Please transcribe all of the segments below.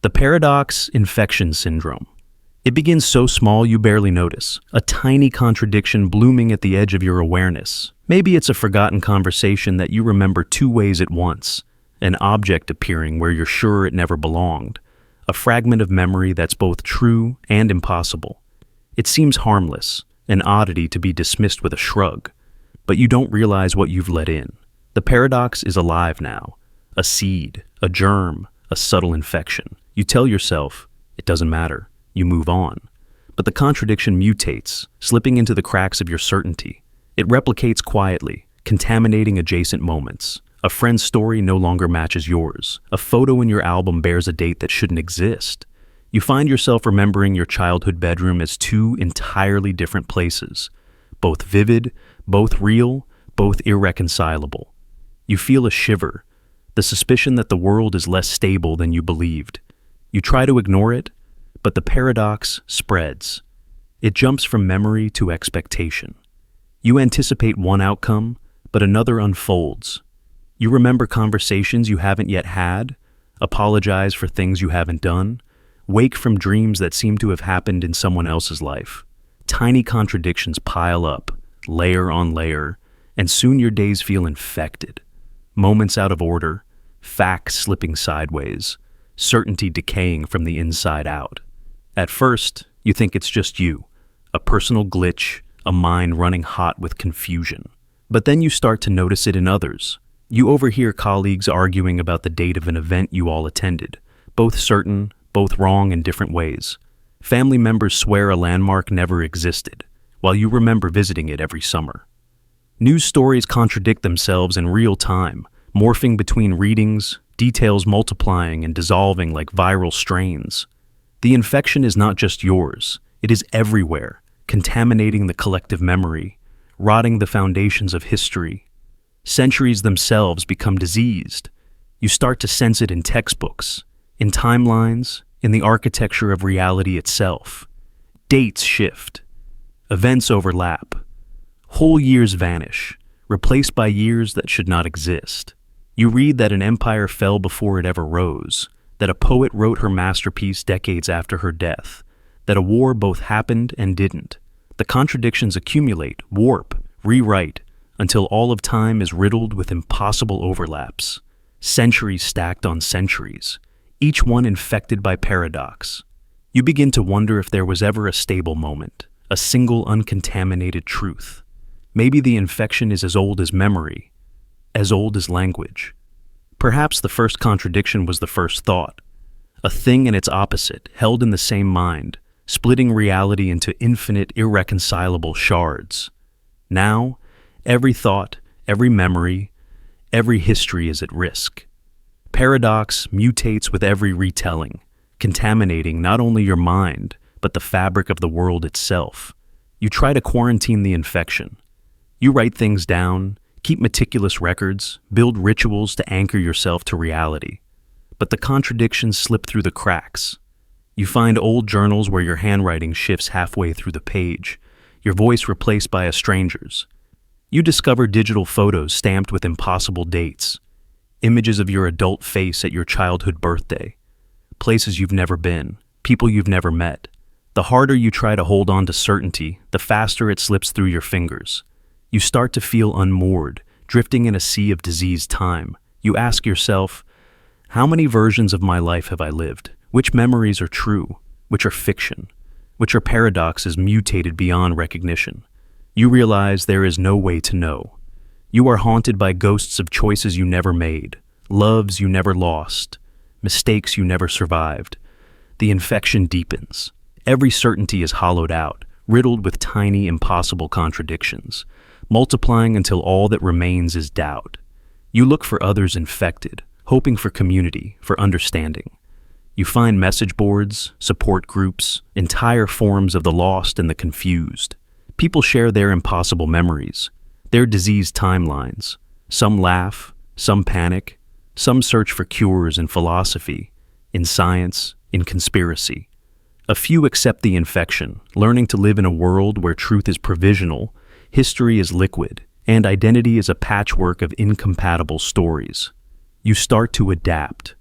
The paradox infection syndrome. It begins so small you barely notice, a tiny contradiction blooming at the edge of your awareness. Maybe it's a forgotten conversation that you remember two ways at once, an object appearing where you're sure it never belonged, a fragment of memory that's both true and impossible. It seems harmless, an oddity to be dismissed with a shrug, but you don't realize what you've let in. The paradox is alive now, a seed, a germ, a subtle infection. You tell yourself, it doesn't matter. You move on. But the contradiction mutates, slipping into the cracks of your certainty. It replicates quietly, contaminating adjacent moments. A friend's story no longer matches yours. A photo in your album bears a date that shouldn't exist. You find yourself remembering your childhood bedroom as two entirely different places. Both vivid, both real, both irreconcilable. You feel a shiver, the suspicion that the world is less stable than you believed. You try to ignore it, but the paradox spreads. It jumps from memory to expectation. You anticipate one outcome, but another unfolds. You remember conversations you haven't yet had, apologize for things you haven't done, wake from dreams that seem to have happened in someone else's life. Tiny contradictions pile up, layer on layer, and soon your days feel infected. Moments out of order, facts slipping sideways, certainty decaying from the inside out. At first, you think it's just you, a personal glitch, a mind running hot with confusion. But then you start to notice it in others. You overhear colleagues arguing about the date of an event you all attended, both certain, both wrong in different ways. Family members swear a landmark never existed, while you remember visiting it every summer. News stories contradict themselves in real time, morphing between readings, details multiplying and dissolving like viral strains. The infection is not just yours, it is everywhere, contaminating the collective memory, rotting the foundations of history. Centuries themselves become diseased. You start to sense it in textbooks, in timelines, in the architecture of reality itself. Dates shift. Events overlap. Whole years vanish, replaced by years that should not exist. You read that an empire fell before it ever rose, that a poet wrote her masterpiece decades after her death, that a war both happened and didn't. The contradictions accumulate, warp, rewrite, until all of time is riddled with impossible overlaps. Centuries stacked on centuries, each one infected by paradox. You begin to wonder if there was ever a stable moment, a single uncontaminated truth. Maybe the infection is as old as memory, as old as language. Perhaps the first contradiction was the first thought, a thing and its opposite, held in the same mind, splitting reality into infinite, irreconcilable shards. Now, every thought, every memory, every history is at risk. Paradox mutates with every retelling, contaminating not only your mind, but the fabric of the world itself. You try to quarantine the infection. You write things down, keep meticulous records, build rituals to anchor yourself to reality. But the contradictions slip through the cracks. You find old journals where your handwriting shifts halfway through the page, your voice replaced by a stranger's. You discover digital photos stamped with impossible dates, images of your adult face at your childhood birthday, places you've never been, people you've never met. The harder you try to hold on to certainty, the faster it slips through your fingers. You start to feel unmoored, drifting in a sea of diseased time. You ask yourself, how many versions of my life have I lived? Which memories are true? Which are fiction? Which are paradoxes mutated beyond recognition? You realize there is no way to know. You are haunted by ghosts of choices you never made, loves you never lost, mistakes you never survived. The infection deepens. Every certainty is hollowed out, riddled with tiny, impossible contradictions, multiplying until all that remains is doubt. You look for others infected, hoping for community, for understanding. You find message boards, support groups, entire forums of the lost and the confused. People share their impossible memories, their diseased timelines. Some laugh, some panic, some search for cures in philosophy, in science, in conspiracy. A few accept the infection, learning to live in a world where truth is provisional, history is liquid, and identity is a patchwork of incompatible stories. You start to adapt.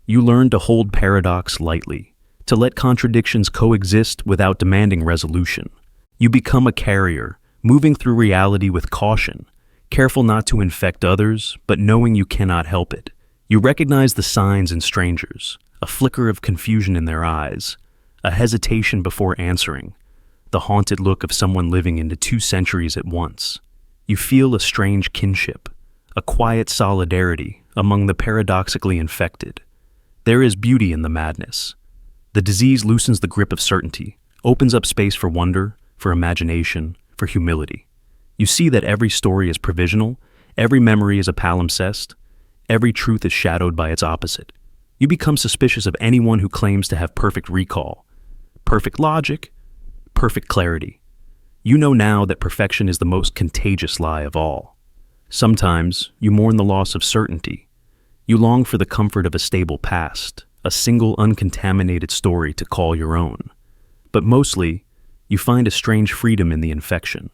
You learn to hold paradox lightly, to let contradictions coexist without demanding resolution. You become a carrier, moving through reality with caution, careful not to infect others, but knowing you cannot help it. You recognize the signs in strangers, a flicker of confusion in their eyes, a hesitation before answering, the haunted look of someone living into 2 centuries at once. You feel a strange kinship, a quiet solidarity among the paradoxically infected. There is beauty in the madness. The disease loosens the grip of certainty, opens up space for wonder, for imagination, for humility. You see that every story is provisional, every memory is a palimpsest, every truth is shadowed by its opposite. You become suspicious of anyone who claims to have perfect recall, perfect logic, perfect clarity. You know now that perfection is the most contagious lie of all. Sometimes you mourn the loss of certainty. You long for the comfort of a stable past, a single uncontaminated story to call your own. But mostly, you find a strange freedom in the infection.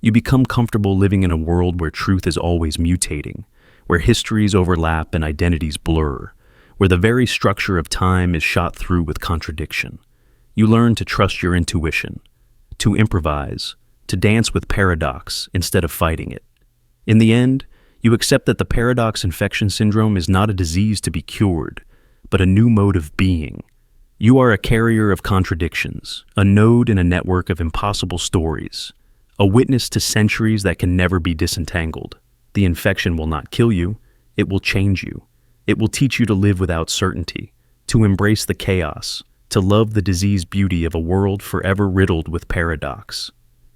You become comfortable living in a world where truth is always mutating, where histories overlap and identities blur, where the very structure of time is shot through with contradiction. You learn to trust your intuition, to improvise, to dance with paradox instead of fighting it. In the end, you accept that the paradox infection syndrome is not a disease to be cured, but a new mode of being. You are a carrier of contradictions, a node in a network of impossible stories, a witness to centuries that can never be disentangled. The infection will not kill you, it will change you. It will teach you to live without certainty, to embrace the chaos, to love the diseased beauty of a world forever riddled with paradox.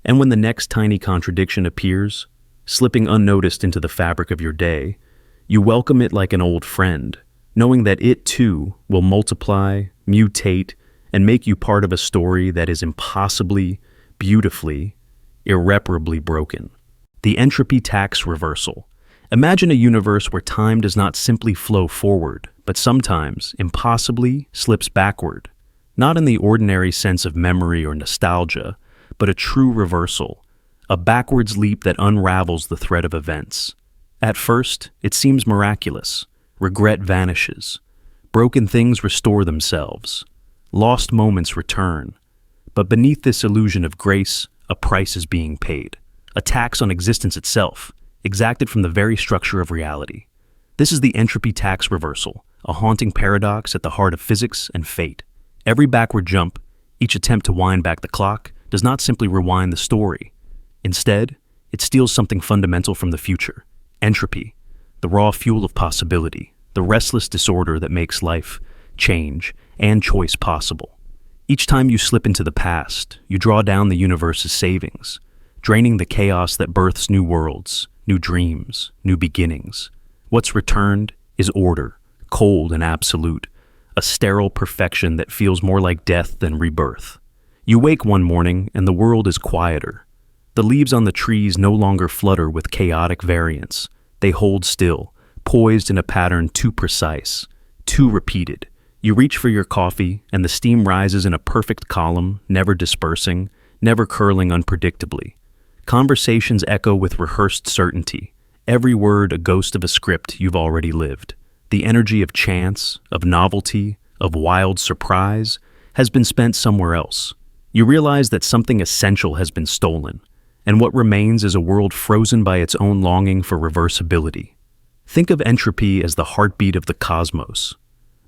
And when the next tiny contradiction appears, slipping unnoticed into the fabric of your day, you welcome it like an old friend, knowing that it too will multiply, mutate, and make you part of a story that is impossibly, beautifully, irreparably broken. The Entropy Tax Reversal. Imagine a universe where time does not simply flow forward, but sometimes, impossibly, slips backward. Not in the ordinary sense of memory or nostalgia, but a true reversal, a backwards leap that unravels the thread of events. At first, it seems miraculous. Regret vanishes. Broken things restore themselves. Lost moments return. But beneath this illusion of grace, a price is being paid. A tax on existence itself, exacted from the very structure of reality. This is the entropy tax reversal, a haunting paradox at the heart of physics and fate. Every backward jump, each attempt to wind back the clock, does not simply rewind the story. Instead, it steals something fundamental from the future: entropy, the raw fuel of possibility, the restless disorder that makes life, change, and choice possible. Each time you slip into the past, you draw down the universe's savings, draining the chaos that births new worlds, new dreams, new beginnings. What's returned is order, cold and absolute, a sterile perfection that feels more like death than rebirth. You wake one morning and the world is quieter. The leaves on the trees no longer flutter with chaotic variance. They hold still, poised in a pattern too precise, too repeated. You reach for your coffee, and the steam rises in a perfect column, never dispersing, never curling unpredictably. Conversations echo with rehearsed certainty, every word a ghost of a script you've already lived. The energy of chance, of novelty, of wild surprise has been spent somewhere else. You realize that something essential has been stolen, and what remains is a world frozen by its own longing for reversibility. Think of entropy as the heartbeat of the cosmos,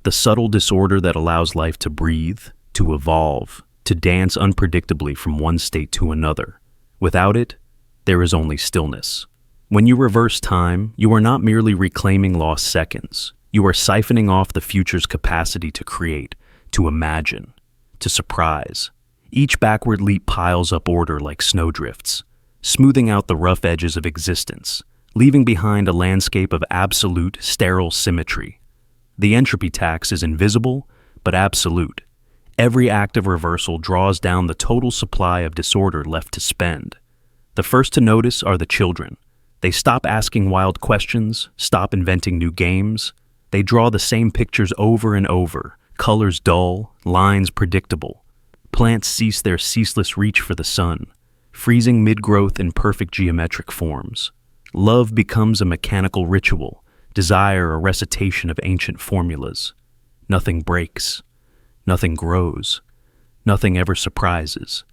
the subtle disorder that allows life to breathe, to evolve, to dance unpredictably from one state to another. Without it, there is only stillness. When you reverse time, you are not merely reclaiming lost seconds. You are siphoning off the future's capacity to create, to imagine, to surprise. Each backward leap piles up order like snowdrifts, smoothing out the rough edges of existence, leaving behind a landscape of absolute, sterile symmetry. The entropy tax is invisible, but absolute. Every act of reversal draws down the total supply of disorder left to spend. The first to notice are the children. They stop asking wild questions, stop inventing new games. They draw the same pictures over and over, colors dull, lines predictable. Plants cease their ceaseless reach for the sun, freezing mid-growth in perfect geometric forms. Love becomes a mechanical ritual, desire a recitation of ancient formulas. Nothing breaks. Nothing grows. Nothing ever surprises.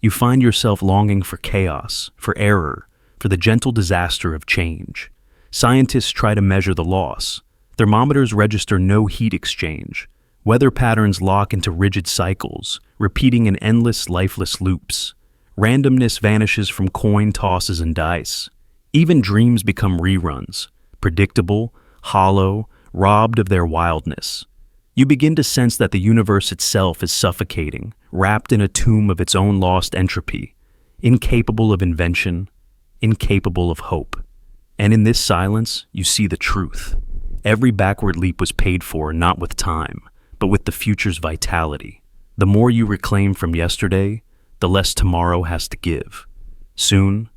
You find yourself longing for chaos, for error, for the gentle disaster of change. Scientists try to measure the loss. Thermometers register no heat exchange. Weather patterns lock into rigid cycles, repeating in endless, lifeless loops. Randomness vanishes from coin tosses and dice. Even dreams become reruns, predictable, hollow, robbed of their wildness. You begin to sense that the universe itself is suffocating, wrapped in a tomb of its own lost entropy, incapable of invention, incapable of hope. And in this silence, you see the truth. Every backward leap was paid for not with time, but with the future's vitality. The more you reclaim from yesterday, the less tomorrow has to give. Soon,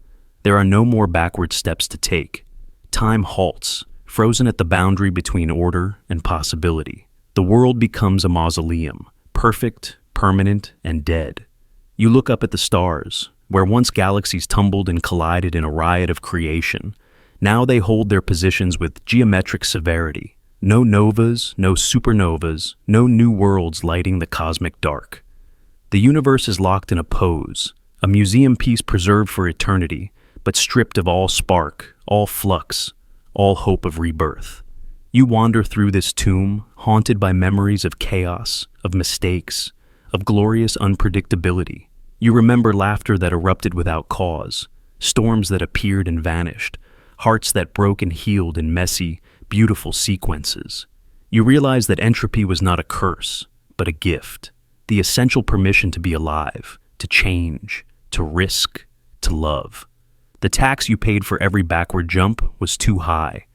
there are no more backward steps to take. Time halts, frozen at the boundary between order and possibility. The world becomes a mausoleum, perfect, permanent, and dead. You look up at the stars, where once galaxies tumbled and collided in a riot of creation. Now they hold their positions with geometric severity. No novas, no supernovas, no new worlds lighting the cosmic dark. The universe is locked in a pose, a museum piece preserved for eternity, but stripped of all spark, all flux, all hope of rebirth. You wander through this tomb, haunted by memories of chaos, of mistakes, of glorious unpredictability. You remember laughter that erupted without cause, storms that appeared and vanished, hearts that broke and healed in messy, beautiful sequences. You realize that entropy was not a curse, but a gift, the essential permission to be alive, to change, to risk, to love. The tax you paid for every backward jump was too high.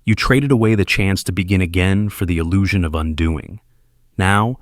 You traded away the chance to begin again for the illusion of undoing. Now,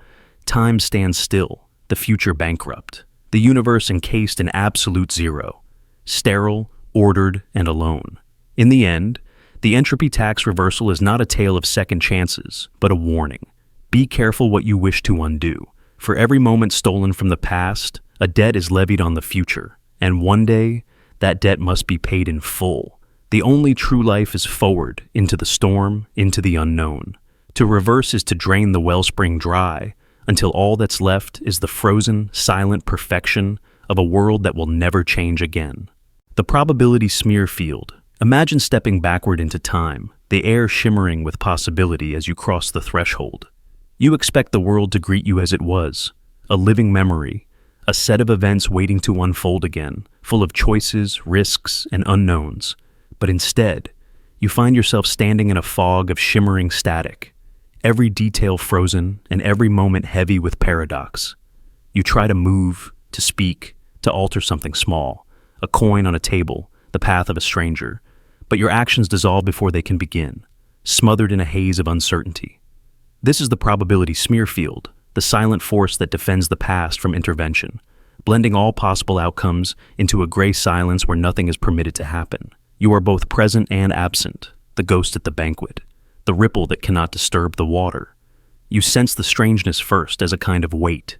time stands still, the future bankrupt, the universe encased in absolute zero, sterile, ordered, and alone. In the end, the entropy tax reversal is not a tale of second chances, but a warning. Be careful what you wish to undo. For every moment stolen from the past, a debt is levied on the future, and one day, that debt must be paid in full. The only true life is forward, into the storm, into the unknown. To reverse is to drain the wellspring dry, until all that's left is the frozen, silent perfection of a world that will never change again. The probability smear field. Imagine stepping backward into time, the air shimmering with possibility as you cross the threshold. You expect the world to greet you as it was, a living memory, a set of events waiting to unfold again, full of choices, risks, and unknowns. But instead, you find yourself standing in a fog of shimmering static, every detail frozen and every moment heavy with paradox. You try to move, to speak, to alter something small, a coin on a table, the path of a stranger, but your actions dissolve before they can begin, smothered in a haze of uncertainty. This is the probability smear field, the silent force that defends the past from intervention, blending all possible outcomes into a gray silence where nothing is permitted to happen. You are both present and absent, the ghost at the banquet, the ripple that cannot disturb the water. You sense the strangeness first as a kind of weight.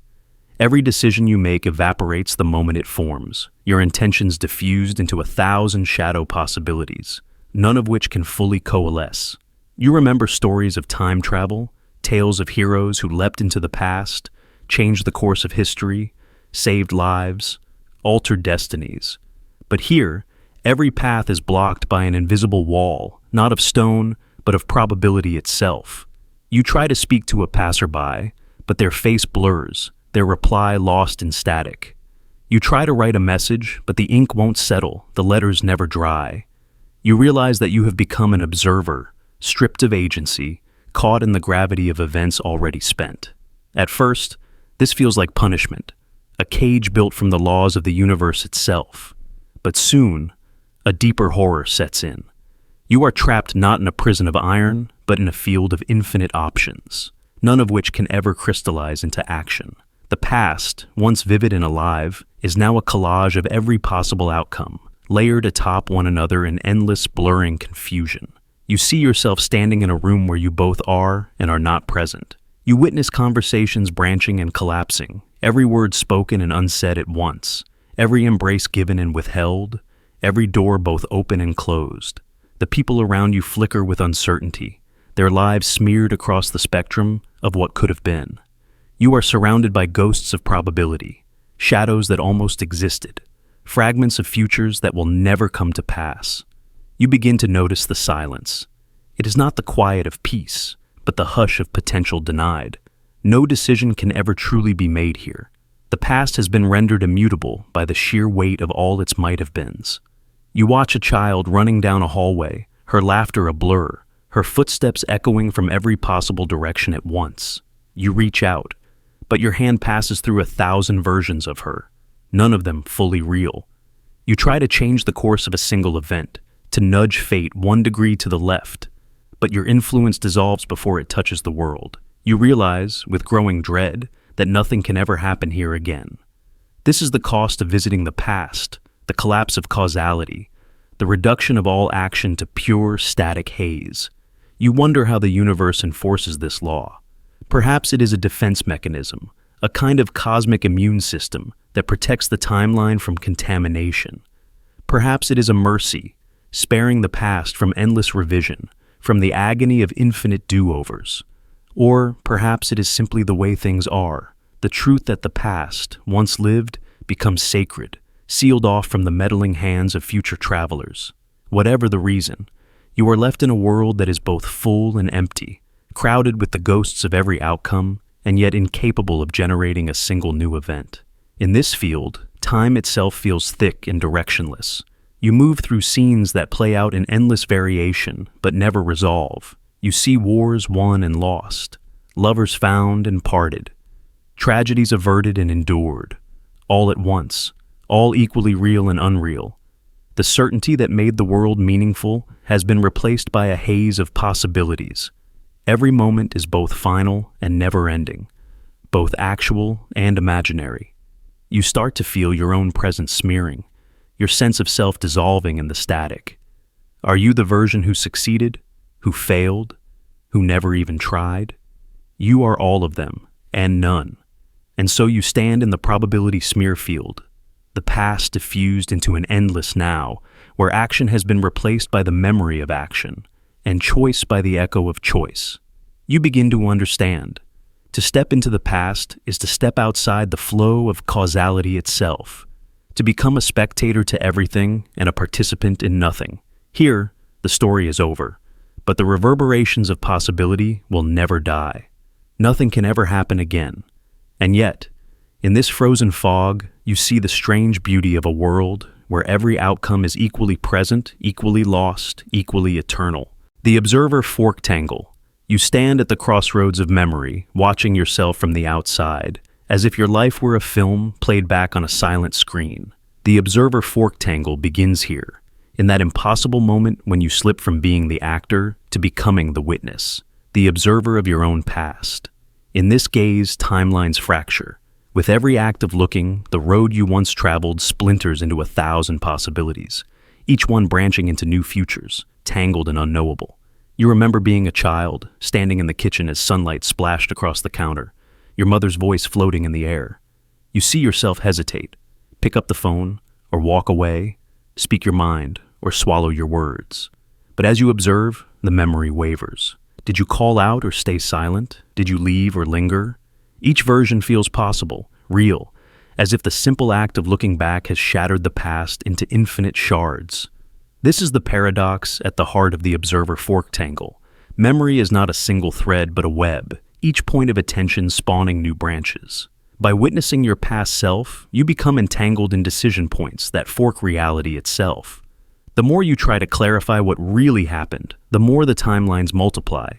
Every decision you make evaporates the moment it forms, your intentions diffused into 1,000 shadow possibilities, none of which can fully coalesce. You remember stories of time travel, tales of heroes who leapt into the past, changed the course of history, saved lives, altered destinies. But here, every path is blocked by an invisible wall, not of stone, but of probability itself. You try to speak to a passerby, but their face blurs, their reply lost in static. You try to write a message, but the ink won't settle, the letters never dry. You realize that you have become an observer, stripped of agency, caught in the gravity of events already spent. At first, this feels like punishment, a cage built from the laws of the universe itself. But soon, a deeper horror sets in. You are trapped not in a prison of iron, but in a field of infinite options, none of which can ever crystallize into action. The past, once vivid and alive, is now a collage of every possible outcome, layered atop one another in endless, blurring confusion. You see yourself standing in a room where you both are and are not present. You witness conversations branching and collapsing, every word spoken and unsaid at once, every embrace given and withheld, every door both open and closed. The people around you flicker with uncertainty, their lives smeared across the spectrum of what could have been. You are surrounded by ghosts of probability, shadows that almost existed, fragments of futures that will never come to pass. You begin to notice the silence. It is not the quiet of peace, but the hush of potential denied. No decision can ever truly be made here. The past has been rendered immutable by the sheer weight of all its might-have-beens. You watch a child running down a hallway, her laughter a blur, her footsteps echoing from every possible direction at once. You reach out, but your hand passes through 1,000 versions of her, none of them fully real. You try to change the course of a single event, to nudge fate 1 degree to the left, but your influence dissolves before it touches the world. You realize, with growing dread, that nothing can ever happen here again. This is the cost of visiting the past, the collapse of causality, the reduction of all action to pure, static haze. You wonder how the universe enforces this law. Perhaps it is a defense mechanism, a kind of cosmic immune system that protects the timeline from contamination. Perhaps it is a mercy, sparing the past from endless revision, from the agony of infinite do-overs. Or perhaps it is simply the way things are, the truth that the past, once lived, becomes sacred, sealed off from the meddling hands of future travelers. Whatever the reason, you are left in a world that is both full and empty, crowded with the ghosts of every outcome, and yet incapable of generating a single new event. In this field, time itself feels thick and directionless. You move through scenes that play out in endless variation, but never resolve. You see wars won and lost, lovers found and parted, tragedies averted and endured, all at once, all equally real and unreal. The certainty that made the world meaningful has been replaced by a haze of possibilities. Every moment is both final and never-ending, both actual and imaginary. You start to feel your own presence smearing, your sense of self dissolving in the static. Are you the version who succeeded, who failed, who never even tried? You are all of them, and none. And so you stand in the probability smear field, the past diffused into an endless now, where action has been replaced by the memory of action, and choice by the echo of choice. You begin to understand. To step into the past is to step outside the flow of causality itself, to become a spectator to everything and a participant in nothing. Here, the story is over, but the reverberations of possibility will never die. Nothing can ever happen again. And yet, in this frozen fog, you see the strange beauty of a world where every outcome is equally present, equally lost, equally eternal. The observer fork Tangle. You stand at the crossroads of memory, watching yourself from the outside, as if your life were a film played back on a silent screen. The observer fork Tangle begins here, in that impossible moment when you slip from being the actor to becoming the witness, the observer of your own past. In this gaze, timelines fracture. With every act of looking, the road you once traveled splinters into 1,000 possibilities, each one branching into new futures, tangled and unknowable. You remember being a child, standing in the kitchen as sunlight splashed across the counter, your mother's voice floating in the air. You see yourself hesitate, pick up the phone, or walk away, speak your mind, or swallow your words. But as you observe, the memory wavers. Did you call out or stay silent? Did you leave or linger? Each version feels possible, real, as if the simple act of looking back has shattered the past into infinite shards. This is the paradox at the heart of the observer fork Tangle. Memory is not a single thread but a web, each point of attention spawning new branches. By witnessing your past self, you become entangled in decision points that fork reality itself. The more you try to clarify what really happened, the more the timelines multiply,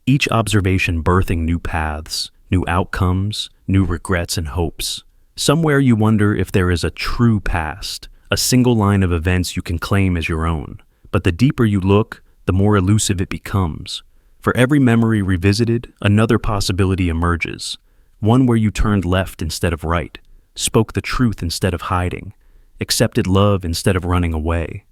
each observation birthing new paths, new outcomes, new regrets and hopes. Somewhere you wonder if there is a true past, a single line of events you can claim as your own. But the deeper you look, the more elusive it becomes. For every memory revisited, another possibility emerges, one where you turned left instead of right, spoke the truth instead of hiding, accepted love instead of running away.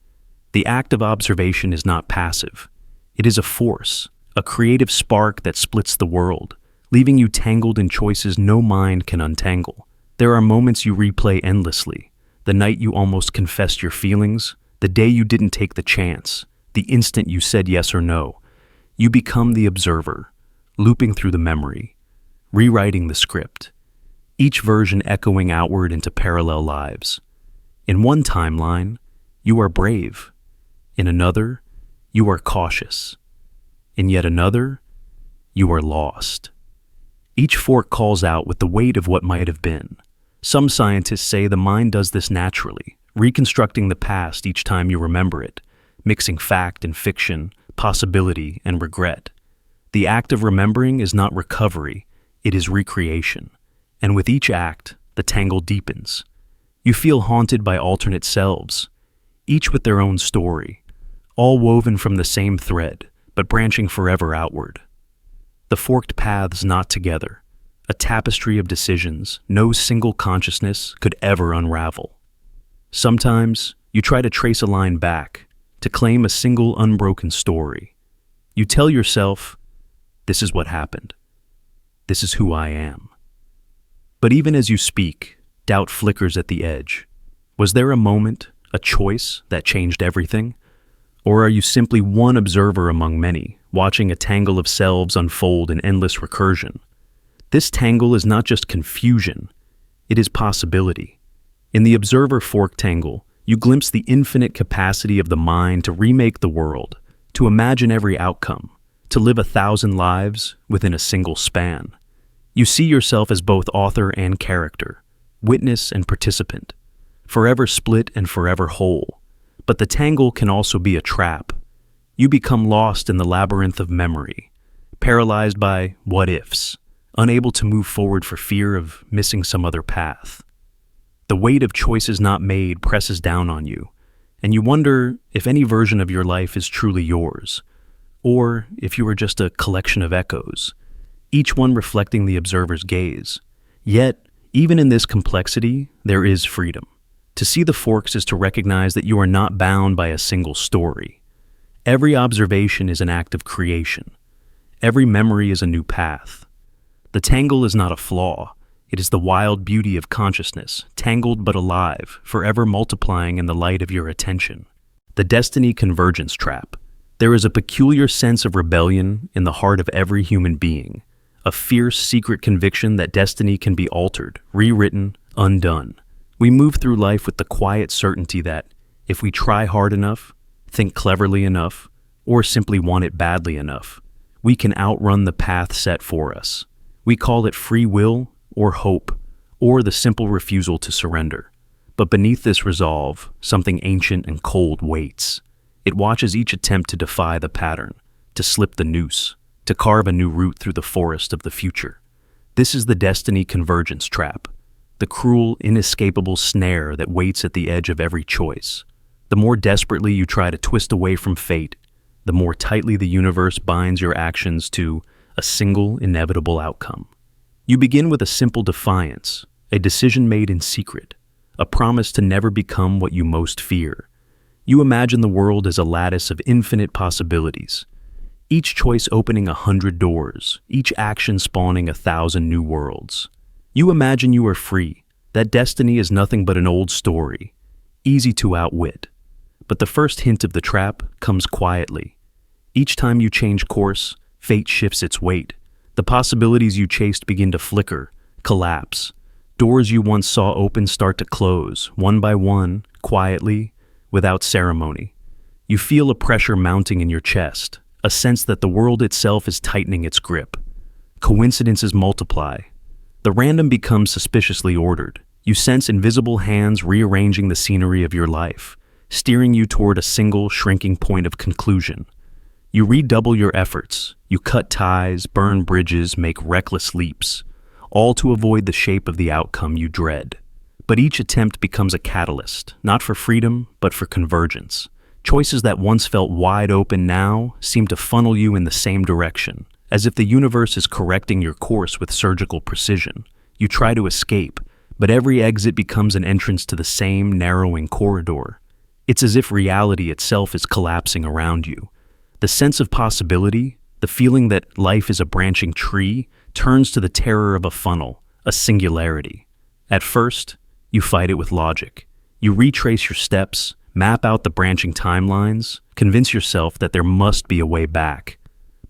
The act of observation is not passive. It is a force, a creative spark that splits the world, leaving you tangled in choices no mind can untangle. There are moments you replay endlessly, the night you almost confessed your feelings, the day you didn't take the chance, the instant you said yes or no. You become the observer, looping through the memory, rewriting the script, each version echoing outward into parallel lives. In one timeline, you are brave. In another, you are cautious. In yet another, you are lost. Each fork calls out with the weight of what might have been. Some scientists say the mind does this naturally, reconstructing the past each time you remember it, mixing fact and fiction, possibility and regret. The act of remembering is not recovery, it is recreation. And with each act, the tangle deepens. You feel haunted by alternate selves, each with their own story, all woven from the same thread, but branching forever outward. The forked paths knot together, a tapestry of decisions no single consciousness could ever unravel. Sometimes, you try to trace a line back, to claim a single unbroken story. You tell yourself, this is what happened. This is who I am. But even as you speak, doubt flickers at the edge. Was there a moment, a choice, that changed everything? Or are you simply one observer among many, watching a tangle of selves unfold in endless recursion? This tangle is not just confusion, it is possibility. In the observer fork tangle, you glimpse the infinite capacity of the mind to remake the world, to imagine every outcome, to live 1,000 lives within a single span. You see yourself as both author and character, witness and participant, forever split and forever whole. But the tangle can also be a trap. You become lost in the labyrinth of memory, paralyzed by what-ifs, unable to move forward for fear of missing some other path. The weight of choices not made presses down on you, and you wonder if any version of your life is truly yours, or if you are just a collection of echoes, each one reflecting the observer's gaze. Yet, even in this complexity, there is freedom. To see the forks is to recognize that you are not bound by a single story. Every observation is an act of creation. Every memory is a new path. The tangle is not a flaw. It is the wild beauty of consciousness, tangled but alive, forever multiplying in the light of your attention. The destiny convergence trap. There is a peculiar sense of rebellion in the heart of every human being, a fierce secret conviction that destiny can be altered, rewritten, undone. We move through life with the quiet certainty that, if we try hard enough, think cleverly enough, or simply want it badly enough, we can outrun the path set for us. We call it free will, or hope, or the simple refusal to surrender. But beneath this resolve, something ancient and cold waits. It watches each attempt to defy the pattern, to slip the noose, to carve a new route through the forest of the future. This is the destiny convergence trap, the cruel, inescapable snare that waits at the edge of every choice. The more desperately you try to twist away from fate, the more tightly the universe binds your actions to a single, inevitable outcome. You begin with a simple defiance, a decision made in secret, a promise to never become what you most fear. You imagine the world as a lattice of infinite possibilities, each choice opening 100 doors, each action spawning 1,000 new worlds. You imagine you are free, that destiny is nothing but an old story, easy to outwit. But the first hint of the trap comes quietly. Each time you change course, fate shifts its weight. The possibilities you chased begin to flicker, collapse. Doors you once saw open start to close, one by one, quietly, without ceremony. You feel a pressure mounting in your chest, a sense that the world itself is tightening its grip. Coincidences multiply. The random becomes suspiciously ordered. You sense invisible hands rearranging the scenery of your life, steering you toward a single, shrinking point of conclusion. You redouble your efforts. You cut ties, burn bridges, make reckless leaps, all to avoid the shape of the outcome you dread. But each attempt becomes a catalyst, not for freedom, but for convergence. Choices that once felt wide open now seem to funnel you in the same direction, as if the universe is correcting your course with surgical precision. You try to escape, but every exit becomes an entrance to the same narrowing corridor. It's as if reality itself is collapsing around you. The sense of possibility, the feeling that life is a branching tree, turns to the terror of a funnel, a singularity. At first, you fight it with logic. You retrace your steps, map out the branching timelines, convince yourself that there must be a way back.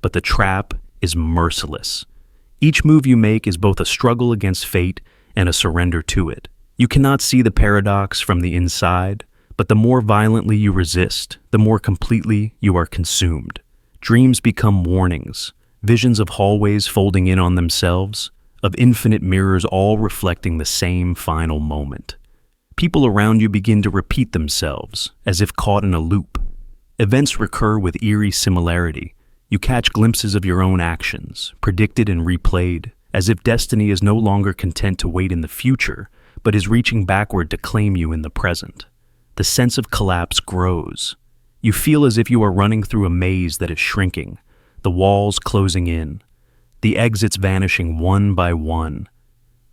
but the trap is merciless. Each move you make is both a struggle against fate and a surrender to it. You cannot see the paradox from the inside, but the more violently you resist, the more completely you are consumed. Dreams become warnings, visions of hallways folding in on themselves, of infinite mirrors all reflecting the same final moment. People around you begin to repeat themselves, as if caught in a loop. Events recur with eerie similarity. You catch glimpses of your own actions, predicted and replayed, as if destiny is no longer content to wait in the future, but is reaching backward to claim you in the present. The sense of collapse grows. You feel as if you are running through a maze that is shrinking, the walls closing in, the exits vanishing one by one.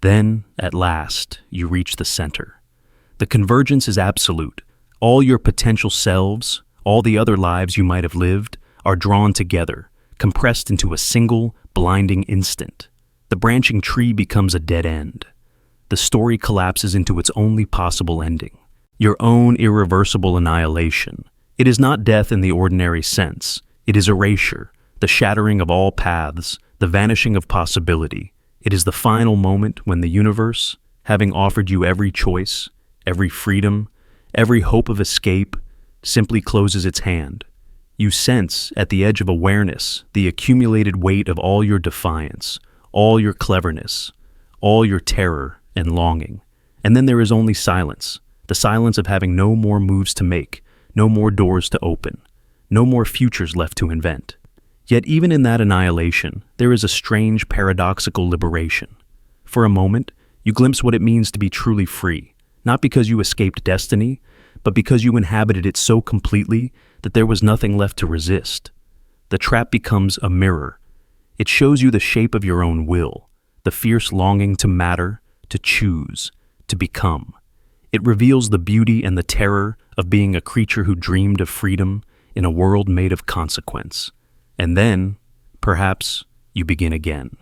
Then, at last, you reach the center. The convergence is absolute. All your potential selves, all the other lives you might have lived, are drawn together, compressed into a single, blinding instant. The branching tree becomes a dead end. The story collapses into its only possible ending, your own irreversible annihilation. It is not death in the ordinary sense. It is erasure, the shattering of all paths, the vanishing of possibility. It is the final moment when the universe, having offered you every choice, every freedom, every hope of escape, simply closes its hand. You sense, at the edge of awareness, the accumulated weight of all your defiance, all your cleverness, all your terror and longing. And then there is only silence, the silence of having no more moves to make, no more doors to open, no more futures left to invent. Yet even in that annihilation, there is a strange paradoxical liberation. For a moment, you glimpse what it means to be truly free, not because you escaped destiny, but because you inhabited it so completely that there was nothing left to resist. The trap becomes a mirror. It shows you the shape of your own will, the fierce longing to matter, to choose, to become. It reveals the beauty and the terror of being a creature who dreamed of freedom in a world made of consequence. And then, perhaps, you begin again.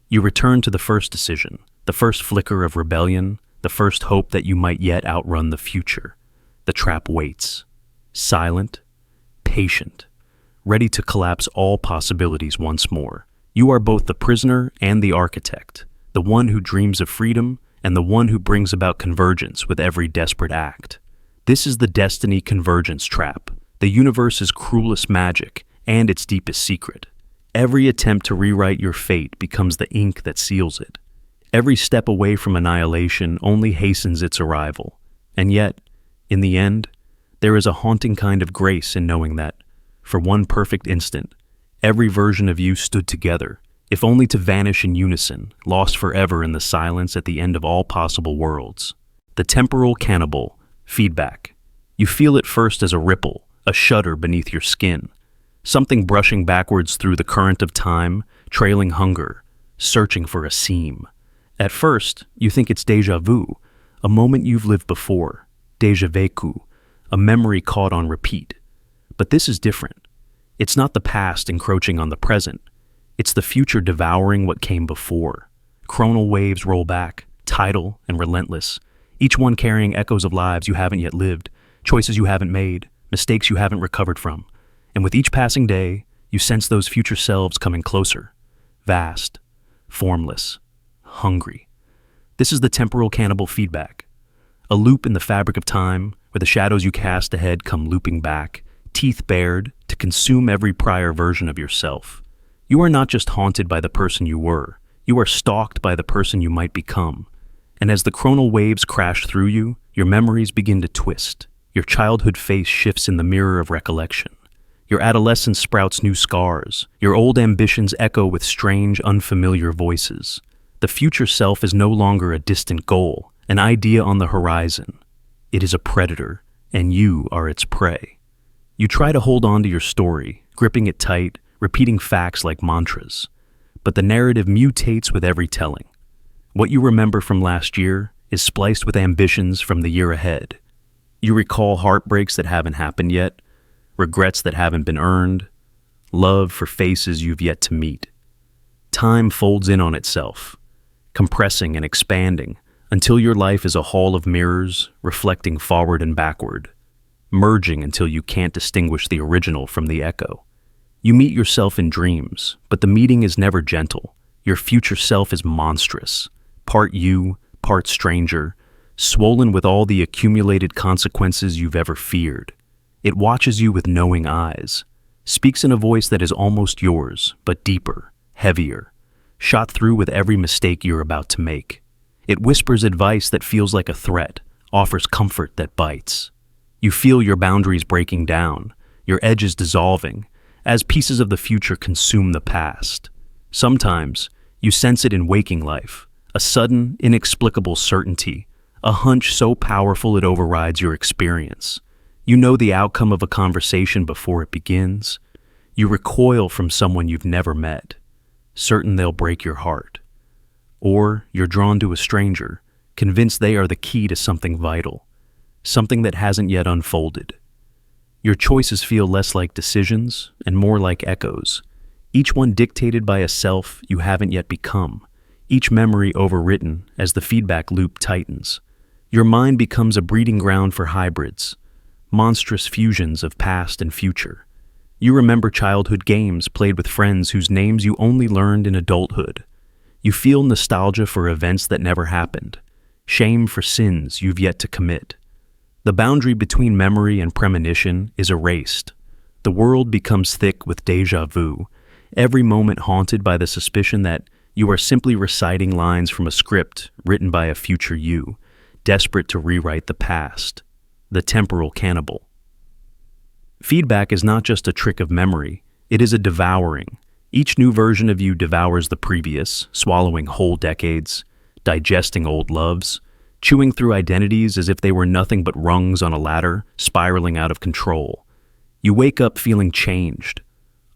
You return to the first decision, the first flicker of rebellion, the first hope that you might yet outrun the future. The trap waits, silent, patient, ready to collapse all possibilities once more. You are both the prisoner and the architect, the one who dreams of freedom and the one who brings about convergence with every desperate act. This is the destiny convergence trap, the universe's cruelest magic and its deepest secret. Every attempt to rewrite your fate becomes the ink that seals it. Every step away from annihilation only hastens its arrival. And yet, in the end, there is a haunting kind of grace in knowing that, for one perfect instant, every version of you stood together, if only to vanish in unison, lost forever in the silence at the end of all possible worlds. The temporal cannibal, feedback. You feel it first as a ripple, a shudder beneath your skin, something brushing backwards through the current of time, trailing hunger, searching for a seam. At first, you think it's déjà vu, a moment you've lived before, déjà vécu, a memory caught on repeat. But this is different. It's not the past encroaching on the present. It's the future devouring what came before. Chronal waves roll back, tidal and relentless, each one carrying echoes of lives you haven't yet lived, choices you haven't made, mistakes you haven't recovered from. And with each passing day, you sense those future selves coming closer, vast, formless, hungry. This is the temporal cannibal feedback, a loop in the fabric of time where the shadows you cast ahead come looping back, teeth bared, to consume every prior version of yourself. You are not just haunted by the person you were, you are stalked by the person you might become. And as the chronal waves crash through you, your memories begin to twist. Your childhood face shifts in the mirror of recollection. Your adolescence sprouts new scars. Your old ambitions echo with strange, unfamiliar voices. The future self is no longer a distant goal, an idea on the horizon. It is a predator, and you are its prey. You try to hold on to your story, gripping it tight, repeating facts like mantras. But the narrative mutates with every telling. What you remember from last year is spliced with ambitions from the year ahead. You recall heartbreaks that haven't happened yet, regrets that haven't been earned, love for faces you've yet to meet. Time folds in on itself, compressing and expanding until your life is a hall of mirrors reflecting forward and backward, merging until you can't distinguish the original from the echo. You meet yourself in dreams, but the meeting is never gentle. Your future self is monstrous, part you, part stranger, swollen with all the accumulated consequences you've ever feared. It watches you with knowing eyes, speaks in a voice that is almost yours, but deeper, heavier, shot through with every mistake you're about to make. It whispers advice that feels like a threat, offers comfort that bites. You feel your boundaries breaking down, your edges dissolving, as pieces of the future consume the past. Sometimes, you sense it in waking life, a sudden, inexplicable certainty, a hunch so powerful it overrides your experience. You know the outcome of a conversation before it begins. You recoil from someone you've never met, certain they'll break your heart. Or you're drawn to a stranger, convinced they are the key to something vital, something that hasn't yet unfolded. Your choices feel less like decisions and more like echoes, each one dictated by a self you haven't yet become, each memory overwritten as the feedback loop tightens. Your mind becomes a breeding ground for hybrids, monstrous fusions of past and future. You remember childhood games played with friends whose names you only learned in adulthood. You feel nostalgia for events that never happened, shame for sins you've yet to commit. The boundary between memory and premonition is erased. The world becomes thick with déjà vu, every moment haunted by the suspicion that you are simply reciting lines from a script written by a future you, desperate to rewrite the past. The temporal cannibal. Feedback is not just a trick of memory, it is a devouring. Each new version of you devours the previous, swallowing whole decades, digesting old loves, chewing through identities as if they were nothing but rungs on a ladder, spiraling out of control. You wake up feeling changed,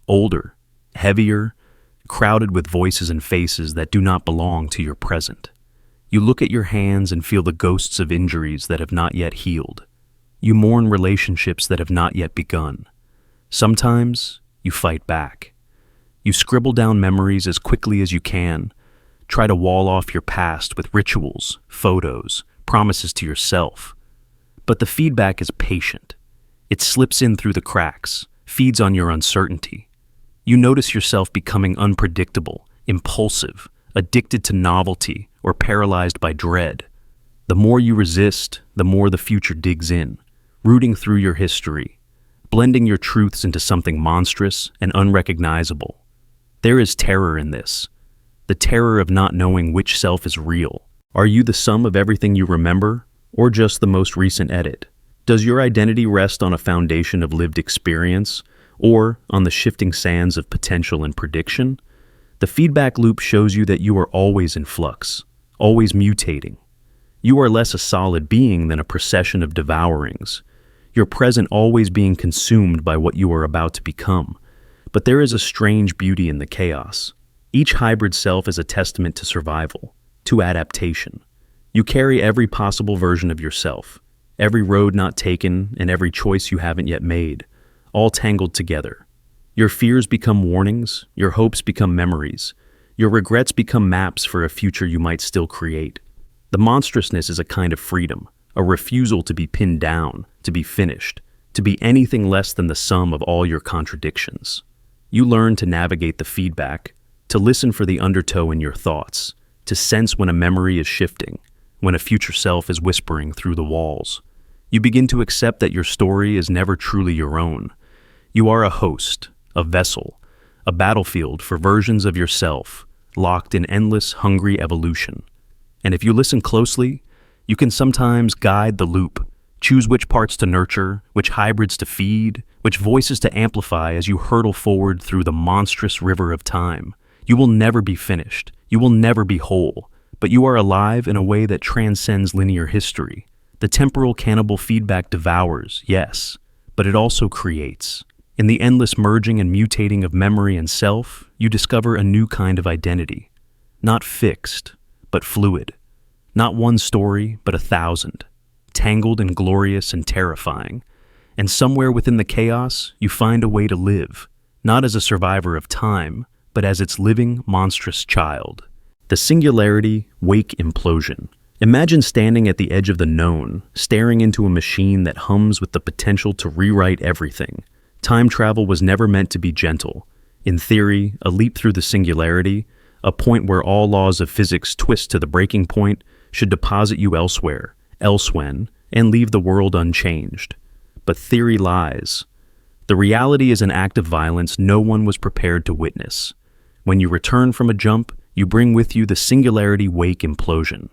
older, heavier, crowded with voices and faces that do not belong to your present. You look at your hands and feel the ghosts of injuries that have not yet healed. You mourn relationships that have not yet begun. Sometimes, you fight back. You scribble down memories as quickly as you can, try to wall off your past with rituals, photos, promises to yourself. But the feedback is patient. It slips in through the cracks, feeds on your uncertainty. You notice yourself becoming unpredictable, impulsive, addicted to novelty, or paralyzed by dread. The more you resist, the more the future digs in, rooting through your history, blending your truths into something monstrous and unrecognizable. There is terror in this, the terror of not knowing which self is real. Are you the sum of everything you remember, or just the most recent edit? Does your identity rest on a foundation of lived experience, or on the shifting sands of potential and prediction? The feedback loop shows you that you are always in flux, always mutating. You are less a solid being than a procession of devourings, your present always being consumed by what you are about to become. But there is a strange beauty in the chaos. Each hybrid self is a testament to survival, to adaptation. You carry every possible version of yourself, every road not taken and every choice you haven't yet made, all tangled together. Your fears become warnings, your hopes become memories, your regrets become maps for a future you might still create. The monstrousness is a kind of freedom, a refusal to be pinned down, to be finished, to be anything less than the sum of all your contradictions. You learn to navigate the feedback, to listen for the undertow in your thoughts, to sense when a memory is shifting, when a future self is whispering through the walls. You begin to accept that your story is never truly your own. You are a host, a vessel, a battlefield for versions of yourself, locked in endless, hungry evolution. And if you listen closely, you can sometimes guide the loop, choose which parts to nurture, which hybrids to feed, which voices to amplify as you hurtle forward through the monstrous river of time. You will never be finished. You will never be whole. But you are alive in a way that transcends linear history. The temporal cannibal feedback devours, yes, but it also creates. In the endless merging and mutating of memory and self, you discover a new kind of identity. Not fixed, but fluid. Not one story, but 1,000. Tangled and glorious and terrifying. And somewhere within the chaos, you find a way to live, not as a survivor of time, but as its living, monstrous child. The Singularity Wake Implosion. Imagine standing at the edge of the known, staring into a machine that hums with the potential to rewrite everything, Time travel was never meant to be gentle. In theory, a leap through the singularity, a point where all laws of physics twist to the breaking point, should deposit you elsewhere, elsewhen, and leave the world unchanged. But theory lies. The reality is an act of violence no one was prepared to witness. When you return from a jump, you bring with you the singularity wake implosion.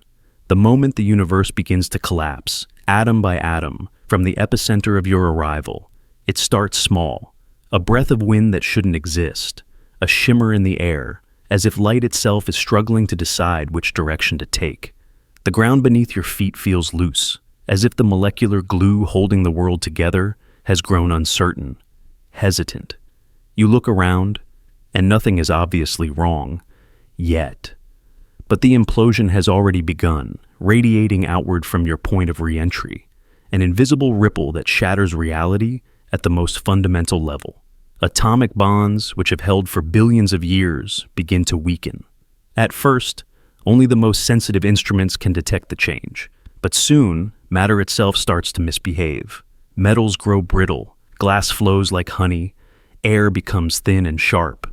The moment the universe begins to collapse, atom by atom, from the epicenter of your arrival. It starts small, a breath of wind that shouldn't exist, a shimmer in the air, as if light itself is struggling to decide which direction to take. The ground beneath your feet feels loose, as if the molecular glue holding the world together has grown uncertain, hesitant. You look around, and nothing is obviously wrong, yet. But the implosion has already begun, radiating outward from your point of re-entry, an invisible ripple that shatters reality at the most fundamental level. Atomic bonds, which have held for billions of years, begin to weaken. At first, only the most sensitive instruments can detect the change, but soon, matter itself starts to misbehave. Metals grow brittle, glass flows like honey, air becomes thin and sharp.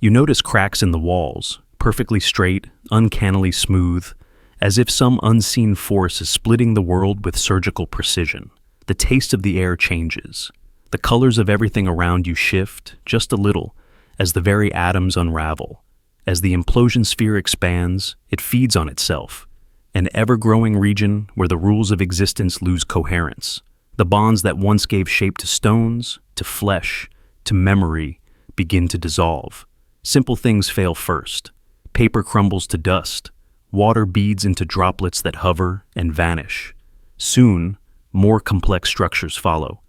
You notice cracks in the walls, perfectly straight, uncannily smooth, as if some unseen force is splitting the world with surgical precision. The taste of the air changes. The colors of everything around you shift, just a little, as the very atoms unravel. As the implosion sphere expands, it feeds on itself, an ever-growing region where the rules of existence lose coherence. The bonds that once gave shape to stones, to flesh, to memory, begin to dissolve. Simple things fail first. Paper crumbles to dust. Water beads into droplets that hover and vanish. Soon, more complex structures follow.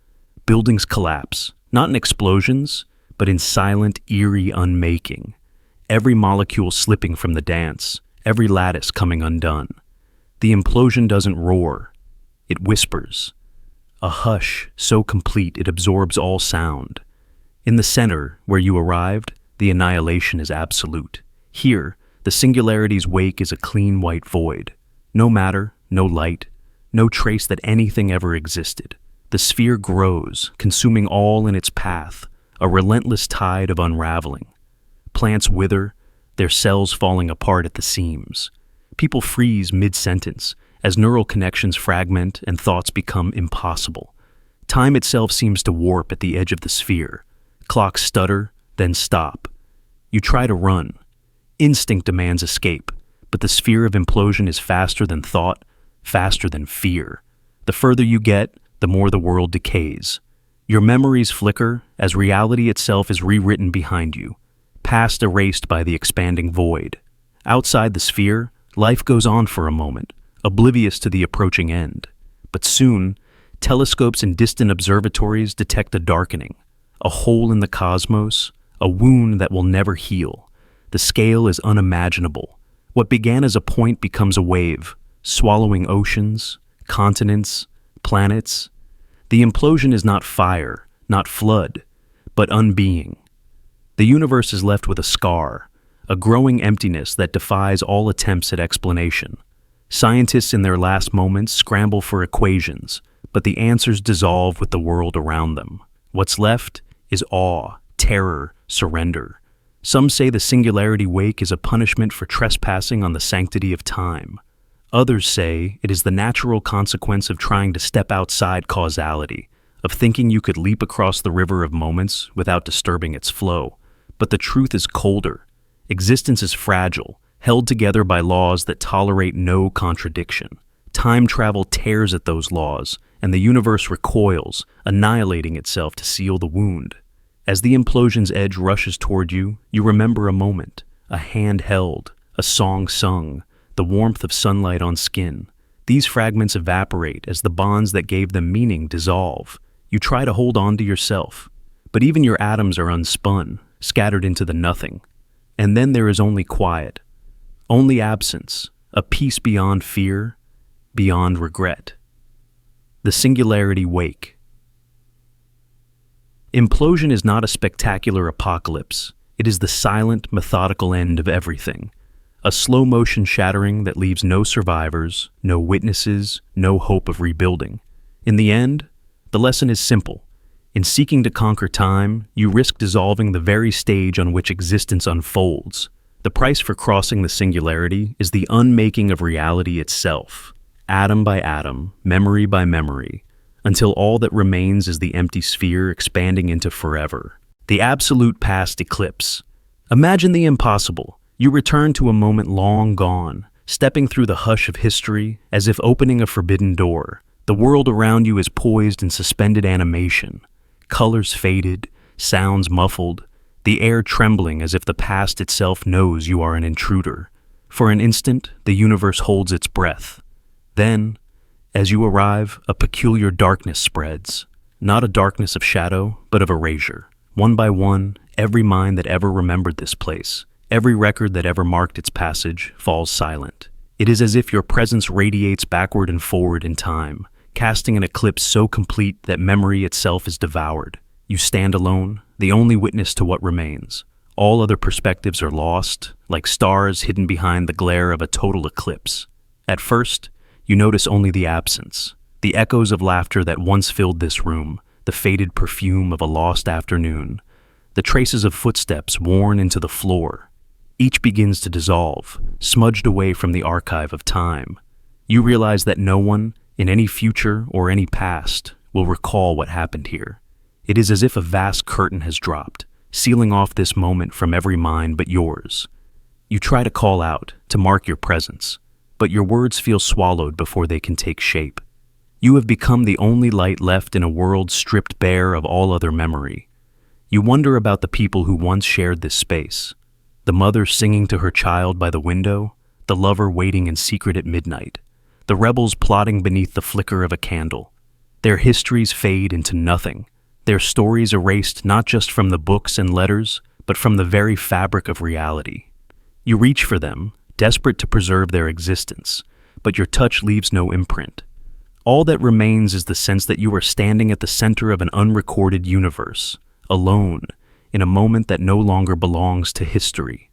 Buildings collapse, not in explosions, but in silent, eerie unmaking. Every molecule slipping from the dance, every lattice coming undone. The implosion doesn't roar, it whispers. A hush so complete it absorbs all sound. In the center, where you arrived, the annihilation is absolute. Here, the singularity's wake is a clean white void. No matter, no light, no trace that anything ever existed. The sphere grows, consuming all in its path, a relentless tide of unraveling. Plants wither, their cells falling apart at the seams. People freeze mid-sentence, as neural connections fragment and thoughts become impossible. Time itself seems to warp at the edge of the sphere. Clocks stutter, then stop. You try to run. Instinct demands escape, but the sphere of implosion is faster than thought, faster than fear. The further you get, the more the world decays. Your memories flicker as reality itself is rewritten behind you, past erased by the expanding void. Outside the sphere, life goes on for a moment, oblivious to the approaching end. But soon, telescopes in distant observatories detect a darkening, a hole in the cosmos, a wound that will never heal. The scale is unimaginable. What began as a point becomes a wave, swallowing oceans, continents, planets. The implosion is not fire, not flood, but unbeing. The universe is left with a scar, a growing emptiness that defies all attempts at explanation. Scientists in their last moments scramble for equations, but the answers dissolve with the world around them. What's left is awe, terror, surrender. Some say the singularity wake is a punishment for trespassing on the sanctity of time. Others say it is the natural consequence of trying to step outside causality, of thinking you could leap across the river of moments without disturbing its flow. But the truth is colder. Existence is fragile, held together by laws that tolerate no contradiction. Time travel tears at those laws, and the universe recoils, annihilating itself to seal the wound. As the implosion's edge rushes toward you, you remember a moment, a hand held, a song sung, the warmth of sunlight on skin. These fragments evaporate as the bonds that gave them meaning dissolve. You try to hold on to yourself, but even your atoms are unspun, scattered into the nothing. And then there is only quiet, only absence, a peace beyond fear, beyond regret. The singularity wake. Implosion is not a spectacular apocalypse. It is the silent, methodical end of everything. A slow-motion shattering that leaves no survivors, no witnesses, no hope of rebuilding. In the end, the lesson is simple. In seeking to conquer time, you risk dissolving the very stage on which existence unfolds. The price for crossing the singularity is the unmaking of reality itself, atom by atom, memory by memory, until all that remains is the empty sphere expanding into forever. The absolute past eclipse. Imagine the impossible. You return to a moment long gone, stepping through the hush of history as if opening a forbidden door. The world around you is poised in suspended animation, colors faded, sounds muffled, the air trembling as if the past itself knows you are an intruder. For an instant, the universe holds its breath. Then, as you arrive, a peculiar darkness spreads. Not a darkness of shadow, but of erasure. One by one, every mind that ever remembered this place, every record that ever marked its passage, falls silent. It is as if your presence radiates backward and forward in time, casting an eclipse so complete that memory itself is devoured. You stand alone, the only witness to what remains. All other perspectives are lost, like stars hidden behind the glare of a total eclipse. At first, you notice only the absence, the echoes of laughter that once filled this room, the faded perfume of a lost afternoon, the traces of footsteps worn into the floor. Each begins to dissolve, smudged away from the archive of time. You realize that no one, in any future or any past, will recall what happened here. It is as if a vast curtain has dropped, sealing off this moment from every mind but yours. You try to call out, to mark your presence, but your words feel swallowed before they can take shape. You have become the only light left in a world stripped bare of all other memory. You wonder about the people who once shared this space. The mother singing to her child by the window, the lover waiting in secret at midnight, the rebels plotting beneath the flicker of a candle. Their histories fade into nothing, their stories erased not just from the books and letters, but from the very fabric of reality. You reach for them, desperate to preserve their existence, but your touch leaves no imprint. All that remains is the sense that you are standing at the center of an unrecorded universe, alone, in a moment that no longer belongs to history.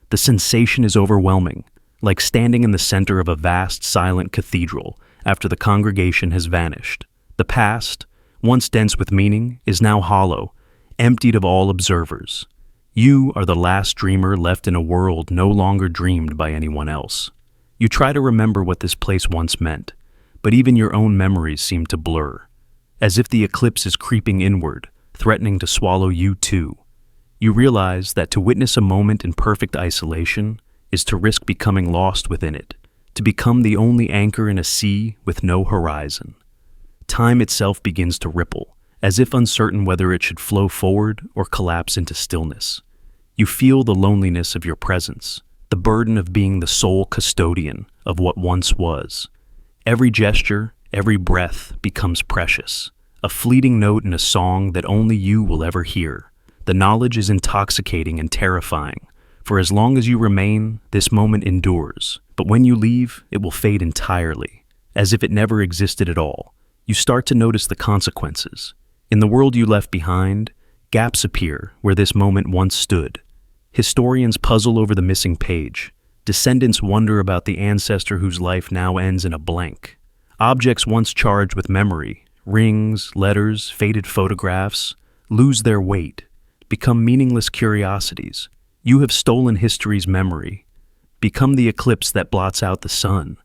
The sensation is overwhelming, like standing in the center of a vast, silent cathedral after the congregation has vanished. The past, once dense with meaning, is now hollow, emptied of all observers. You are the last dreamer left in a world no longer dreamed by anyone else. You try to remember what this place once meant, but even your own memories seem to blur, as if the eclipse is creeping inward, threatening to swallow you too. You realize that to witness a moment in perfect isolation is to risk becoming lost within it, to become the only anchor in a sea with no horizon. Time itself begins to ripple, as if uncertain whether it should flow forward or collapse into stillness. You feel the loneliness of your presence, the burden of being the sole custodian of what once was. Every gesture, every breath becomes precious, a fleeting note in a song that only you will ever hear. The knowledge is intoxicating and terrifying, for as long as you remain, this moment endures, but when you leave, it will fade entirely, as if it never existed at all. You start to notice the consequences. In the world you left behind, gaps appear where this moment once stood. Historians puzzle over the missing page. Descendants wonder about the ancestor whose life now ends in a blank. Objects once charged with memory, rings, letters, faded photographs, lose their weight, become meaningless curiosities. You have stolen history's memory, become the eclipse that blots out the sun,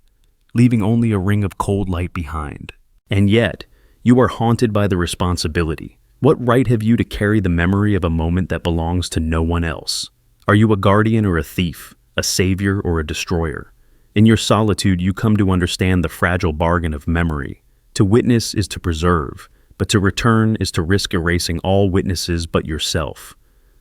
leaving only a ring of cold light behind. And yet, you are haunted by the responsibility. What right have you to carry the memory of a moment that belongs to no one else? Are you a guardian or a thief, a savior or a destroyer? In your solitude, you come to understand the fragile bargain of memory. To witness is to preserve, but to return is to risk erasing all witnesses but yourself.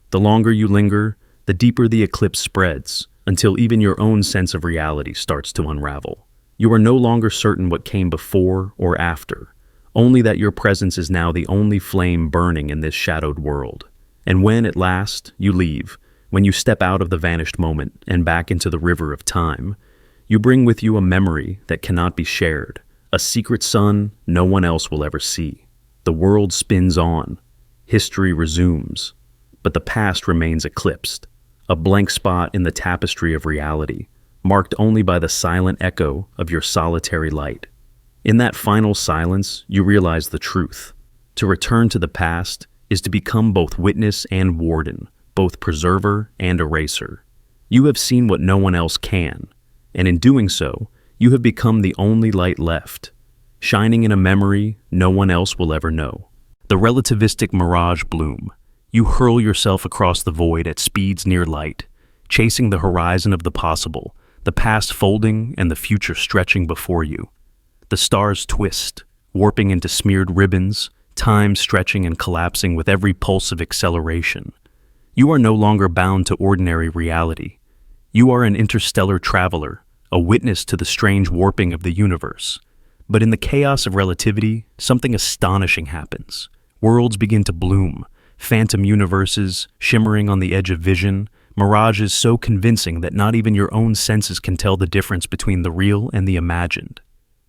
The longer you linger, the deeper the eclipse spreads, until even your own sense of reality starts to unravel. You are no longer certain what came before or after, only that your presence is now the only flame burning in this shadowed world. And when, at last, you leave, when you step out of the vanished moment and back into the river of time, you bring with you a memory that cannot be shared, a secret sun no one else will ever see. The world spins on, history resumes, but the past remains eclipsed, a blank spot in the tapestry of reality, marked only by the silent echo of your solitary light. In that final silence, you realize the truth. To return to the past is to become both witness and warden, both preserver and eraser. You have seen what no one else can, and in doing so, you have become the only light left, shining in a memory no one else will ever know. The relativistic mirage bloom. You hurl yourself across the void at speeds near light, chasing the horizon of the possible, the past folding and the future stretching before you. The stars twist, warping into smeared ribbons, time stretching and collapsing with every pulse of acceleration. You are no longer bound to ordinary reality. You are an interstellar traveler, a witness to the strange warping of the universe. But in the chaos of relativity, something astonishing happens. Worlds begin to bloom, phantom universes shimmering on the edge of vision, mirages so convincing that not even your own senses can tell the difference between the real and the imagined.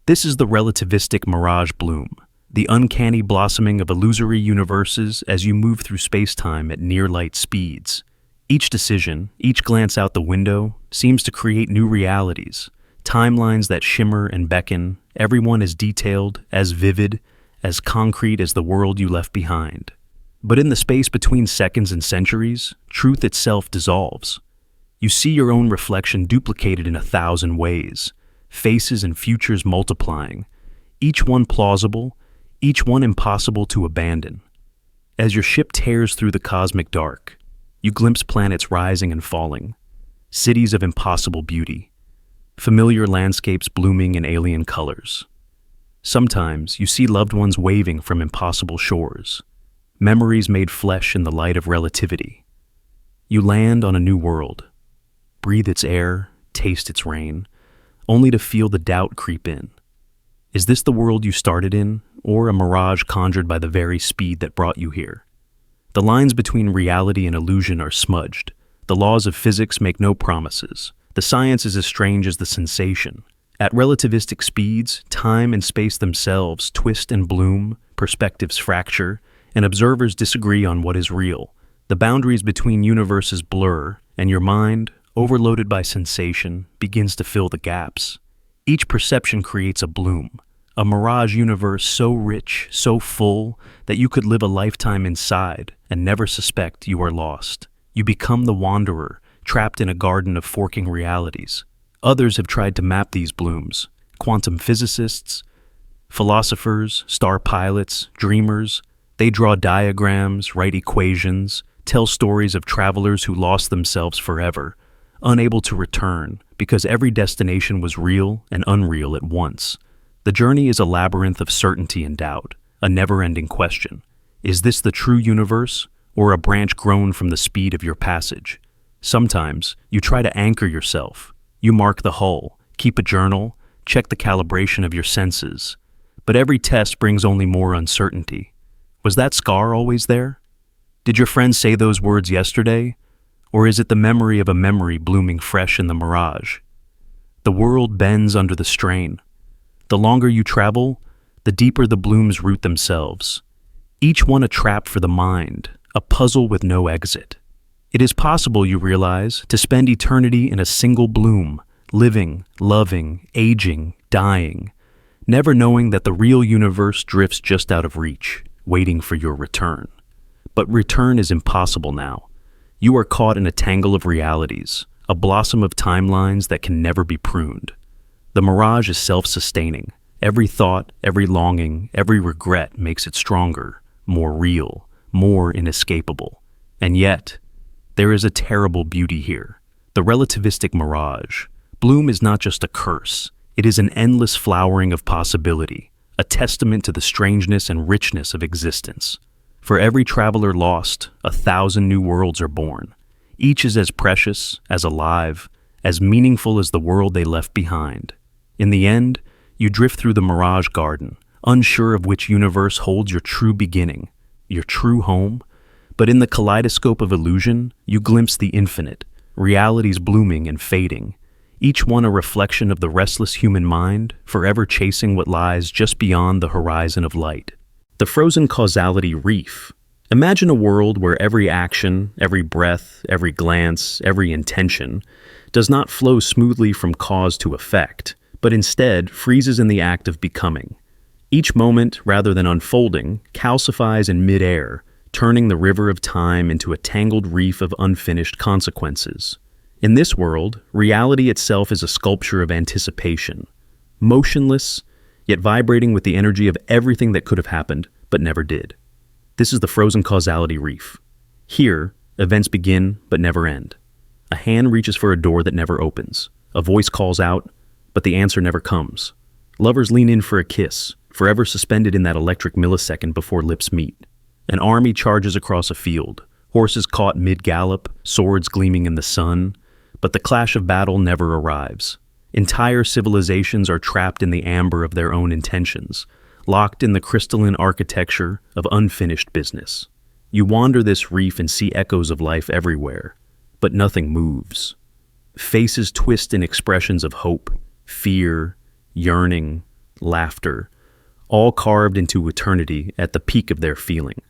This is the relativistic mirage bloom, the uncanny blossoming of illusory universes as you move through spacetime at near-light speeds. Each decision, each glance out the window, seems to create new realities, timelines that shimmer and beckon, everyone as detailed, as vivid, as concrete as the world you left behind. But in the space between seconds and centuries, truth itself dissolves. You see your own reflection duplicated in 1,000 ways, faces and futures multiplying, each one plausible, each one impossible to abandon. As your ship tears through the cosmic dark, you glimpse planets rising and falling, cities of impossible beauty, familiar landscapes blooming in alien colors. Sometimes you see loved ones waving from impossible shores, memories made flesh in the light of relativity. You land on a new world, breathe its air, taste its rain, only to feel the doubt creep in. Is this the world you started in, or a mirage conjured by the very speed that brought you here? The lines between reality and illusion are smudged. The laws of physics make no promises. The science is as strange as the sensation. At relativistic speeds, time and space themselves twist and bloom, perspectives fracture, and observers disagree on what is real. The boundaries between universes blur, and your mind, overloaded by sensation, begins to fill the gaps. Each perception creates a bloom, a mirage universe so rich, so full, that you could live a lifetime inside and never suspect you are lost. You become the wanderer, trapped in a garden of forking realities. Others have tried to map these blooms. Quantum physicists, philosophers, star pilots, dreamers. They draw diagrams, write equations, tell stories of travelers who lost themselves forever, unable to return because every destination was real and unreal at once. The journey is a labyrinth of certainty and doubt, a never-ending question. Is this the true universe, or a branch grown from the speed of your passage? Sometimes, you try to anchor yourself. You mark the hull, keep a journal, check the calibration of your senses. But every test brings only more uncertainty. Was that scar always there? Did your friend say those words yesterday? Or is it the memory of a memory blooming fresh in the mirage? The world bends under the strain. The longer you travel, the deeper the blooms root themselves. Each one a trap for the mind, a puzzle with no exit. It is possible, you realize, to spend eternity in a single bloom, living, loving, aging, dying, never knowing that the real universe drifts just out of reach, waiting for your return. But return is impossible now. You are caught in a tangle of realities, a blossom of timelines that can never be pruned. The mirage is self-sustaining. Every thought, every longing, every regret makes it stronger, more real, more inescapable. And yet, there is a terrible beauty here. The relativistic mirage. Bloom is not just a curse. It is an endless flowering of possibility, a testament to the strangeness and richness of existence. For every traveler lost, 1,000 new worlds are born. Each is as precious, as alive, as meaningful as the world they left behind. In the end, you drift through the mirage garden, unsure of which universe holds your true beginning, your true home. But in the kaleidoscope of illusion, you glimpse the infinite, realities blooming and fading, each one a reflection of the restless human mind, forever chasing what lies just beyond the horizon of light. The frozen causality reef. Imagine a world where every action, every breath, every glance, every intention does not flow smoothly from cause to effect, but instead freezes in the act of becoming. Each moment, rather than unfolding, calcifies in midair, turning the river of time into a tangled reef of unfinished consequences. In this world, reality itself is a sculpture of anticipation, motionless, yet vibrating with the energy of everything that could have happened, but never did. This is the frozen causality reef. Here, events begin, but never end. A hand reaches for a door that never opens. A voice calls out, but the answer never comes. Lovers lean in for a kiss, forever suspended in that electric millisecond before lips meet. An army charges across a field, horses caught mid-gallop, swords gleaming in the sun, but the clash of battle never arrives. Entire civilizations are trapped in the amber of their own intentions, locked in the crystalline architecture of unfinished business. You wander this reef and see echoes of life everywhere, but nothing moves. Faces twist in expressions of hope, fear, yearning, laughter, all carved into eternity at the peak of their feeling.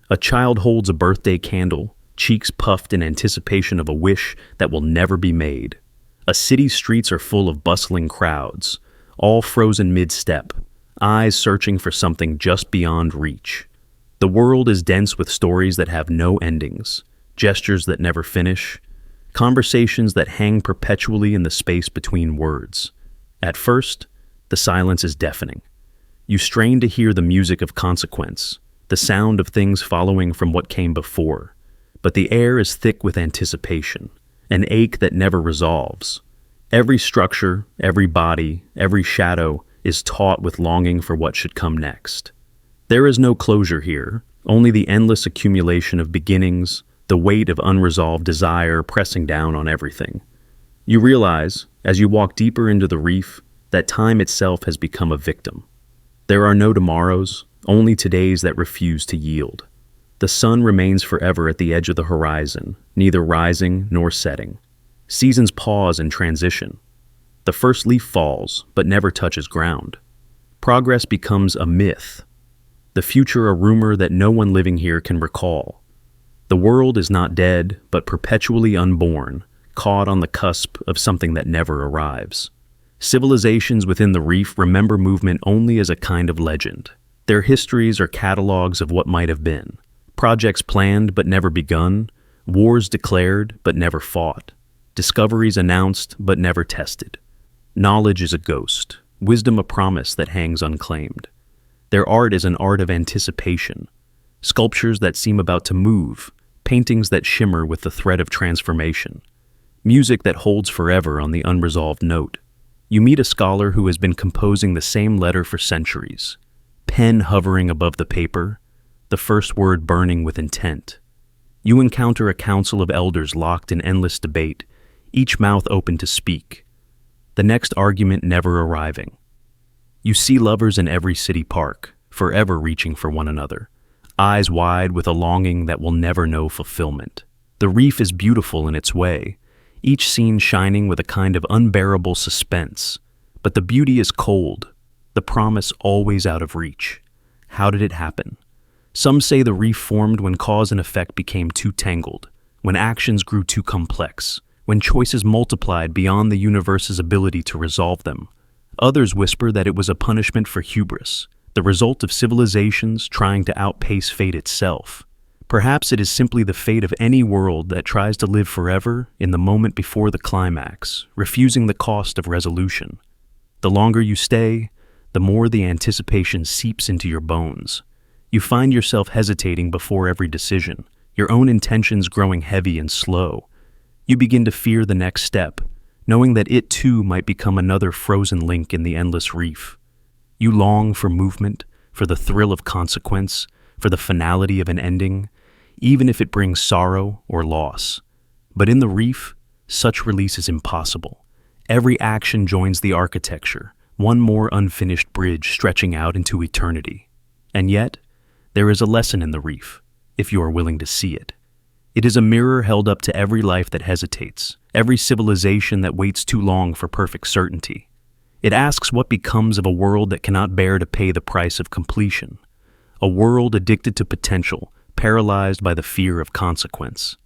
A child holds a birthday candle, cheeks puffed in anticipation of a wish that will never be made. A city's streets are full of bustling crowds, all frozen mid-step, eyes searching for something just beyond reach. The world is dense with stories that have no endings, gestures that never finish, conversations that hang perpetually in the space between words. At first, the silence is deafening. You strain to hear the music of consequence, the sound of things following from what came before, but the air is thick with anticipation, an ache that never resolves. Every structure, every body, every shadow is taut with longing for what should come next. There is no closure here, only the endless accumulation of beginnings, the weight of unresolved desire pressing down on everything. You realize, as you walk deeper into the reef, that time itself has become a victim. There are no tomorrows, only todays that refuse to yield. The sun remains forever at the edge of the horizon, neither rising nor setting. Seasons pause and transition. The first leaf falls, but never touches ground. Progress becomes a myth. The future a rumor that no one living here can recall. The world is not dead, but perpetually unborn, caught on the cusp of something that never arrives. Civilizations within the reef remember movement only as a kind of legend. Their histories are catalogs of what might have been. Projects planned but never begun, wars declared but never fought, discoveries announced but never tested. Knowledge is a ghost, wisdom a promise that hangs unclaimed. Their art is an art of anticipation, sculptures that seem about to move, paintings that shimmer with the thread of transformation, music that holds forever on the unresolved note. You meet a scholar who has been composing the same letter for centuries, pen hovering above the paper, the first word burning with intent. You encounter a council of elders locked in endless debate, each mouth open to speak, the next argument never arriving. You see lovers in every city park, forever reaching for one another, eyes wide with a longing that will never know fulfillment. The reef is beautiful in its way, each scene shining with a kind of unbearable suspense, but the beauty is cold, the promise always out of reach. How did it happen? Some say the reef formed when cause and effect became too tangled, when actions grew too complex, when choices multiplied beyond the universe's ability to resolve them. Others whisper that it was a punishment for hubris, the result of civilizations trying to outpace fate itself. Perhaps it is simply the fate of any world that tries to live forever in the moment before the climax, refusing the cost of resolution. The longer you stay, the more the anticipation seeps into your bones. You find yourself hesitating before every decision, your own intentions growing heavy and slow. You begin to fear the next step, knowing that it too might become another frozen link in the endless reef. You long for movement, for the thrill of consequence, for the finality of an ending, even if it brings sorrow or loss. But in the reef, such release is impossible. Every action joins the architecture, one more unfinished bridge stretching out into eternity. And yet, there is a lesson in the reef, if you are willing to see it. It is a mirror held up to every life that hesitates, every civilization that waits too long for perfect certainty. It asks what becomes of a world that cannot bear to pay the price of completion, a world addicted to potential, paralyzed by the fear of consequence.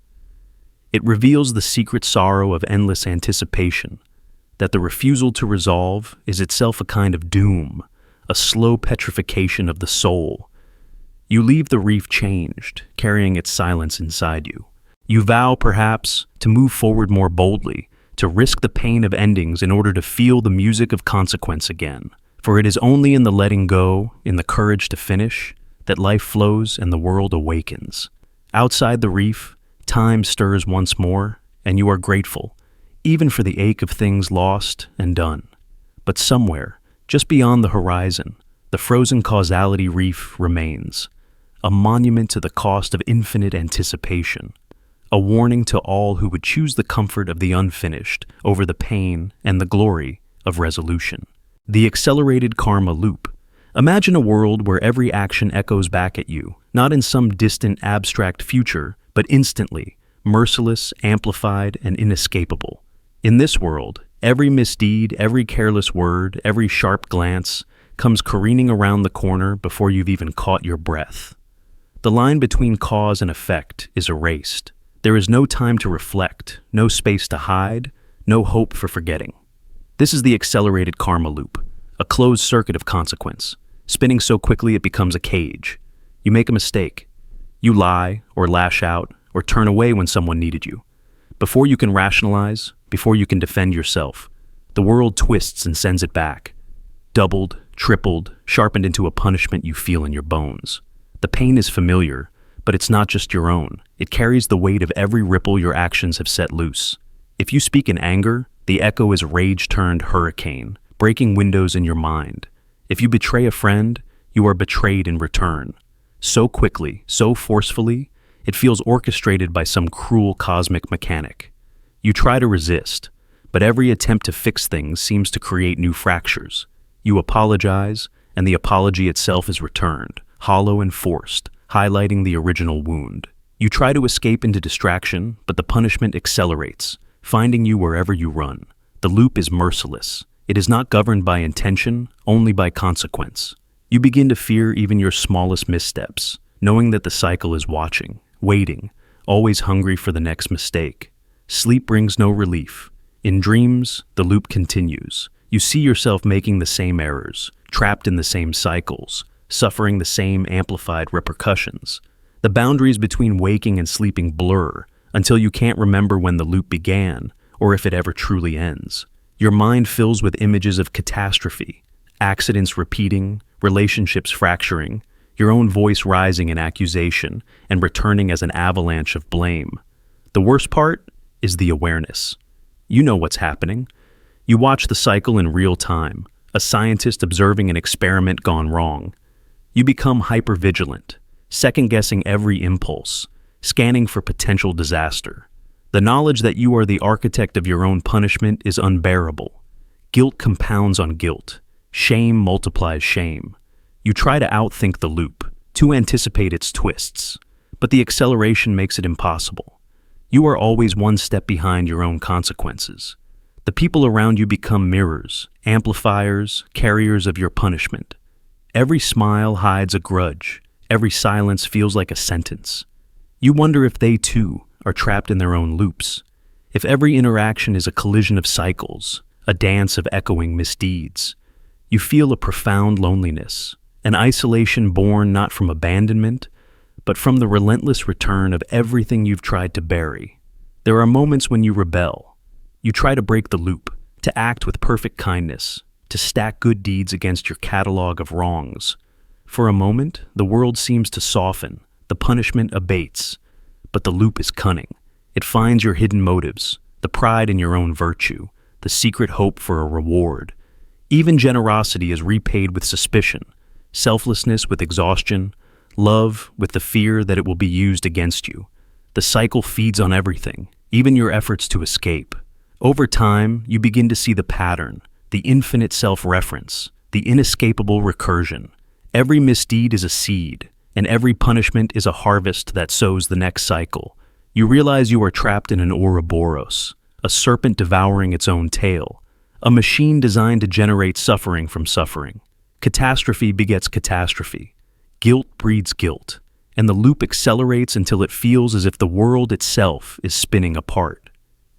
It reveals the secret sorrow of endless anticipation, that the refusal to resolve is itself a kind of doom, a slow petrification of the soul. You leave the reef changed, carrying its silence inside you. You vow, perhaps, to move forward more boldly, to risk the pain of endings in order to feel the music of consequence again. For it is only in the letting go, in the courage to finish, that life flows and the world awakens. Outside the reef, time stirs once more, and you are grateful, even for the ache of things lost and done. But somewhere, just beyond the horizon, the frozen causality reef remains, a monument to the cost of infinite anticipation, a warning to all who would choose the comfort of the unfinished over the pain and the glory of resolution. The accelerated karma loop. Imagine a world where every action echoes back at you, not in some distant abstract future, but instantly, merciless, amplified, and inescapable. In this world, every misdeed, every careless word, every sharp glance comes careening around the corner before you've even caught your breath. The line between cause and effect is erased. There is no time to reflect, no space to hide, no hope for forgetting. This is the accelerated karma loop, a closed circuit of consequence, spinning so quickly it becomes a cage. You make a mistake. You lie, or lash out, or turn away when someone needed you. Before you can rationalize, before you can defend yourself, the world twists and sends it back. Doubled, tripled, sharpened into a punishment you feel in your bones. The pain is familiar, but it's not just your own. It carries the weight of every ripple your actions have set loose. If you speak in anger, the echo is rage-turned hurricane, breaking windows in your mind. If you betray a friend, you are betrayed in return. So quickly, so forcefully, it feels orchestrated by some cruel cosmic mechanic. You try to resist, but every attempt to fix things seems to create new fractures. You apologize, and the apology itself is returned, hollow and forced, highlighting the original wound. You try to escape into distraction, but the punishment accelerates, finding you wherever you run. The loop is merciless. It is not governed by intention, only by consequence. You begin to fear even your smallest missteps, knowing that the cycle is watching, waiting, always hungry for the next mistake. Sleep brings no relief. In dreams, the loop continues. You see yourself making the same errors, trapped in the same cycles, suffering the same amplified repercussions. The boundaries between waking and sleeping blur until you can't remember when the loop began or if it ever truly ends. Your mind fills with images of catastrophe, accidents repeating, relationships fracturing, your own voice rising in accusation and returning as an avalanche of blame. The worst part is the awareness. You know what's happening. You watch the cycle in real time, a scientist observing an experiment gone wrong. You become hypervigilant, second-guessing every impulse, scanning for potential disaster. The knowledge that you are the architect of your own punishment is unbearable. Guilt compounds on guilt. Shame multiplies shame. You try to outthink the loop, to anticipate its twists, but the acceleration makes it impossible. You are always one step behind your own consequences. The people around you become mirrors, amplifiers, carriers of your punishment. Every smile hides a grudge. Every silence feels like a sentence. You wonder if they, too, are trapped in their own loops. If every interaction is a collision of cycles, a dance of echoing misdeeds. You feel a profound loneliness, an isolation born not from abandonment, but from the relentless return of everything you've tried to bury. There are moments when you rebel. You try to break the loop, to act with perfect kindness, to stack good deeds against your catalog of wrongs. For a moment, the world seems to soften, the punishment abates, but the loop is cunning. It finds your hidden motives, the pride in your own virtue, the secret hope for a reward. Even generosity is repaid with suspicion, selflessness with exhaustion, love with the fear that it will be used against you. The cycle feeds on everything, even your efforts to escape. Over time, you begin to see the pattern, the infinite self-reference, the inescapable recursion. Every misdeed is a seed, and every punishment is a harvest that sows the next cycle. You realize you are trapped in an Ouroboros, a serpent devouring its own tail, a machine designed to generate suffering from suffering. Catastrophe begets catastrophe. Guilt breeds guilt, and the loop accelerates until it feels as if the world itself is spinning apart.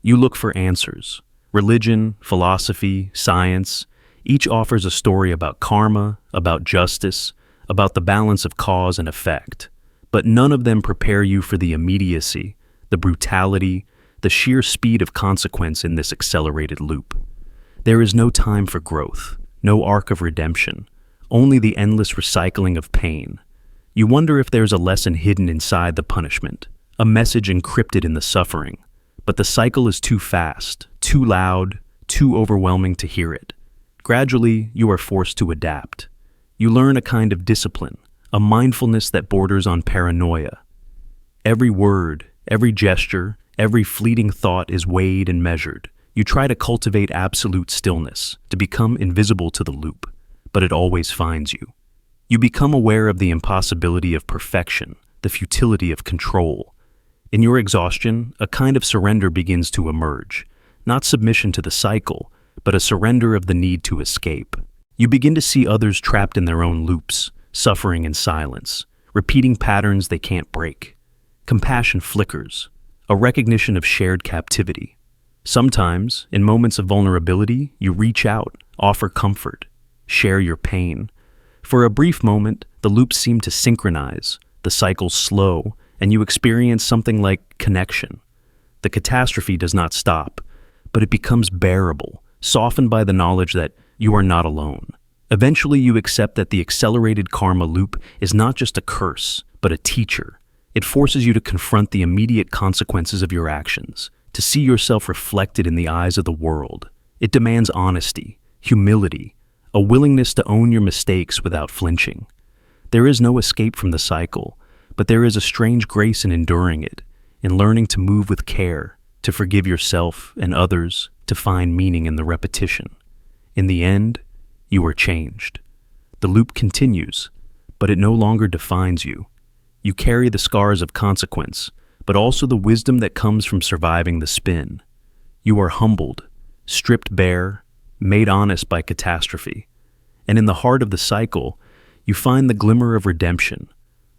You look for answers. Religion, philosophy, science, Each offers a story about karma, about justice, about the balance of cause and effect. But none of them prepare you for the immediacy, the brutality, the sheer speed of consequence in this accelerated loop. There is no time for growth, no arc of redemption, only the endless recycling of pain. You wonder if there's a lesson hidden inside the punishment, a message encrypted in the suffering. But the cycle is too fast, too loud, too overwhelming to hear it. Gradually, you are forced to adapt. You learn a kind of discipline, a mindfulness that borders on paranoia. Every word, every gesture, every fleeting thought is weighed and measured. You try to cultivate absolute stillness, to become invisible to the loop, but it always finds you. You become aware of the impossibility of perfection, the futility of control. In your exhaustion, a kind of surrender begins to emerge, not submission to the cycle, but a surrender of the need to escape. You begin to see others trapped in their own loops, suffering in silence, repeating patterns they can't break. Compassion flickers, a recognition of shared captivity. Sometimes, in moments of vulnerability, you reach out, offer comfort, share your pain. For a brief moment, the loops seem to synchronize, the cycles slow, and you experience something like connection. The catastrophe does not stop, but it becomes bearable, softened by the knowledge that you are not alone. Eventually, you accept that the accelerated karma loop is not just a curse, but a teacher. It forces you to confront the immediate consequences of your actions, to see yourself reflected in the eyes of the world. It demands honesty, humility, a willingness to own your mistakes without flinching. There is no escape from the cycle, but there is a strange grace in enduring it, in learning to move with care, to forgive yourself and others, to find meaning in the repetition. In the end, you are changed. The loop continues, but it no longer defines you. You carry the scars of consequence, but also the wisdom that comes from surviving the spin. You are humbled, stripped bare, made honest by catastrophe. And in the heart of the cycle, you find the glimmer of redemption,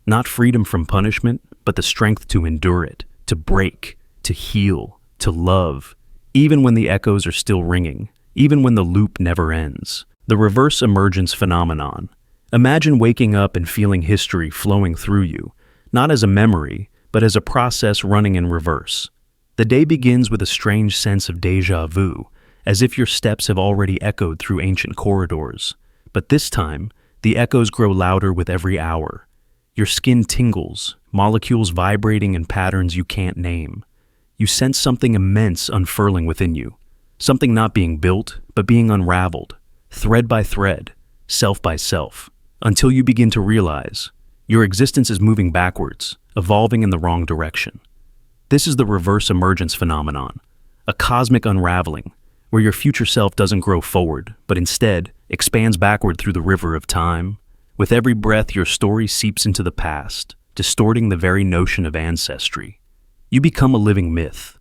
not freedom from punishment, but the strength to endure it, to break, to heal, to love, even when the echoes are still ringing, even when the loop never ends. The reverse emergence phenomenon. Imagine waking up and feeling history flowing through you, not as a memory, but as a process running in reverse. The day begins with a strange sense of déjà vu, as if your steps have already echoed through ancient corridors. But this time, the echoes grow louder with every hour. Your skin tingles, molecules vibrating in patterns you can't name. You sense something immense unfurling within you, something not being built, but being unraveled, thread by thread, self by self, until you begin to realize your existence is moving backwards, evolving in the wrong direction. This is the reverse emergence phenomenon, a cosmic unraveling, where your future self doesn't grow forward, but instead expands backward through the river of time. With every breath, your story seeps into the past, distorting the very notion of ancestry. You become a living myth,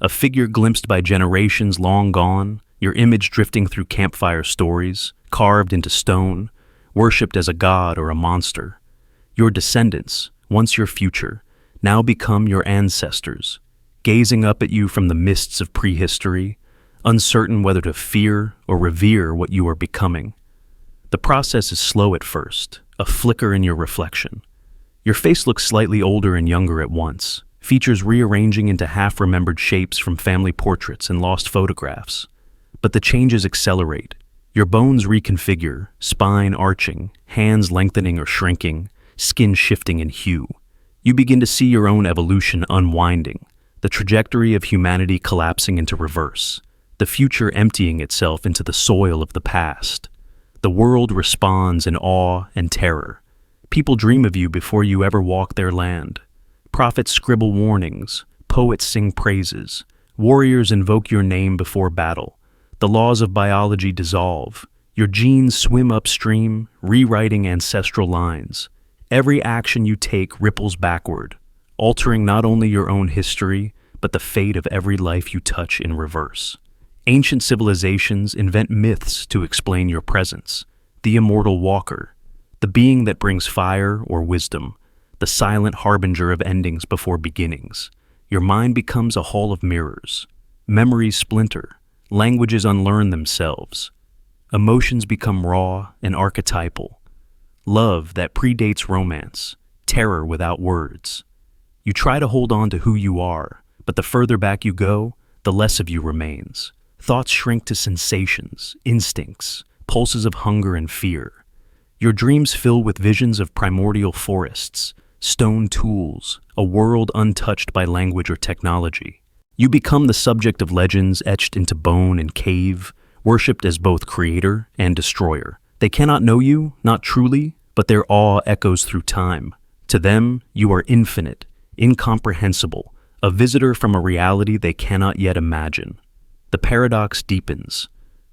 a figure glimpsed by generations long gone, your image drifting through campfire stories, carved into stone, worshipped as a god or a monster. Your descendants, once your future, now become your ancestors, gazing up at you from the mists of prehistory, uncertain whether to fear or revere what you are becoming. The process is slow at first, a flicker in your reflection. Your face looks slightly older and younger at once, features rearranging into half-remembered shapes from family portraits and lost photographs. But the changes accelerate. Your bones reconfigure, spine arching, hands lengthening or shrinking, skin shifting in hue. You begin to see your own evolution unwinding, the trajectory of humanity collapsing into reverse, the future emptying itself into the soil of the past. The world responds in awe and terror. People dream of you before you ever walk their land. Prophets scribble warnings, poets sing praises, warriors invoke your name before battle. The laws of biology dissolve. Your genes swim upstream, rewriting ancestral lines. Every action you take ripples backward, altering not only your own history, but the fate of every life you touch in reverse. Ancient civilizations invent myths to explain your presence. The immortal walker, the being that brings fire or wisdom, the silent harbinger of endings before beginnings. Your mind becomes a hall of mirrors. Memories splinter. Languages unlearn themselves. Emotions become raw and archetypal. Love that predates romance, terror without words. You try to hold on to who you are, but the further back you go, the less of you remains. Thoughts shrink to sensations, instincts, pulses of hunger and fear. Your dreams fill with visions of primordial forests, stone tools, a world untouched by language or technology. You become the subject of legends etched into bone and cave, worshipped as both creator and destroyer. They cannot know you, not truly, but their awe echoes through time. To them, you are infinite, incomprehensible, a visitor from a reality they cannot yet imagine. The paradox deepens.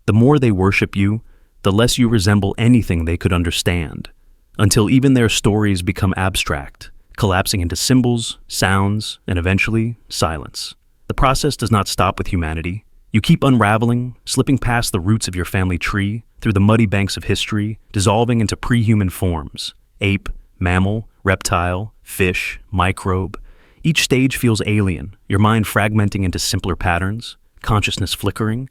The more they worship you, the less you resemble anything they could understand, until even their stories become abstract, collapsing into symbols, sounds, and eventually, silence. The process does not stop with humanity. You keep unraveling, slipping past the roots of your family tree, through the muddy banks of history, dissolving into pre-human forms: ape, mammal, reptile, fish, microbe. Each stage feels alien, your mind fragmenting into simpler patterns, consciousness flickering,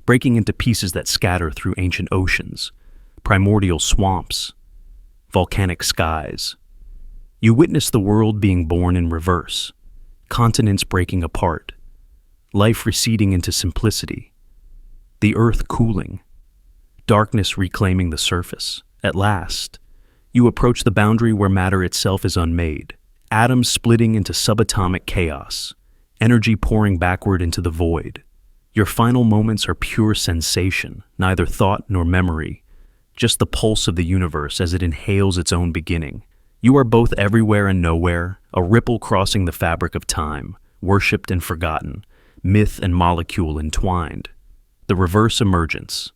breaking into pieces that scatter through ancient oceans, primordial swamps, volcanic skies. You witness the world being born in reverse, continents breaking apart, life receding into simplicity, the earth cooling, darkness reclaiming the surface. At last, you approach the boundary where matter itself is unmade, atoms splitting into subatomic chaos, energy pouring backward into the void. Your final moments are pure sensation, neither thought nor memory, just the pulse of the universe as it inhales its own beginning. You are both everywhere and nowhere, a ripple crossing the fabric of time, worshipped and forgotten, myth and molecule entwined. The reverse emergence.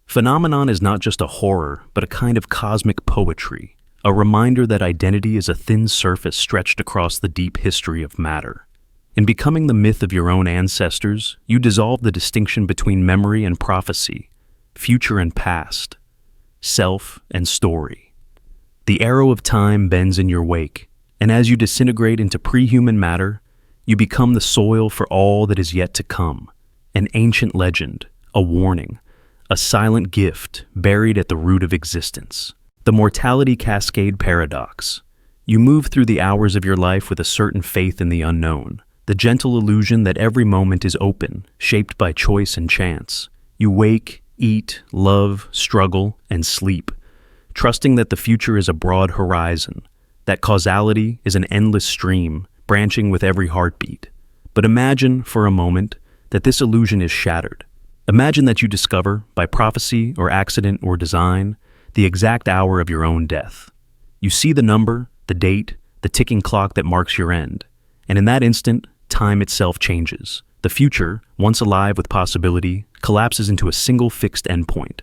Phenomenon is not just a horror, but a kind of cosmic poetry, a reminder that identity is a thin surface stretched across the deep history of matter. In becoming the myth of your own ancestors, you dissolve the distinction between memory and prophecy, future and past, self and story. The arrow of time bends in your wake, and as you disintegrate into pre-human matter, you become the soil for all that is yet to come, an ancient legend, a warning, a silent gift buried at the root of existence. The mortality cascade paradox. You move through the hours of your life with a certain faith in the unknown, the gentle illusion that every moment is open, shaped by choice and chance. You wake, eat, love, struggle, and sleep, trusting that the future is a broad horizon, that causality is an endless stream, branching with every heartbeat. But imagine, for a moment, that this illusion is shattered. Imagine that you discover, by prophecy or accident or design, the exact hour of your own death. You see the number, the date, the ticking clock that marks your end, and in that instant, time itself changes. The future, once alive with possibility, collapses into a single fixed endpoint.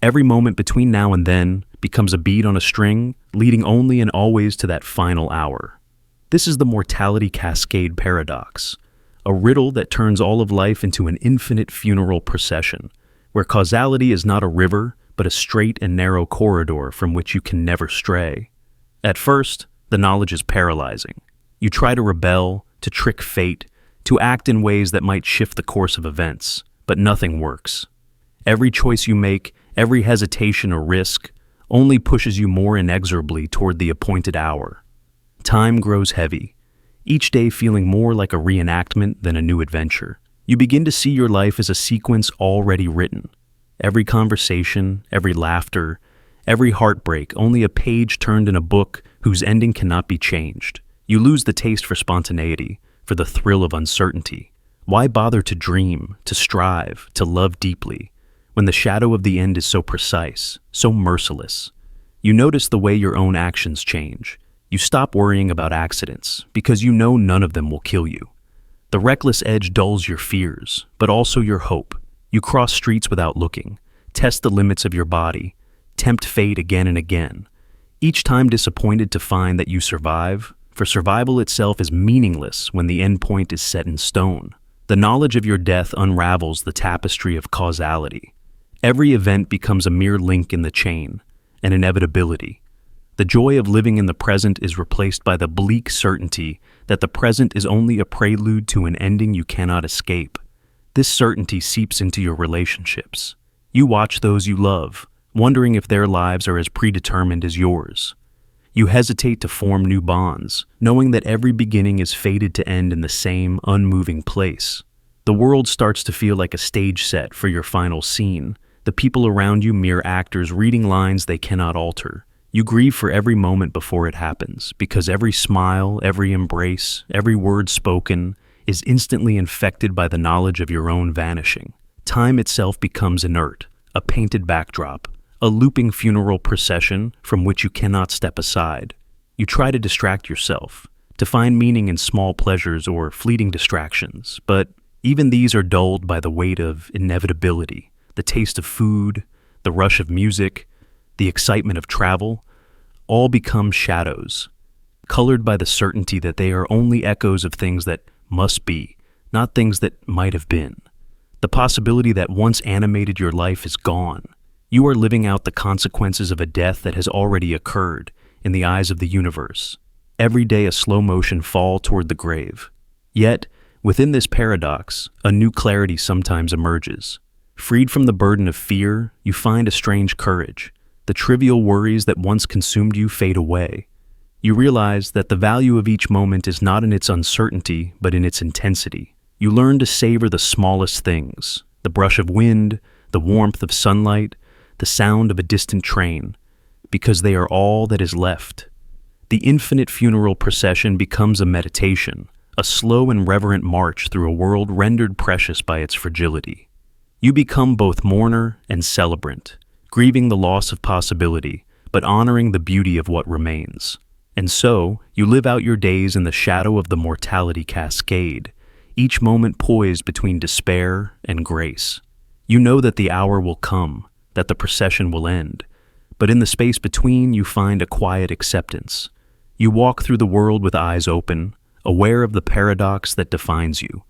Every moment between now and then becomes a bead on a string, leading only and always to that final hour. This is the mortality cascade paradox, a riddle that turns all of life into an infinite funeral procession, where causality is not a river, but a straight and narrow corridor from which you can never stray. At first, the knowledge is paralyzing. You try to rebel, to trick fate, to act in ways that might shift the course of events, but nothing works. Every choice you make, every hesitation or risk, only pushes you more inexorably toward the appointed hour. Time grows heavy, each day feeling more like a reenactment than a new adventure. You begin to see your life as a sequence already written. Every conversation, every laughter, every heartbreak, only a page turned in a book whose ending cannot be changed. You lose the taste for spontaneity, for the thrill of uncertainty. Why bother to dream, to strive, to love deeply, when the shadow of the end is so precise, so merciless? You notice the way your own actions change. You stop worrying about accidents, because you know none of them will kill you. The reckless edge dulls your fears, but also your hope. You cross streets without looking, test the limits of your body, tempt fate again and again, each time disappointed to find that you survive, for survival itself is meaningless when the end point is set in stone. The knowledge of your death unravels the tapestry of causality. Every event becomes a mere link in the chain, an inevitability. The joy of living in the present is replaced by the bleak certainty that the present is only a prelude to an ending you cannot escape. This certainty seeps into your relationships. You watch those you love, wondering if their lives are as predetermined as yours. You hesitate to form new bonds, knowing that every beginning is fated to end in the same unmoving place. The world starts to feel like a stage set for your final scene, the people around you mere actors reading lines they cannot alter. You grieve for every moment before it happens, because every smile, every embrace, every word spoken is instantly infected by the knowledge of your own vanishing. Time itself becomes inert, a painted backdrop, a looping funeral procession from which you cannot step aside. You try to distract yourself, to find meaning in small pleasures or fleeting distractions, but even these are dulled by the weight of inevitability, the taste of food, the rush of music, the excitement of travel, all become shadows, colored by the certainty that they are only echoes of things that must be, not things that might have been. The possibility that once animated your life is gone. You are living out the consequences of a death that has already occurred in the eyes of the universe. Every day a slow motion fall toward the grave. Yet, within this paradox, a new clarity sometimes emerges. Freed from the burden of fear, you find a strange courage. The trivial worries that once consumed you fade away. You realize that the value of each moment is not in its uncertainty, but in its intensity. You learn to savor the smallest things, the brush of wind, the warmth of sunlight, the sound of a distant train, because they are all that is left. The infinite funeral procession becomes a meditation, a slow and reverent march through a world rendered precious by its fragility. You become both mourner and celebrant, grieving the loss of possibility, but honoring the beauty of what remains. And so, you live out your days in the shadow of the mortality cascade, each moment poised between despair and grace. You know that the hour will come, that the procession will end, but in the space between you find a quiet acceptance. You walk through the world with eyes open, aware of the paradox that defines you.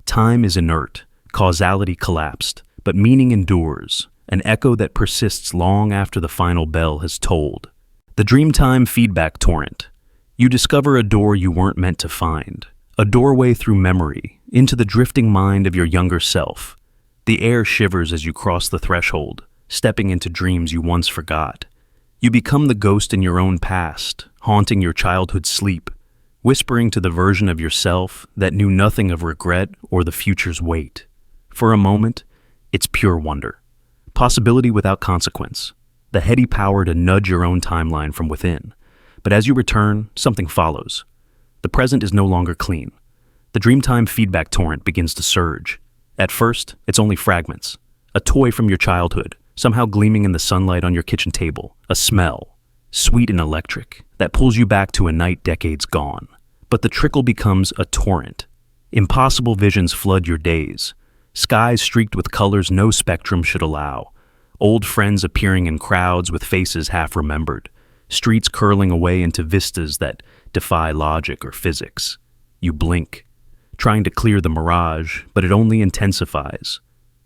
Time is inert, causality collapsed, but meaning endures, an echo that persists long after the final bell has tolled. The Dreamtime feedback torrent. You discover a door you weren't meant to find, a doorway through memory, into the drifting mind of your younger self. The air shivers as you cross the threshold, stepping into dreams you once forgot. You become the ghost in your own past, haunting your childhood sleep, whispering to the version of yourself that knew nothing of regret or the future's weight. For a moment, it's pure wonder. Possibility without consequence, the heady power to nudge your own timeline from within. But as you return, something follows. The present is no longer clean. The Dreamtime feedback torrent begins to surge. At first, it's only fragments. A toy from your childhood, somehow gleaming in the sunlight on your kitchen table. A smell, sweet and electric, that pulls you back to a night decades gone. But the trickle becomes a torrent. Impossible visions flood your days. Skies streaked with colors no spectrum should allow. Old friends appearing in crowds with faces half remembered. Streets curling away into vistas that defy logic or physics. You blink, trying to clear the mirage, but it only intensifies.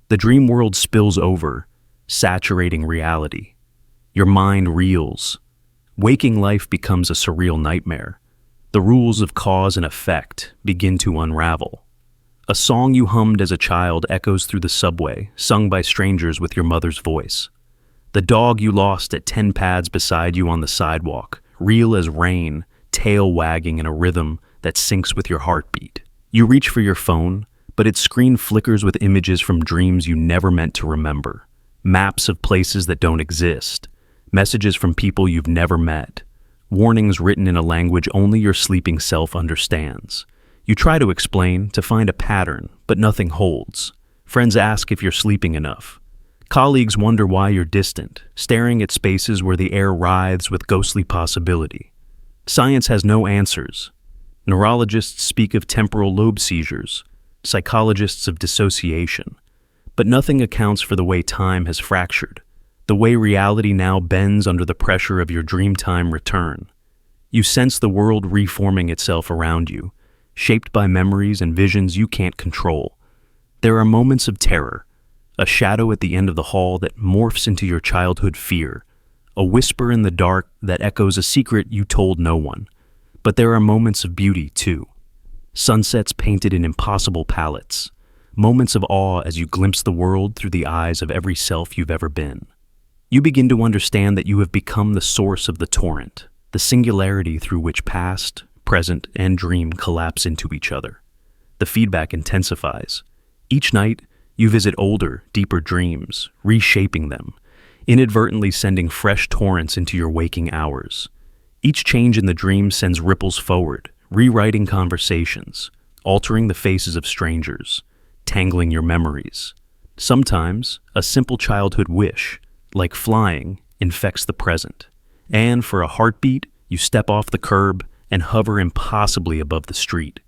The dream world spills over, saturating reality. Your mind reels. Waking life becomes a surreal nightmare. The rules of cause and effect begin to unravel. A song you hummed as a child echoes through the subway, sung by strangers with your mother's voice. The dog you lost at 10 pads beside you on the sidewalk, real as rain, tail wagging in a rhythm that syncs with your heartbeat. You reach for your phone, but its screen flickers with images from dreams you never meant to remember. Maps of places that don't exist. Messages from people you've never met. Warnings written in a language only your sleeping self understands. You try to explain, to find a pattern, but nothing holds. Friends ask if you're sleeping enough. Colleagues wonder why you're distant, staring at spaces where the air writhes with ghostly possibility. Science has no answers. Neurologists speak of temporal lobe seizures, psychologists of dissociation. But nothing accounts for the way time has fractured, the way reality now bends under the pressure of your Dreamtime return. You sense the world reforming itself around you, shaped by memories and visions you can't control. There are moments of terror, a shadow at the end of the hall that morphs into your childhood fear, a whisper in the dark that echoes a secret you told no one. But there are moments of beauty, too. Sunsets painted in impossible palettes, moments of awe as you glimpse the world through the eyes of every self you've ever been. You begin to understand that you have become the source of the torrent, the singularity through which past, present, and dream collapse into each other. The feedback intensifies. Each night, you visit older, deeper dreams, reshaping them, inadvertently sending fresh torrents into your waking hours. Each change in the dream sends ripples forward, rewriting conversations, altering the faces of strangers, tangling your memories. Sometimes, a simple childhood wish, like flying, infects the present. And for a heartbeat, you step off the curb and hover impossibly above the street,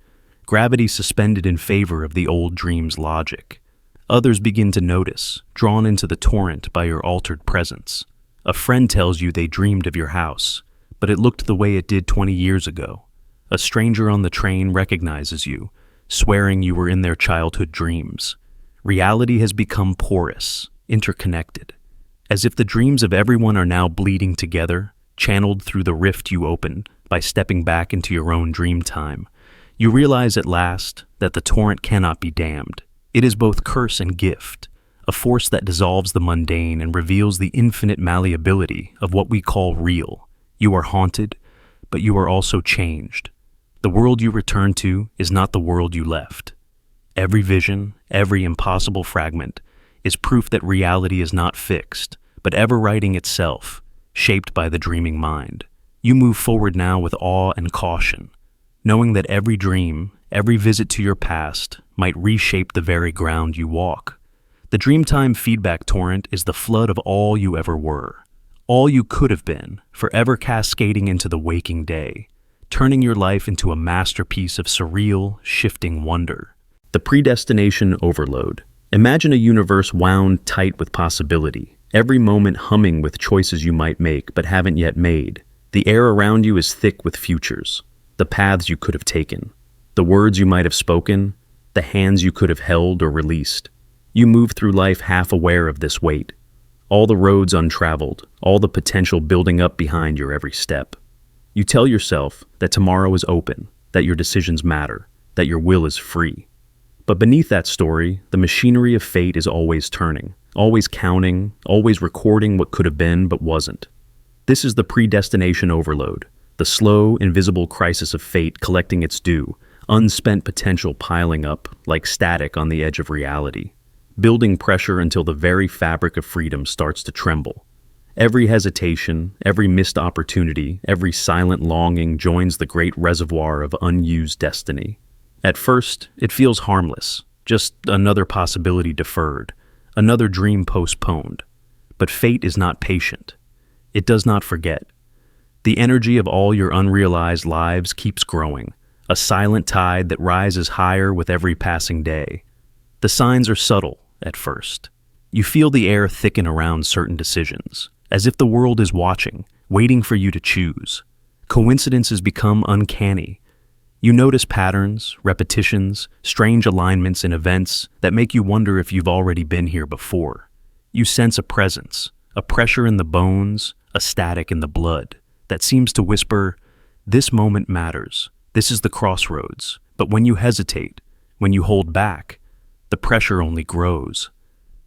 gravity suspended in favor of the old dream's logic. Others begin to notice, drawn into the torrent by your altered presence. A friend tells you they dreamed of your house, but it looked the way it did 20 years ago. A stranger on the train recognizes you, swearing you were in their childhood dreams. Reality has become porous, interconnected, as if the dreams of everyone are now bleeding together, channeled through the rift you opened by stepping back into your own Dreamtime. You realize at last that the torrent cannot be damned. It is both curse and gift, a force that dissolves the mundane and reveals the infinite malleability of what we call real. You are haunted, but you are also changed. The world you return to is not the world you left. Every vision, every impossible fragment, is proof that reality is not fixed, but ever writing itself, shaped by the dreaming mind. You move forward now with awe and caution, knowing that every dream, every visit to your past, might reshape the very ground you walk. The Dreamtime feedback torrent is the flood of all you ever were, all you could have been, forever cascading into the waking day, turning your life into a masterpiece of surreal, shifting wonder. The Predestination Overload. Imagine a universe wound tight with possibility, every moment humming with choices you might make but haven't yet made. The air around you is thick with futures, the paths you could have taken, the words you might have spoken, the hands you could have held or released. You move through life half aware of this weight, all the roads untraveled, all the potential building up behind your every step. You tell yourself that tomorrow is open, that your decisions matter, that your will is free. But beneath that story, the machinery of fate is always turning, always counting, always recording what could have been but wasn't. This is the Predestination Overload, the slow, invisible crisis of fate collecting its due, unspent potential piling up like static on the edge of reality, building pressure until the very fabric of freedom starts to tremble. Every hesitation, every missed opportunity, every silent longing joins the great reservoir of unused destiny. At first, it feels harmless, just another possibility deferred, another dream postponed. But fate is not patient. It does not forget. The energy of all your unrealized lives keeps growing, a silent tide that rises higher with every passing day. The signs are subtle at first. You feel the air thicken around certain decisions, as if the world is watching, waiting for you to choose. Coincidences become uncanny. You notice patterns, repetitions, strange alignments in events that make you wonder if you've already been here before. You sense a presence, a pressure in the bones, a static in the blood, that seems to whisper, "This moment matters. This is the crossroads." But when you hesitate, when you hold back, the pressure only grows.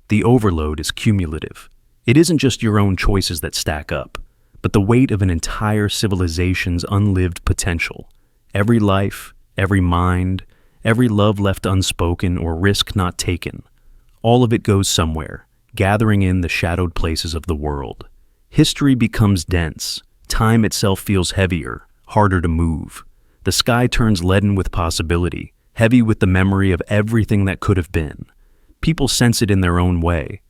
The overload is cumulative. It isn't just your own choices that stack up, but the weight of an entire civilization's unlived potential. Every life, every mind, every love left unspoken or risk not taken. All of it goes somewhere, gathering in the shadowed places of the world. History becomes dense. Time itself feels heavier, harder to move. The sky turns leaden with possibility, heavy with the memory of everything that could have been. People sense it in their own way.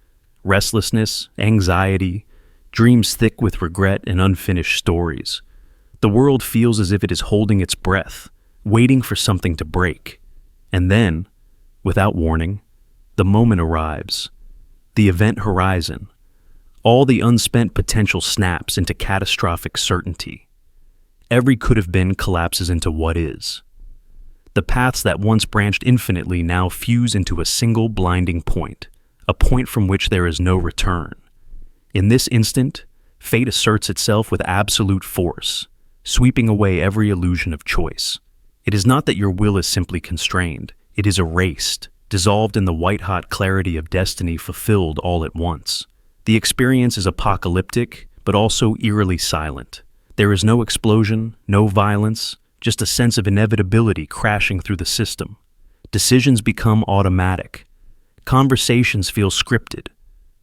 Restlessness, anxiety, dreams thick with regret and unfinished stories. The world feels as if it is holding its breath, waiting for something to break. And then, without warning, the moment arrives. The event horizon. All the unspent potential snaps into catastrophic certainty. Every could have been collapses into what is. The paths that once branched infinitely now fuse into a single blinding point, a point from which there is no return. In this instant, fate asserts itself with absolute force, sweeping away every illusion of choice. It is not that your will is simply constrained, it is erased, dissolved in the white-hot clarity of destiny fulfilled all at once. The experience is apocalyptic, but also eerily silent. There is no explosion, no violence, just a sense of inevitability crashing through the system. Decisions become automatic. Conversations feel scripted.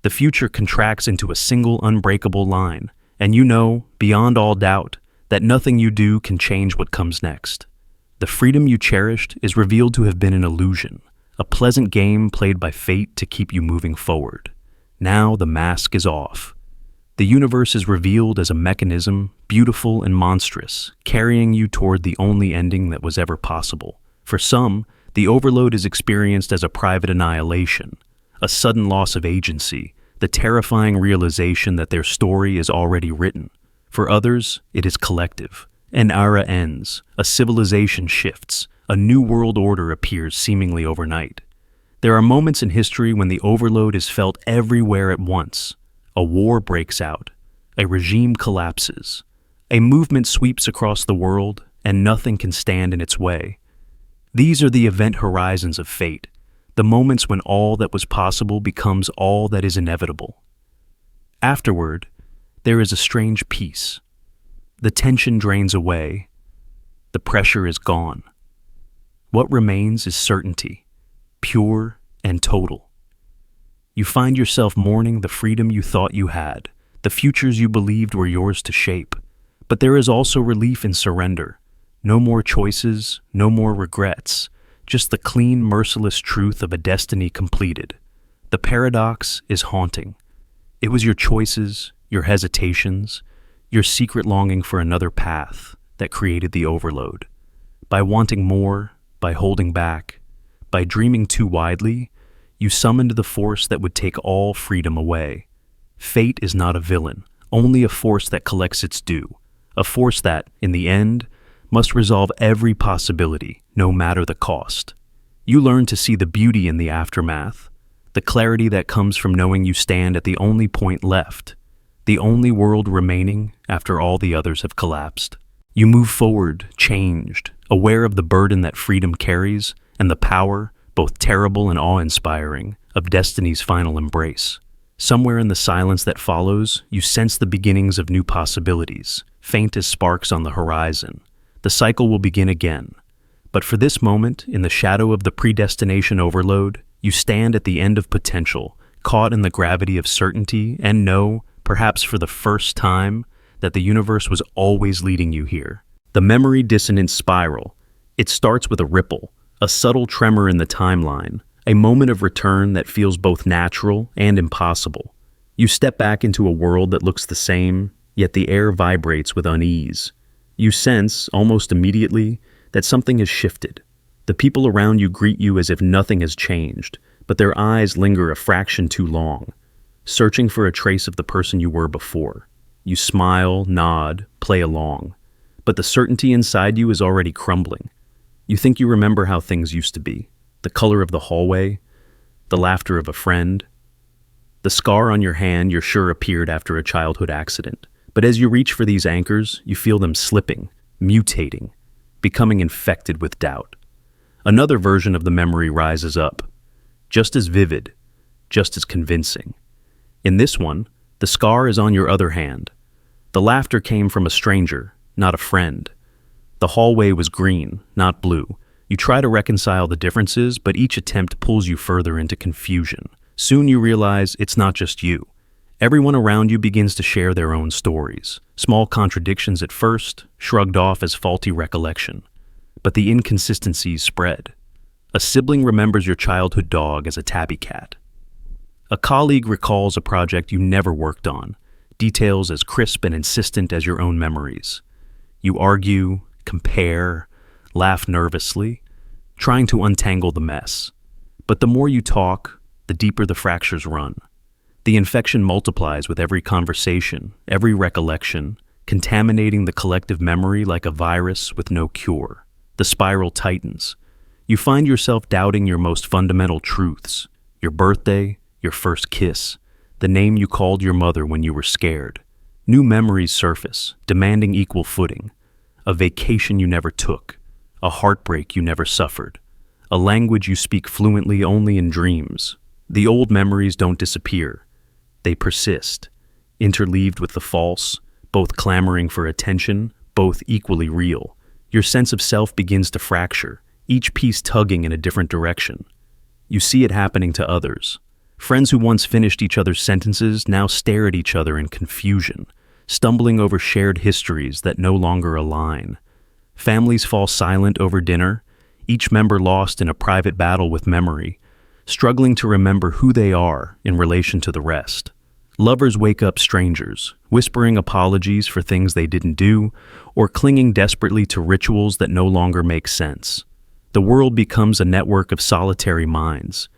The future contracts into a single unbreakable line, and you know, beyond all doubt, that nothing you do can change what comes next. The freedom you cherished is revealed to have been an illusion, a pleasant game played by fate to keep you moving forward. Now the mask is off. The universe is revealed as a mechanism, beautiful and monstrous, carrying you toward the only ending that was ever possible. For some, the overload is experienced as a private annihilation, a sudden loss of agency, the terrifying realization that their story is already written. For others, it is collective. An era ends, a civilization shifts, a new world order appears seemingly overnight. There are moments in history when the overload is felt everywhere at once. A war breaks out, a regime collapses, a movement sweeps across the world, and nothing can stand in its way. These are the event horizons of fate, the moments when all that was possible becomes all that is inevitable. Afterward, there is a strange peace. The tension drains away. The pressure is gone. What remains is certainty, pure and total. You find yourself mourning the freedom you thought you had, the futures you believed were yours to shape. But there is also relief in surrender. No more choices, no more regrets, just the clean, merciless truth of a destiny completed. The paradox is haunting. It was your choices, your hesitations, your secret longing for another path that created the overload. By wanting more, by holding back, by dreaming too widely, you summoned the force that would take all freedom away. Fate is not a villain, only a force that collects its due, a force that, in the end, must resolve every possibility, no matter the cost. You learn to see the beauty in the aftermath, the clarity that comes from knowing you stand at the only point left, the only world remaining after all the others have collapsed. You move forward, changed, aware of the burden that freedom carries and the power, both terrible and awe-inspiring, of destiny's final embrace. Somewhere in the silence that follows, you sense the beginnings of new possibilities, faint as sparks on the horizon. The cycle will begin again. But for this moment, in the shadow of the predestination overload, you stand at the end of potential, caught in the gravity of certainty, and know, perhaps for the first time, that the universe was always leading you here. The memory dissonance spiral. It starts with a ripple, a subtle tremor in the timeline, a moment of return that feels both natural and impossible. You step back into a world that looks the same, yet the air vibrates with unease. You sense, almost immediately, that something has shifted. The people around you greet you as if nothing has changed, but their eyes linger a fraction too long, searching for a trace of the person you were before. You smile, nod, play along, but the certainty inside you is already crumbling. You think you remember how things used to be, the color of the hallway, the laughter of a friend. The scar on your hand you're sure appeared after a childhood accident. But as you reach for these anchors, you feel them slipping, mutating, becoming infected with doubt. Another version of the memory rises up, just as vivid, just as convincing. In this one, the scar is on your other hand. The laughter came from a stranger, not a friend. The hallway was green, not blue. You try to reconcile the differences, but each attempt pulls you further into confusion. Soon you realize it's not just you. Everyone around you begins to share their own stories. Small contradictions at first, shrugged off as faulty recollection. But the inconsistencies spread. A sibling remembers your childhood dog as a tabby cat. A colleague recalls a project you never worked on, details as crisp and insistent as your own memories. You argue, compare, laugh nervously, trying to untangle the mess. But the more you talk, the deeper the fractures run. The infection multiplies with every conversation, every recollection, contaminating the collective memory like a virus with no cure. The spiral tightens. You find yourself doubting your most fundamental truths, your birthday, your first kiss, the name you called your mother when you were scared. New memories surface, demanding equal footing. A vacation you never took, a heartbreak you never suffered, a language you speak fluently only in dreams. The old memories don't disappear. They persist, interleaved with the false, both clamoring for attention, both equally real. Your sense of self begins to fracture, each piece tugging in a different direction. You see it happening to others. Friends who once finished each other's sentences now stare at each other in confusion, stumbling over shared histories that no longer align. Families fall silent over dinner, each member lost in a private battle with memory, struggling to remember who they are in relation to the rest. Lovers wake up strangers, whispering apologies for things they didn't do, or clinging desperately to rituals that no longer make sense. The world becomes a network of solitary minds,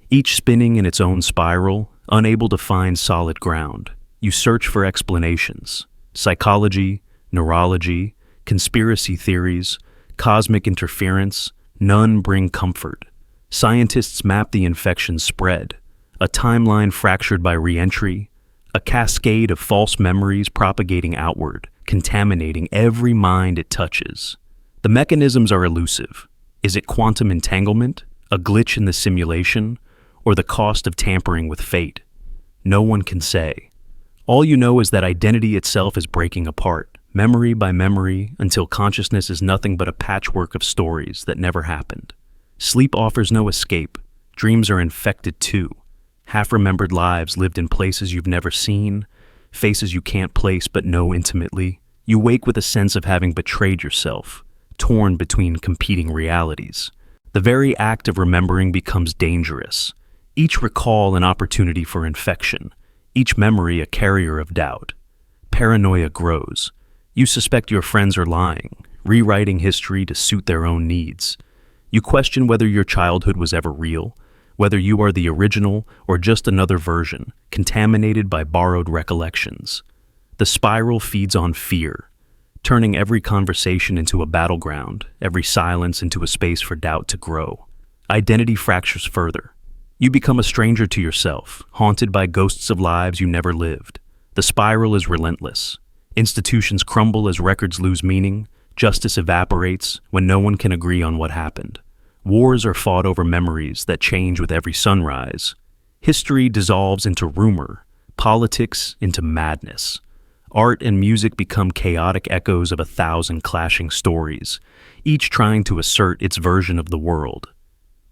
each spinning in its own spiral, unable to find solid ground. You search for explanations. Psychology, neurology, conspiracy theories, cosmic interference, none bring comfort. Scientists map the infection's spread, a timeline fractured by re-entry, a cascade of false memories propagating outward, contaminating every mind it touches. The mechanisms are elusive. Is it quantum entanglement, a glitch in the simulation, or the cost of tampering with fate? No one can say. All you know is that identity itself is breaking apart, memory by memory, until consciousness is nothing but a patchwork of stories that never happened. Sleep offers no escape. Dreams are infected too. Half-remembered lives lived in places you've never seen, faces you can't place but know intimately. You wake with a sense of having betrayed yourself, torn between competing realities. The very act of remembering becomes dangerous. Each recall an opportunity for infection, each memory a carrier of doubt. Paranoia grows. You suspect your friends are lying, rewriting history to suit their own needs. You question whether your childhood was ever real, whether you are the original or just another version, contaminated by borrowed recollections. The spiral feeds on fear, turning every conversation into a battleground, every silence into a space for doubt to grow. Identity fractures further. You become a stranger to yourself, haunted by ghosts of lives you never lived. The spiral is relentless. Institutions crumble as records lose meaning. Justice evaporates when no one can agree on what happened. Wars are fought over memories that change with every sunrise. History dissolves into rumor, politics into madness. Art and music become chaotic echoes of 1,000 clashing stories, each trying to assert its version of the world.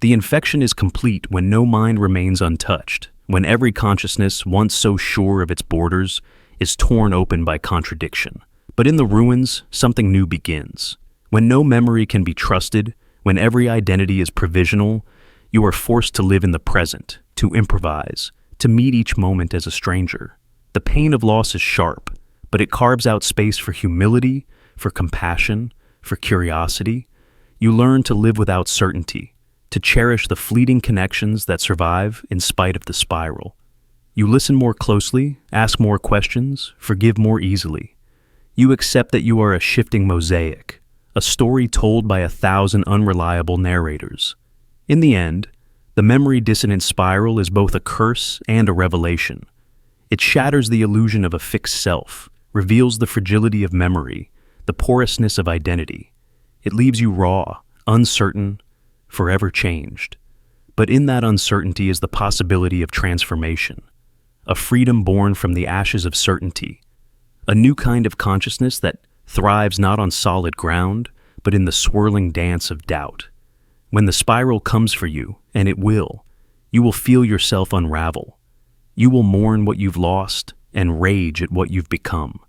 The infection is complete when no mind remains untouched, when every consciousness, once so sure of its borders, is torn open by contradiction. But in the ruins, something new begins. When no memory can be trusted, when every identity is provisional, you are forced to live in the present, to improvise, to meet each moment as a stranger. The pain of loss is sharp, but it carves out space for humility, for compassion, for curiosity. You learn to live without certainty, to cherish the fleeting connections that survive in spite of the spiral. You listen more closely, ask more questions, forgive more easily. You accept that you are a shifting mosaic, a story told by 1,000 unreliable narrators. In the end, the memory dissonance spiral is both a curse and a revelation. It shatters the illusion of a fixed self, reveals the fragility of memory, the porousness of identity. It leaves you raw, uncertain, forever changed. But in that uncertainty is the possibility of transformation, a freedom born from the ashes of certainty, a new kind of consciousness that thrives not on solid ground, but in the swirling dance of doubt. When the spiral comes for you, and it will, you will feel yourself unravel. You will mourn what you've lost and rage at what you've become.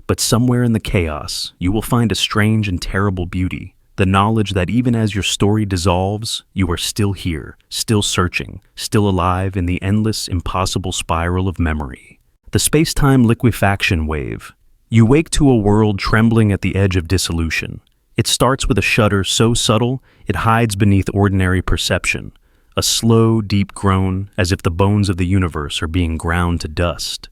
But somewhere in the chaos, you will find a strange and terrible beauty, the knowledge that even as your story dissolves, you are still here, still searching, still alive in the endless, impossible spiral of memory. The space-time liquefaction wave. You wake to a world trembling at the edge of dissolution. It starts with a shudder so subtle, it hides beneath ordinary perception, a slow, deep groan as if the bones of the universe are being ground to dust.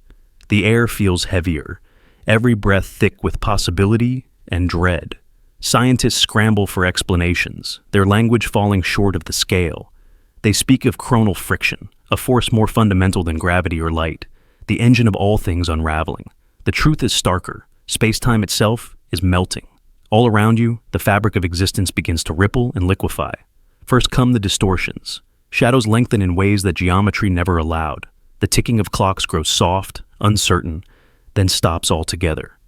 The air feels heavier, every breath thick with possibility and dread. Scientists scramble for explanations, their language falling short of the scale. They speak of chronal friction, a force more fundamental than gravity or light, the engine of all things unraveling. The truth is starker. Space-time itself is melting. All around you, the fabric of existence begins to ripple and liquefy. First come the distortions. Shadows lengthen in ways that geometry never allowed. The ticking of clocks grows soft, uncertain, then stops altogether.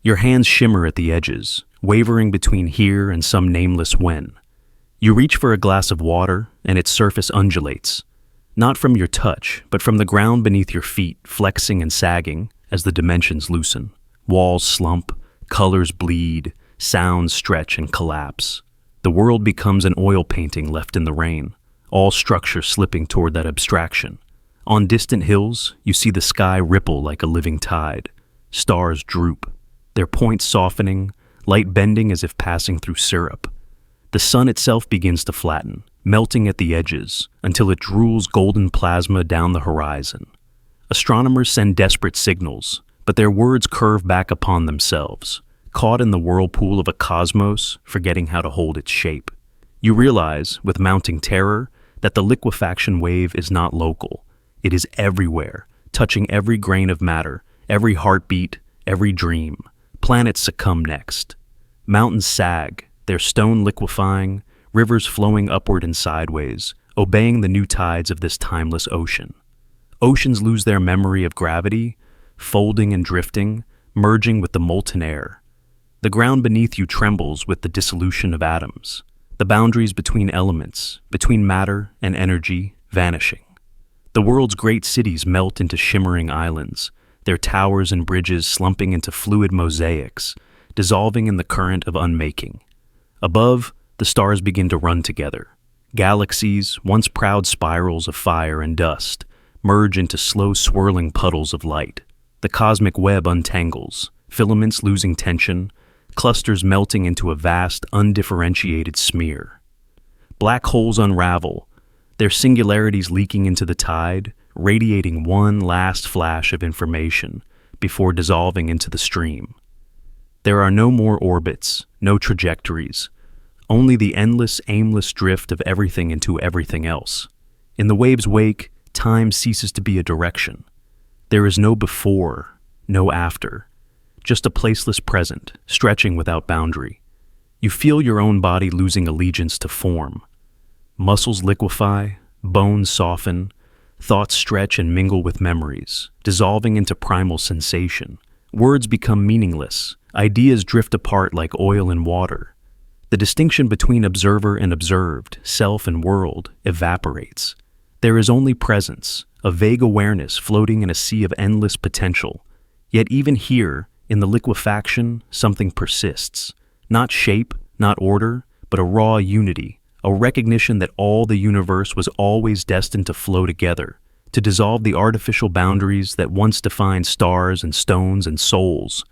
Your hands shimmer at the edges, wavering between here and some nameless when. You reach for a glass of water, and its surface undulates. Not from your touch, but from the ground beneath your feet, flexing and sagging as the dimensions loosen. Walls slump, colors bleed, sounds stretch and collapse. The world becomes an oil painting left in the rain, all structure slipping toward that abstraction. On distant hills, you see the sky ripple like a living tide. Stars droop, their points softening, light bending as if passing through syrup. The sun itself begins to flatten, melting at the edges until it drools golden plasma down the horizon. Astronomers send desperate signals, but their words curve back upon themselves, caught in the whirlpool of a cosmos, forgetting how to hold its shape. You realize, with mounting terror, that the liquefaction wave is not local. It is everywhere, touching every grain of matter, every heartbeat, every dream. Planets succumb next. Mountains sag, their stone liquefying, rivers flowing upward and sideways, obeying the new tides of this timeless ocean. Oceans lose their memory of gravity, folding and drifting, merging with the molten air. The ground beneath you trembles with the dissolution of atoms, the boundaries between elements, between matter and energy, vanishing. The world's great cities melt into shimmering islands, their towers and bridges slumping into fluid mosaics, dissolving in the current of unmaking. Above, the stars begin to run together. Galaxies, once proud spirals of fire and dust, merge into slow swirling puddles of light. The cosmic web untangles, filaments losing tension, clusters melting into a vast, undifferentiated smear. Black holes unravel, their singularities leaking into the tide, radiating one last flash of information before dissolving into the stream. There are no more orbits, no trajectories, only the endless, aimless drift of everything into everything else. In the wave's wake, time ceases to be a direction. There is no before, no after, just a placeless present, stretching without boundary. You feel your own body losing allegiance to form. Muscles liquefy, bones soften, thoughts stretch and mingle with memories, dissolving into primal sensation. Words become meaningless, ideas drift apart like oil in water. The distinction between observer and observed, self and world, evaporates. There is only presence, a vague awareness floating in a sea of endless potential. Yet even here, in the liquefaction, something persists. Not shape, not order, but a raw unity, a recognition that all the universe was always destined to flow together, to dissolve the artificial boundaries that once defined stars and stones and souls.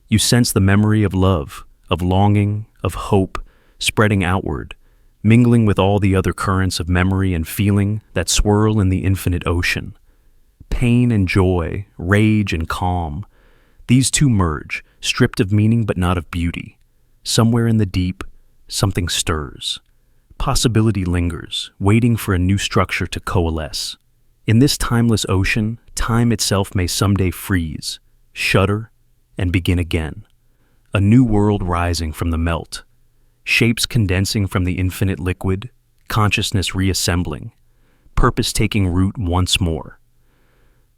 You sense the memory of love, of longing, of hope, spreading outward, mingling with all the other currents of memory and feeling that swirl in the infinite ocean. Pain and joy, rage and calm, these two merge, stripped of meaning but not of beauty. Somewhere in the deep, something stirs. Possibility lingers, waiting for a new structure to coalesce. In this timeless ocean, time itself may someday freeze, shudder, and begin again. A new world rising from the melt. Shapes condensing from the infinite liquid, consciousness reassembling, purpose taking root once more.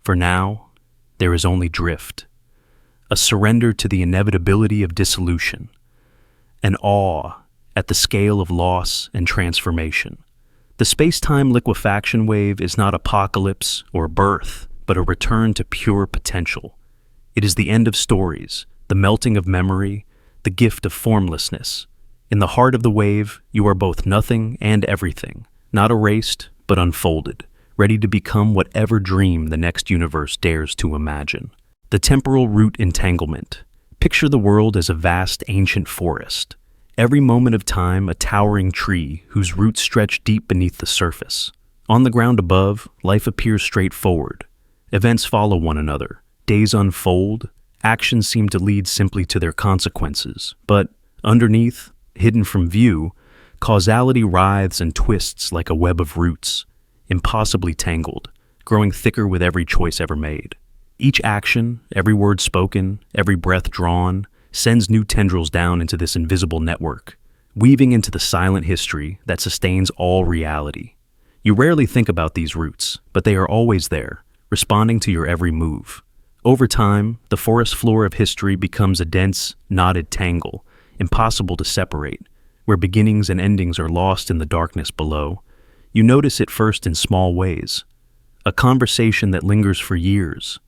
For now, there is only drift. A surrender to the inevitability of dissolution, an awe at the scale of loss and transformation. The space-time liquefaction wave is not apocalypse or birth, but a return to pure potential. It is the end of stories, the melting of memory, the gift of formlessness. In the heart of the wave, you are both nothing and everything, not erased, but unfolded, ready to become whatever dream the next universe dares to imagine. The temporal root entanglement. Picture the world as a vast ancient forest. Every moment of time a towering tree whose roots stretch deep beneath the surface. On the ground above, life appears straightforward. Events follow one another. Days unfold. Actions seem to lead simply to their consequences. But underneath, hidden from view, causality writhes and twists like a web of roots, impossibly tangled, growing thicker with every choice ever made. Each action, every word spoken, every breath drawn, sends new tendrils down into this invisible network, weaving into the silent history that sustains all reality. You rarely think about these roots, but they are always there, responding to your every move. Over time, the forest floor of history becomes a dense, knotted tangle, impossible to separate, where beginnings and endings are lost in the darkness below. You notice it first in small ways. A conversation that lingers for years,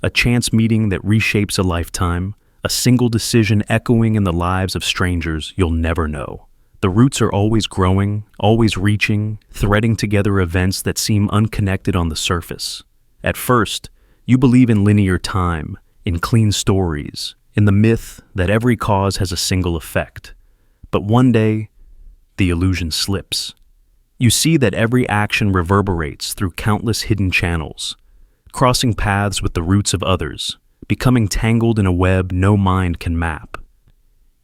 a chance meeting that reshapes a lifetime, a single decision echoing in the lives of strangers you'll never know. The roots are always growing, always reaching, threading together events that seem unconnected on the surface. At first, you believe in linear time, in clean stories, in the myth that every cause has a single effect. But one day, the illusion slips. You see that every action reverberates through countless hidden channels, crossing paths with the roots of others, becoming tangled in a web no mind can map.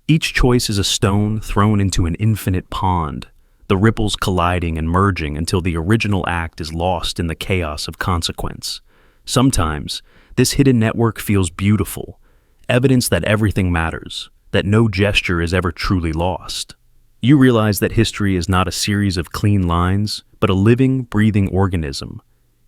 Each choice is a stone thrown into an infinite pond, the ripples colliding and merging until the original act is lost in the chaos of consequence. Sometimes, this hidden network feels beautiful, evidence that everything matters, that no gesture is ever truly lost. You realize that history is not a series of clean lines, but a living, breathing organism,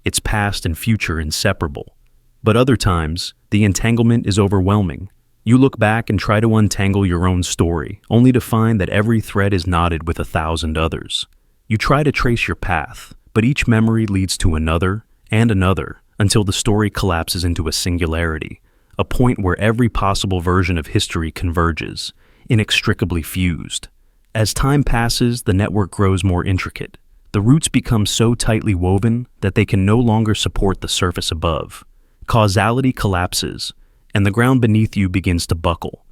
its past and future inseparable. But other times, the entanglement is overwhelming. You look back and try to untangle your own story, only to find that every thread is knotted with 1,000 others. You try to trace your path, but each memory leads to another and another, until the story collapses into a singularity, a point where every possible version of history converges, inextricably fused. As time passes, the network grows more intricate. The roots become so tightly woven that they can no longer support the surface above. Causality collapses, and the ground beneath you begins to buckle.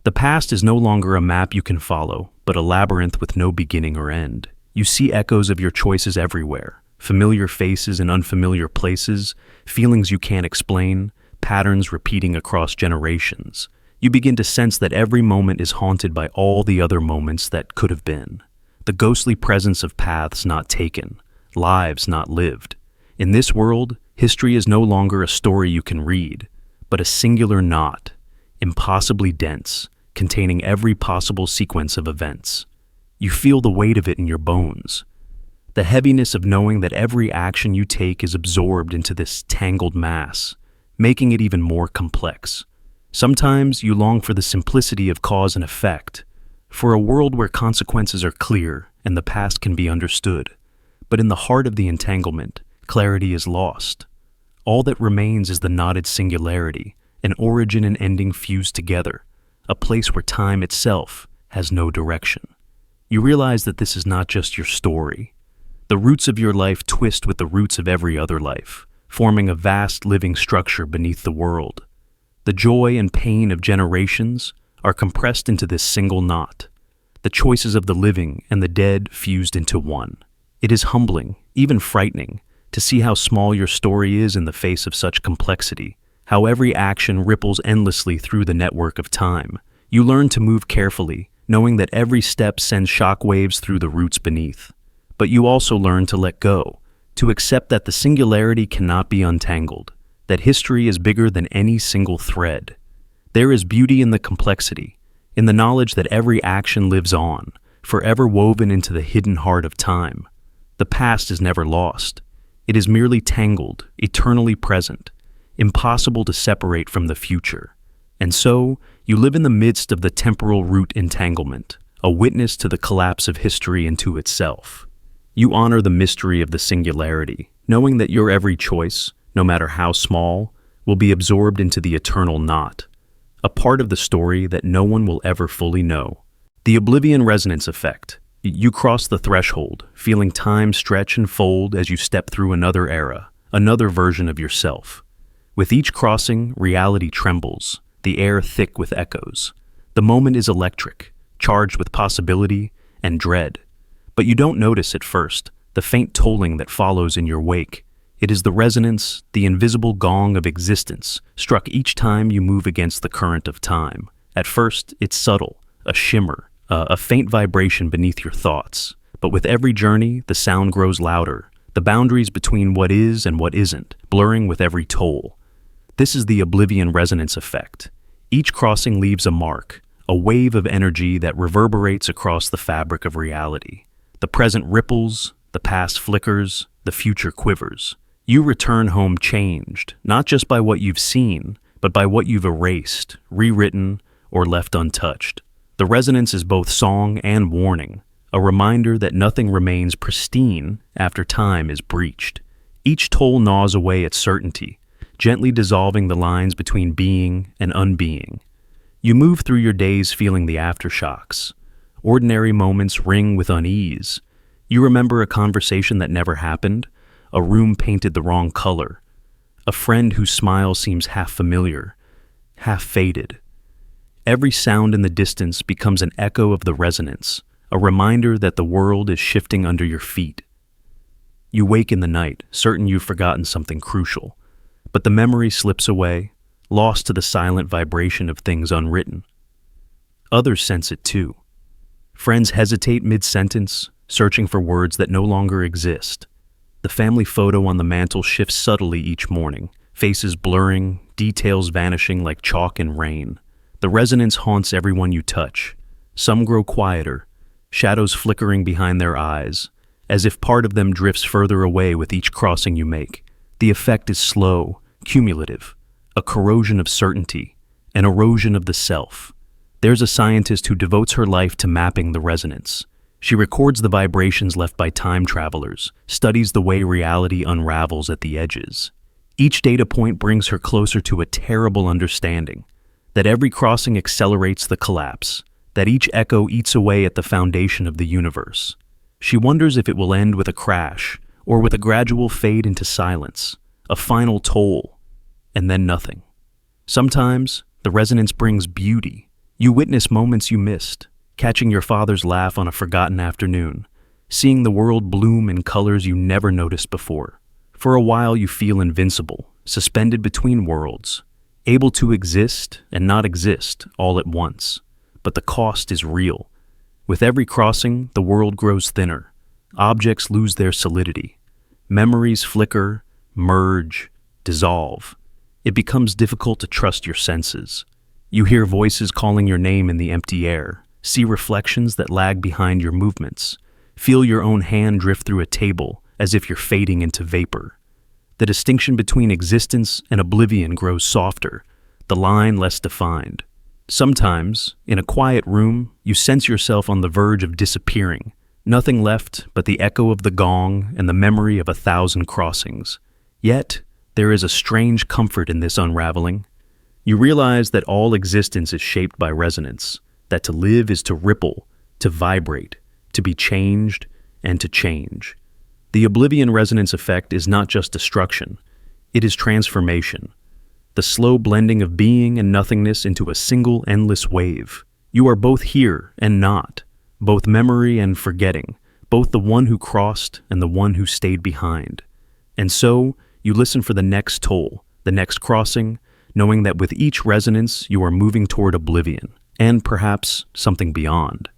The past is no longer a map you can follow, but a labyrinth with no beginning or end. You see echoes of your choices everywhere, familiar faces in unfamiliar places, feelings you can't explain, patterns repeating across generations. You begin to sense that every moment is haunted by all the other moments that could have been. The ghostly presence of paths not taken, lives not lived. In this world, history is no longer a story you can read, but a singular knot, impossibly dense, containing every possible sequence of events. You feel the weight of it in your bones, the heaviness of knowing that every action you take is absorbed into this tangled mass, making it even more complex. Sometimes you long for the simplicity of cause and effect, for a world where consequences are clear and the past can be understood. But in the heart of the entanglement, clarity is lost. All that remains is the knotted singularity, an origin and ending fused together, a place where time itself has no direction. You realize that this is not just your story. The roots of your life twist with the roots of every other life, forming a vast living structure beneath the world. The joy and pain of generations are compressed into this single knot, the choices of the living and the dead fused into one. It is humbling, even frightening, to see how small your story is in the face of such complexity, how every action ripples endlessly through the network of time. You learn to move carefully, knowing that every step sends shockwaves through the roots beneath. But you also learn to let go, to accept that the singularity cannot be untangled, that history is bigger than any single thread. There is beauty in the complexity, in the knowledge that every action lives on, forever woven into the hidden heart of time. The past is never lost. It is merely tangled, eternally present, impossible to separate from the future. And so, you live in the midst of the temporal root entanglement, a witness to the collapse of history into itself. You honor the mystery of the singularity, knowing that your every choice, no matter how small, will be absorbed into the eternal knot, a part of the story that no one will ever fully know. The Oblivion resonance effect. You cross the threshold, feeling time stretch and fold as you step through another era, another version of yourself. With each crossing, reality trembles, the air thick with echoes. The moment is electric, charged with possibility and dread. But you don't notice at first the faint tolling that follows in your wake. It is the resonance, the invisible gong of existence, struck each time you move against the current of time. At first, it's subtle, a shimmer, a faint vibration beneath your thoughts. But with every journey, the sound grows louder, the boundaries between what is and what isn't, blurring with every toll. This is the Oblivion resonance effect. Each crossing leaves a mark, a wave of energy that reverberates across the fabric of reality. The present ripples, the past flickers, the future quivers. You return home changed, not just by what you've seen, but by what you've erased, rewritten, or left untouched. The resonance is both song and warning, a reminder that nothing remains pristine after time is breached. Each toll gnaws away at certainty, gently dissolving the lines between being and unbeing. You move through your days feeling the aftershocks. Ordinary moments ring with unease. You remember a conversation that never happened, a room painted the wrong color, a friend whose smile seems half familiar, half faded. Every sound in the distance becomes an echo of the resonance, a reminder that the world is shifting under your feet. You wake in the night, certain you've forgotten something crucial, but the memory slips away, lost to the silent vibration of things unwritten. Others sense it too. Friends hesitate mid-sentence, searching for words that no longer exist. The family photo on the mantle shifts subtly each morning, faces blurring, details vanishing like chalk in rain. The resonance haunts everyone you touch. Some grow quieter, shadows flickering behind their eyes, as if part of them drifts further away with each crossing you make. The effect is slow, cumulative, a corrosion of certainty, an erosion of the self. There's a scientist who devotes her life to mapping the resonance. She records the vibrations left by time travelers, studies the way reality unravels at the edges. Each data point brings her closer to a terrible understanding, that every crossing accelerates the collapse, that each echo eats away at the foundation of the universe. She wonders if it will end with a crash, or with a gradual fade into silence, a final toll, and then nothing. Sometimes, the resonance brings beauty. You witness moments you missed, catching your father's laugh on a forgotten afternoon, seeing the world bloom in colors you never noticed before. For a while you feel invincible, suspended between worlds, able to exist and not exist all at once. But the cost is real. With every crossing, the world grows thinner. Objects lose their solidity. Memories flicker, merge, dissolve. It becomes difficult to trust your senses. You hear voices calling your name in the empty air, see reflections that lag behind your movements, feel your own hand drift through a table as if you're fading into vapor. The distinction between existence and oblivion grows softer, the line less defined. Sometimes, in a quiet room, you sense yourself on the verge of disappearing, nothing left but the echo of the gong and the memory of 1,000 crossings. Yet, there is a strange comfort in this unraveling. You realize that all existence is shaped by resonance, that to live is to ripple, to vibrate, to be changed, and to change. The Oblivion resonance effect is not just destruction, it is transformation. The slow blending of being and nothingness into a single endless wave. You are both here and not, both memory and forgetting, both the one who crossed and the one who stayed behind. And so, you listen for the next toll, the next crossing, knowing that with each resonance you are moving toward oblivion, and perhaps something beyond.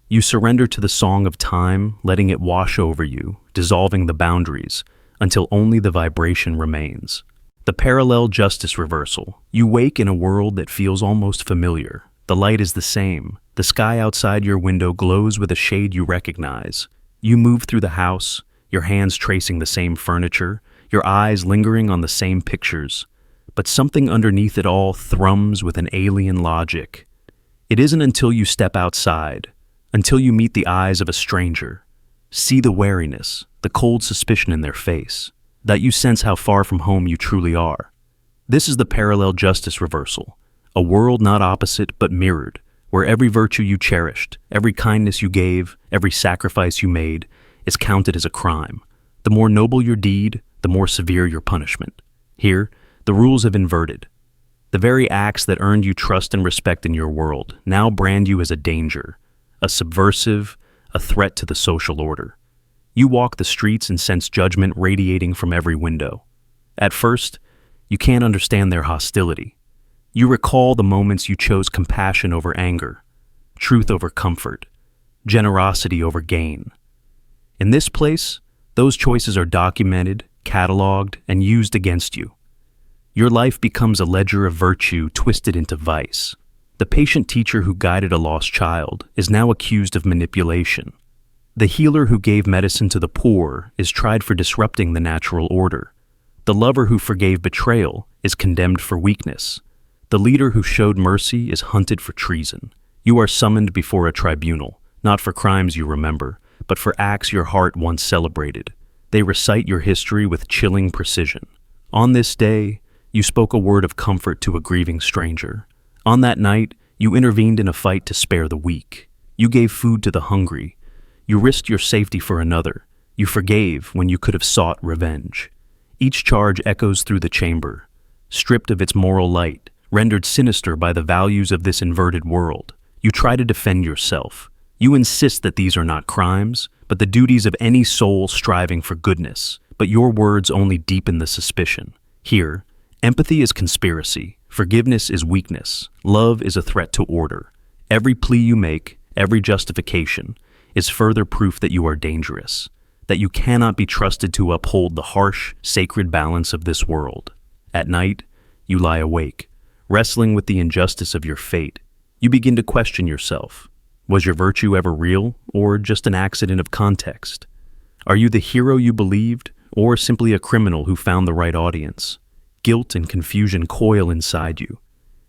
You surrender to the song of time, letting it wash over you, dissolving the boundaries, until only the vibration remains. The parallel justice reversal. You wake in a world that feels almost familiar. The light is the same. The sky outside your window glows with a shade you recognize. You move through the house, your hands tracing the same furniture, your eyes lingering on the same pictures. But something underneath it all thrums with an alien logic. It isn't until you step outside, until you meet the eyes of a stranger, see the wariness, the cold suspicion in their face, that you sense how far from home you truly are. This is the parallel justice reversal, a world not opposite but mirrored, where every virtue you cherished, every kindness you gave, every sacrifice you made, is counted as a crime. The more noble your deed, the more severe your punishment. Here, the rules have inverted. The very acts that earned you trust and respect in your world now brand you as a danger, a subversive, a threat to the social order. You walk the streets and sense judgment radiating from every window. At first, you can't understand their hostility. You recall the moments you chose compassion over anger, truth over comfort, generosity over gain. In this place, those choices are documented, cataloged, and used against you. Your life becomes a ledger of virtue twisted into vice. The patient teacher who guided a lost child is now accused of manipulation. The healer who gave medicine to the poor is tried for disrupting the natural order. The lover who forgave betrayal is condemned for weakness. The leader who showed mercy is hunted for treason. You are summoned before a tribunal, not for crimes you remember, but for acts your heart once celebrated. They recite your history with chilling precision. On this day, you spoke a word of comfort to a grieving stranger. On that night, you intervened in a fight to spare the weak. You gave food to the hungry. You risked your safety for another. You forgave when you could have sought revenge. Each charge echoes through the chamber, stripped of its moral light, rendered sinister by the values of this inverted world. You try to defend yourself. You insist that these are not crimes, but the duties of any soul striving for goodness. But your words only deepen the suspicion. Here, empathy is conspiracy. Forgiveness is weakness. Love is a threat to order. Every plea you make, every justification, is further proof that you are dangerous, that you cannot be trusted to uphold the harsh, sacred balance of this world. At night, you lie awake, wrestling with the injustice of your fate. You begin to question yourself. Was your virtue ever real, or just an accident of context? Are you the hero you believed, or simply a criminal who found the right audience? Guilt and confusion coil inside you.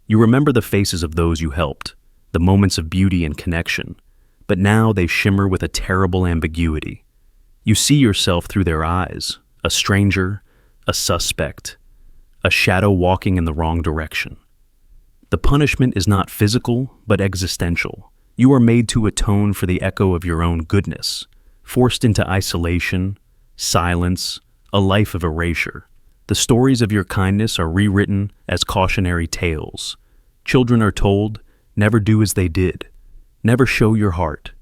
You remember the faces of those you helped, the moments of beauty and connection, but now they shimmer with a terrible ambiguity. You see yourself through their eyes, a stranger, a suspect, a shadow walking in the wrong direction. The punishment is not physical, but existential. You are made to atone for the echo of your own goodness, forced into isolation, silence, a life of erasure. The stories of your kindness are rewritten as cautionary tales. Children are told, never do as they did. Never show your heart.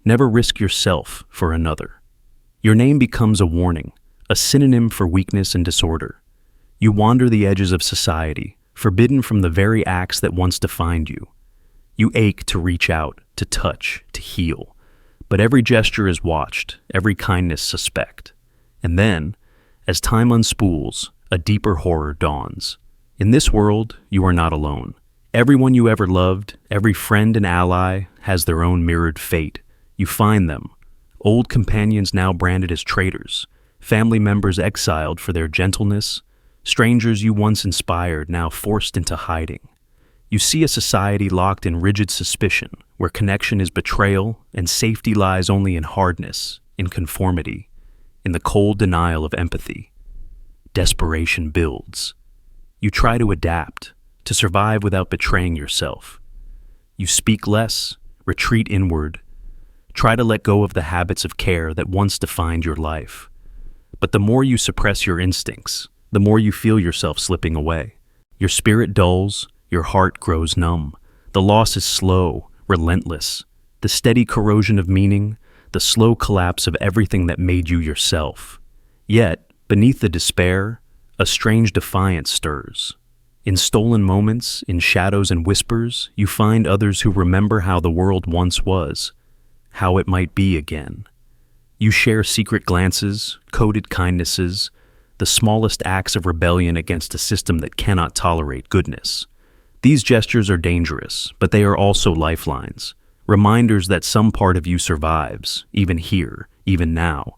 Never risk yourself for another. Your name becomes a warning, a synonym for weakness and disorder. You wander the edges of society, forbidden from the very acts that once defined you. You ache to reach out, to touch, to heal. But every gesture is watched, every kindness suspect. And then, as time unspools, a deeper horror dawns. In this world, you are not alone. Everyone you ever loved, every friend and ally, has their own mirrored fate. You find them, old companions now branded as traitors, family members exiled for their gentleness, strangers you once inspired now forced into hiding. You see a society locked in rigid suspicion, where connection is betrayal and safety lies only in hardness, in conformity, in the cold denial of empathy. Desperation builds. You try to adapt, to survive without betraying yourself. You speak less, retreat inward, try to let go of the habits of care that once defined your life. But the more you suppress your instincts, the more you feel yourself slipping away. Your spirit dulls, your heart grows numb. The loss is slow, relentless. The steady corrosion of meaning, the slow collapse of everything that made you yourself. Yet, beneath the despair, a strange defiance stirs. In stolen moments, in shadows and whispers, you find others who remember how the world once was, how it might be again. You share secret glances, coded kindnesses, the smallest acts of rebellion against a system that cannot tolerate goodness. These gestures are dangerous, but they are also lifelines, reminders that some part of you survives, even here, even now.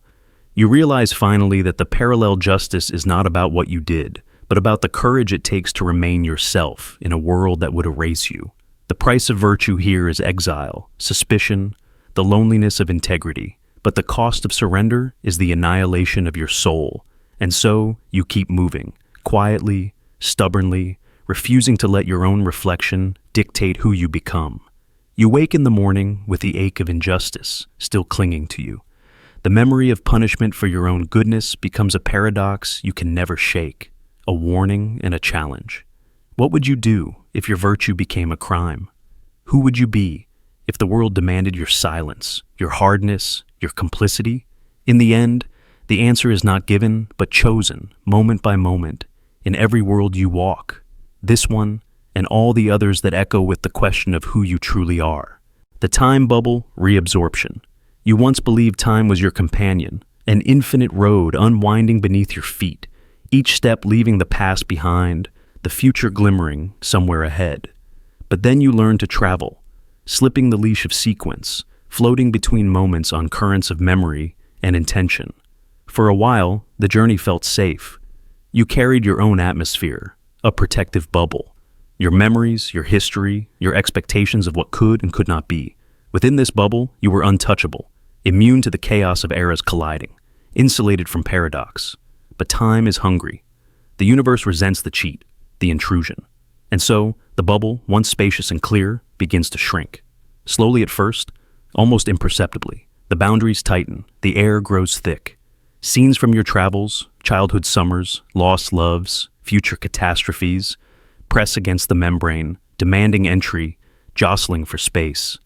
You realize finally that the parallel justice is not about what you did, but about the courage it takes to remain yourself in a world that would erase you. The price of virtue here is exile, suspicion, the loneliness of integrity, but the cost of surrender is the annihilation of your soul. And so, you keep moving, quietly, stubbornly, refusing to let your own reflection dictate who you become. You wake in the morning with the ache of injustice still clinging to you. The memory of punishment for your own goodness becomes a paradox you can never shake, a warning and a challenge. What would you do if your virtue became a crime? Who would you be if the world demanded your silence, your hardness, your complicity? In the end, the answer is not given, but chosen, moment by moment, in every world you walk. This one, and all the others that echo with the question of who you truly are. The time bubble, reabsorption. You once believed time was your companion, an infinite road unwinding beneath your feet, each step leaving the past behind, the future glimmering somewhere ahead. But then you learn to travel, slipping the leash of sequence, floating between moments on currents of memory and intention. For a while, the journey felt safe. You carried your own atmosphere, a protective bubble. Your memories, your history, your expectations of what could and could not be. Within this bubble, you were untouchable, immune to the chaos of eras colliding, insulated from paradox. But time is hungry. The universe resents the cheat, the intrusion. And so, the bubble, once spacious and clear, begins to shrink. Slowly at first, almost imperceptibly, the boundaries tighten, the air grows thick. Scenes from your travels, childhood summers, lost loves, future catastrophes, press against the membrane, demanding entry, jostling for space.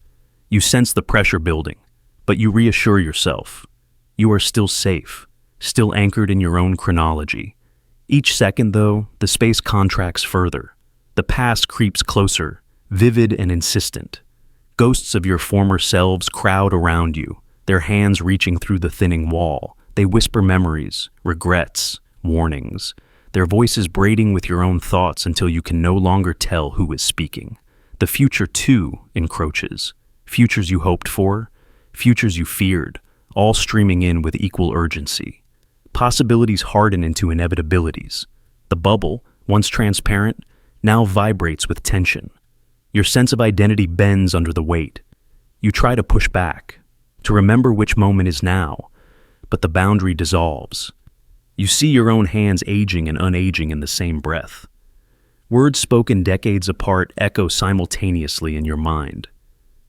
You sense the pressure building, but you reassure yourself. You are still safe, still anchored in your own chronology. Each second, though, the space contracts further. The past creeps closer, vivid and insistent. Ghosts of your former selves crowd around you, their hands reaching through the thinning wall. They whisper memories, regrets, warnings, their voices braiding with your own thoughts until you can no longer tell who is speaking. The future, too, encroaches. Futures you hoped for, futures you feared, all streaming in with equal urgency. Possibilities harden into inevitabilities. The bubble, once transparent, now vibrates with tension. Your sense of identity bends under the weight. You try to push back, to remember which moment is now, but the boundary dissolves. You see your own hands aging and unaging in the same breath. Words spoken decades apart echo simultaneously in your mind.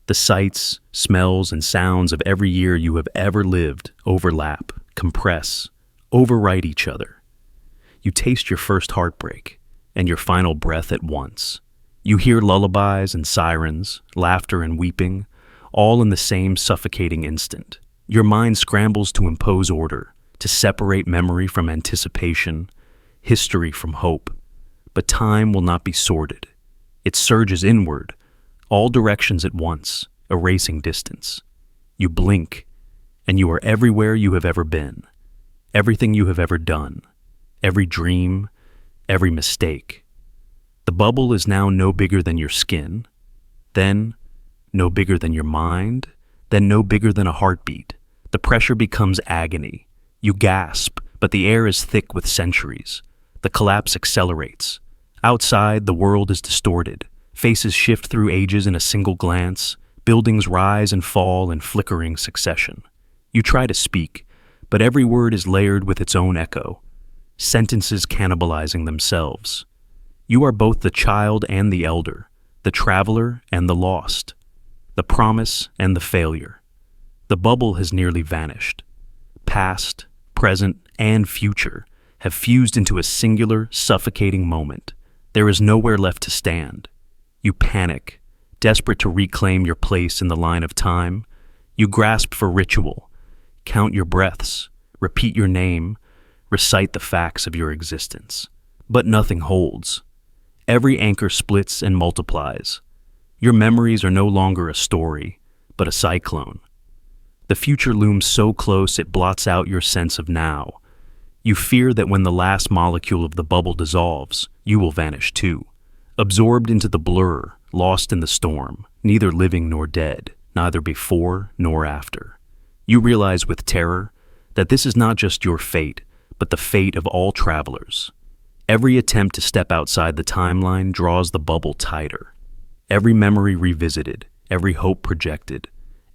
The sights, smells, and sounds of every year you have ever lived overlap, compress, overwrite each other. You taste your first heartbreak and your final breath at once. You hear lullabies and sirens, laughter and weeping, all in the same suffocating instant. Your mind scrambles to impose order, to separate memory from anticipation, history from hope. But time will not be sorted. It surges inward, all directions at once, erasing distance. You blink, and you are everywhere you have ever been, everything you have ever done, every dream, every mistake. The bubble is now no bigger than your skin, then no bigger than your mind, then no bigger than a heartbeat. The pressure becomes agony. You gasp, but the air is thick with centuries. The collapse accelerates. Outside, the world is distorted. Faces shift through ages in a single glance. Buildings rise and fall in flickering succession. You try to speak, but every word is layered with its own echo, sentences cannibalizing themselves. You are both the child and the elder, the traveler and the lost, the promise and the failure. The bubble has nearly vanished. Past, present, and future have fused into a singular, suffocating moment. There is nowhere left to stand. You panic, desperate to reclaim your place in the line of time. You grasp for ritual, count your breaths, repeat your name, recite the facts of your existence. But nothing holds. Every anchor splits and multiplies. Your memories are no longer a story, but a cyclone. The future looms so close it blots out your sense of now. You fear that when the last molecule of the bubble dissolves, you will vanish too. Absorbed into the blur, lost in the storm, neither living nor dead, neither before nor after. You realize with terror that this is not just your fate, but the fate of all travelers. Every attempt to step outside the timeline draws the bubble tighter. Every memory revisited, every hope projected,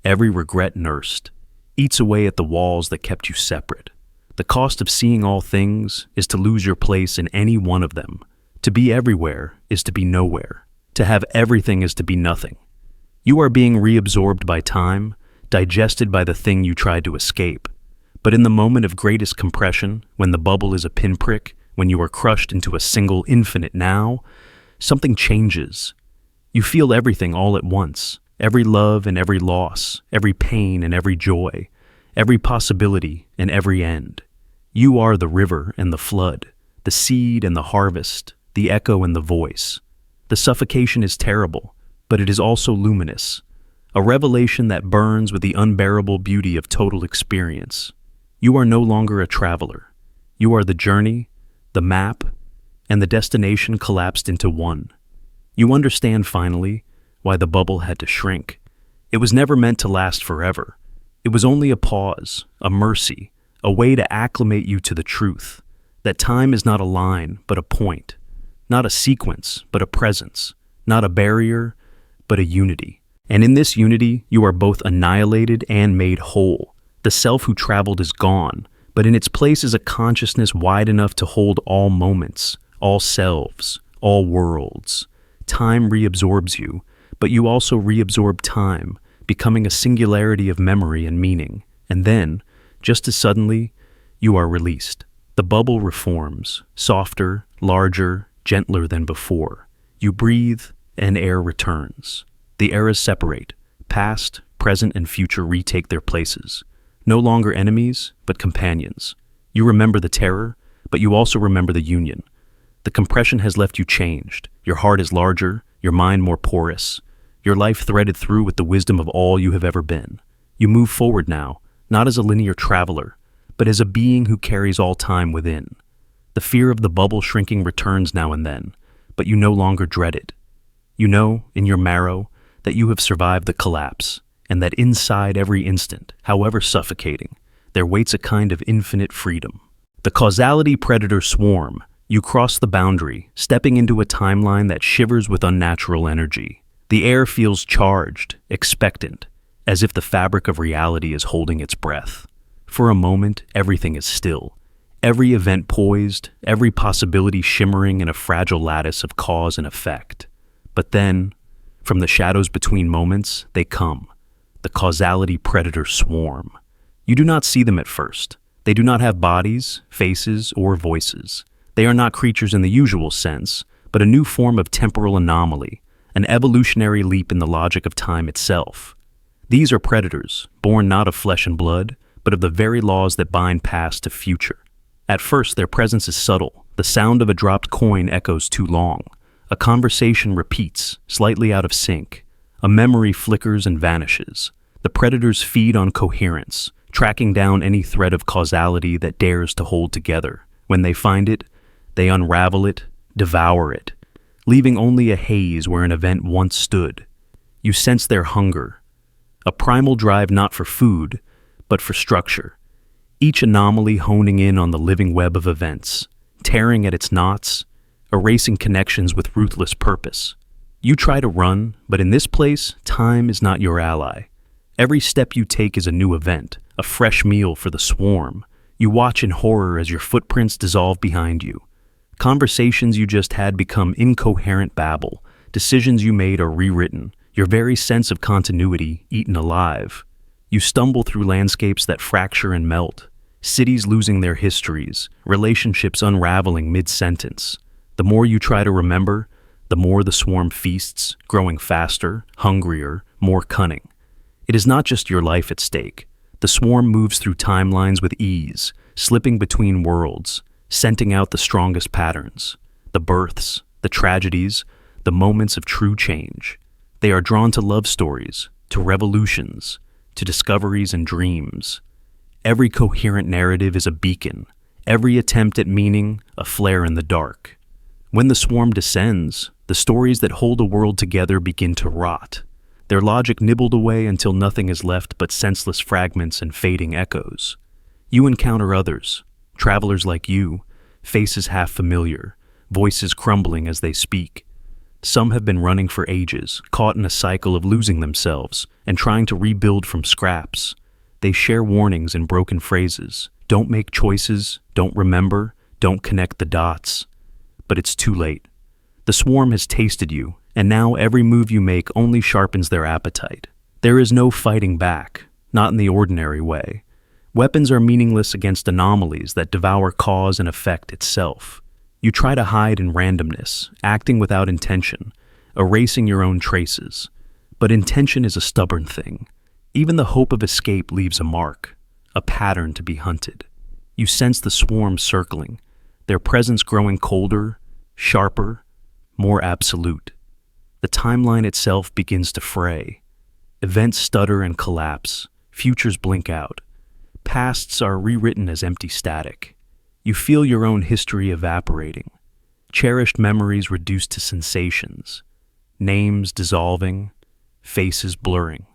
every regret nursed, eats away at the walls that kept you separate. The cost of seeing all things is to lose your place in any one of them. To be everywhere is to be nowhere. To have everything is to be nothing. You are being reabsorbed by time, digested by the thing you tried to escape. But in the moment of greatest compression, when the bubble is a pinprick, when you are crushed into a single infinite now, something changes. You feel everything all at once, every love and every loss, every pain and every joy, every possibility and every end. You are the river and the flood, the seed and the harvest, the echo and the voice. The suffocation is terrible, but it is also luminous, a revelation that burns with the unbearable beauty of total experience. You are no longer a traveler. You are the journey, the map, and the destination collapsed into one. You understand finally why the bubble had to shrink. It was never meant to last forever. It was only a pause, a mercy, a way to acclimate you to the truth, that time is not a line, but a point, not a sequence, but a presence, not a barrier, but a unity. And in this unity, you are both annihilated and made whole. The self who traveled is gone, but in its place is a consciousness wide enough to hold all moments, all selves, all worlds. Time reabsorbs you, but you also reabsorb time, becoming a singularity of memory and meaning. And then, just as suddenly, you are released. The bubble reforms, softer, larger, gentler than before. You breathe, and air returns. The eras separate. Past, present, and future retake their places. No longer enemies, but companions. You remember the terror, but you also remember the union. The compression has left you changed. Your heart is larger, your mind more porous. Your life threaded through with the wisdom of all you have ever been. You move forward now, not as a linear traveler, but as a being who carries all time within. The fear of the bubble shrinking returns now and then, but you no longer dread it. You know, in your marrow, that you have survived the collapse, and that inside every instant, however suffocating, there waits a kind of infinite freedom. The causality predator swarm. You cross the boundary, stepping into a timeline that shivers with unnatural energy. The air feels charged, expectant, as if the fabric of reality is holding its breath. For a moment, everything is still. Every event poised, every possibility shimmering in a fragile lattice of cause and effect. But then, from the shadows between moments, they come. The causality predator swarm. You do not see them at first. They do not have bodies, faces, or voices. They are not creatures in the usual sense, but a new form of temporal anomaly, an evolutionary leap in the logic of time itself. These are predators, born not of flesh and blood, but of the very laws that bind past to future. At first, their presence is subtle. The sound of a dropped coin echoes too long. A conversation repeats, slightly out of sync. A memory flickers and vanishes. The predators feed on coherence, tracking down any thread of causality that dares to hold together. When they find it, they unravel it, devour it, leaving only a haze where an event once stood. You sense their hunger, a primal drive not for food, but for structure. Each anomaly honing in on the living web of events, tearing at its knots, erasing connections with ruthless purpose. You try to run, but in this place, time is not your ally. Every step you take is a new event, a fresh meal for the swarm. You watch in horror as your footprints dissolve behind you. Conversations you just had become incoherent babble. Decisions you made are rewritten, your very sense of continuity eaten alive. You stumble through landscapes that fracture and melt, cities losing their histories, relationships unraveling mid-sentence. The more you try to remember, the more the swarm feasts, growing faster, hungrier, more cunning. It is not just your life at stake. The swarm moves through timelines with ease, slipping between worlds, scenting out the strongest patterns, the births, the tragedies, the moments of true change. They are drawn to love stories, to revolutions, to discoveries and dreams. Every coherent narrative is a beacon, every attempt at meaning a flare in the dark. When the swarm descends, the stories that hold a world together begin to rot, their logic nibbled away until nothing is left but senseless fragments and fading echoes. You encounter others, travelers like you, faces half familiar, voices crumbling as they speak. Some have been running for ages, caught in a cycle of losing themselves and trying to rebuild from scraps. They share warnings in broken phrases. Don't make choices, don't remember, don't connect the dots. But it's too late. The swarm has tasted you, and now every move you make only sharpens their appetite. There is no fighting back, not in the ordinary way. Weapons are meaningless against anomalies that devour cause and effect itself. You try to hide in randomness, acting without intention, erasing your own traces. But intention is a stubborn thing. Even the hope of escape leaves a mark, a pattern to be hunted. You sense the swarm circling, their presence growing colder, sharper, more absolute. The timeline itself begins to fray. Events stutter and collapse, futures blink out. Pasts are rewritten as empty static. You feel your own history evaporating, cherished memories reduced to sensations. names dissolving, faces blurring.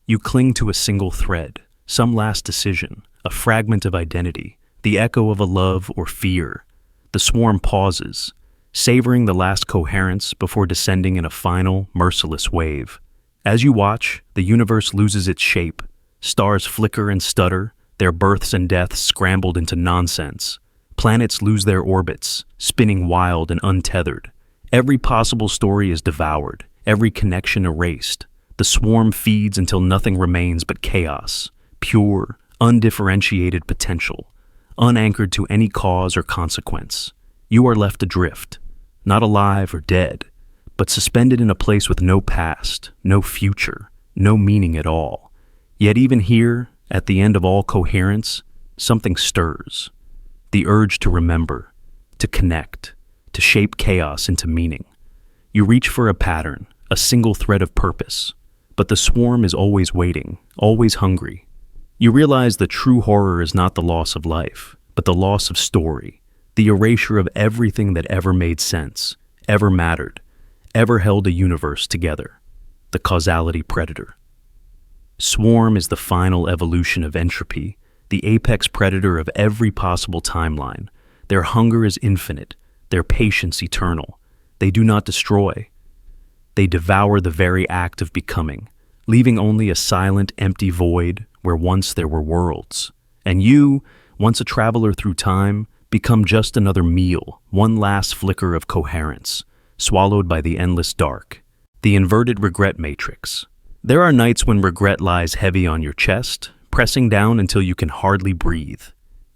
You cling to a single thread, some last decision, a fragment of identity, the echo of a love or fear. The swarm pauses, savoring the last coherence before descending in a final, merciless wave. As you watch, the universe loses its shape. Stars flicker and stutter, their births and deaths scrambled into nonsense. Planets lose their orbits, spinning wild and untethered. Every possible story is devoured, every connection erased. The swarm feeds until nothing remains but chaos, pure, undifferentiated potential, unanchored to any cause or consequence. You are left adrift, not alive or dead, but suspended in a place with no past, no future, no meaning at all. Yet even here, at the end of all coherence, something stirs. The urge to remember, to connect, to shape chaos into meaning. You reach for a pattern, a single thread of purpose, but the swarm is always waiting, always hungry. You realize the true horror is not the loss of life, but the loss of story, the erasure of everything that ever made sense, ever mattered, ever held a universe together. The causality predator. Swarm is the final evolution of entropy, the apex predator of every possible timeline. Their hunger is infinite, their patience eternal. They do not destroy. They devour the very act of becoming, leaving only a silent, empty void where once there were worlds. And you, once a traveler through time, become just another meal, one last flicker of coherence, swallowed by the endless dark. The inverted regret matrix. There are nights when regret lies heavy on your chest, pressing down until you can hardly breathe.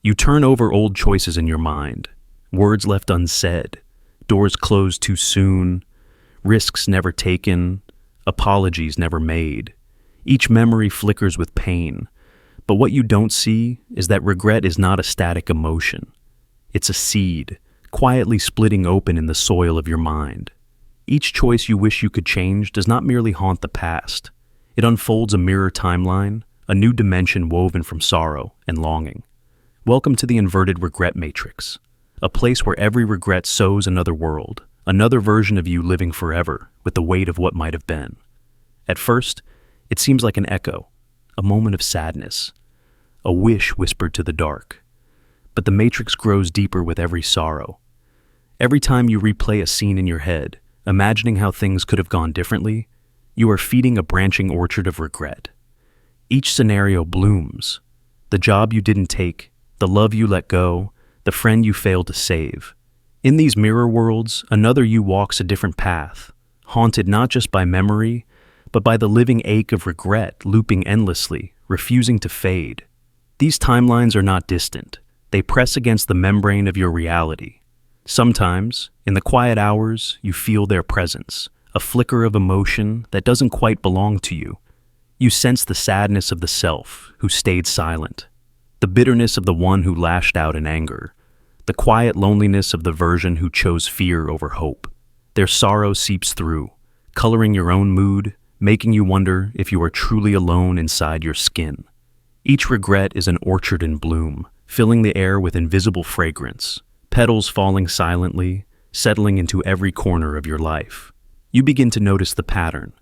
You turn over old choices in your mind, words left unsaid, doors closed too soon, risks never taken, apologies never made. Each memory flickers with pain, but what you don't see is that regret is not a static emotion. It's a seed, quietly splitting open in the soil of your mind. Each choice you wish you could change does not merely haunt the past. It unfolds a mirror timeline, a new dimension woven from sorrow and longing. Welcome to the inverted regret matrix, a place where every regret sows another world, another version of you living forever with the weight of what might have been. At first, it seems like an echo, a moment of sadness, a wish whispered to the dark. But the matrix grows deeper with every sorrow. Every time you replay a scene in your head, imagining how things could have gone differently, you are feeding a branching orchard of regret. Each scenario blooms. The job you didn't take, the love you let go, the friend you failed to save. In these mirror worlds, another you walks a different path, haunted not just by memory, but by the living ache of regret looping endlessly, refusing to fade. These timelines are not distant. They press against the membrane of your reality. Sometimes, in the quiet hours, you feel their presence, a flicker of emotion that doesn't quite belong to you. You sense the sadness of the self who stayed silent, the bitterness of the one who lashed out in anger, the quiet loneliness of the version who chose fear over hope. Their sorrow seeps through, coloring your own mood, making you wonder if you are truly alone inside your skin. Each regret is an orchard in bloom, filling the air with invisible fragrance, petals falling silently, settling into every corner of your life. You begin to notice the pattern.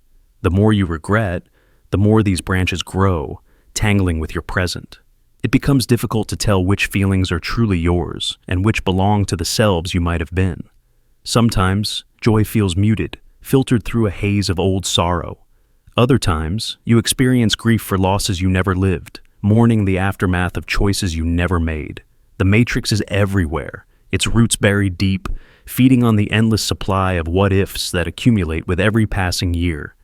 The more you regret, the more these branches grow, tangling with your present. It becomes difficult to tell which feelings are truly yours and which belong to the selves you might have been. Sometimes, joy feels muted, filtered through a haze of old sorrow. Other times, you experience grief for losses you never lived, mourning the aftermath of choices you never made. The matrix is everywhere, its roots buried deep, feeding on the endless supply of what-ifs that accumulate with every passing year.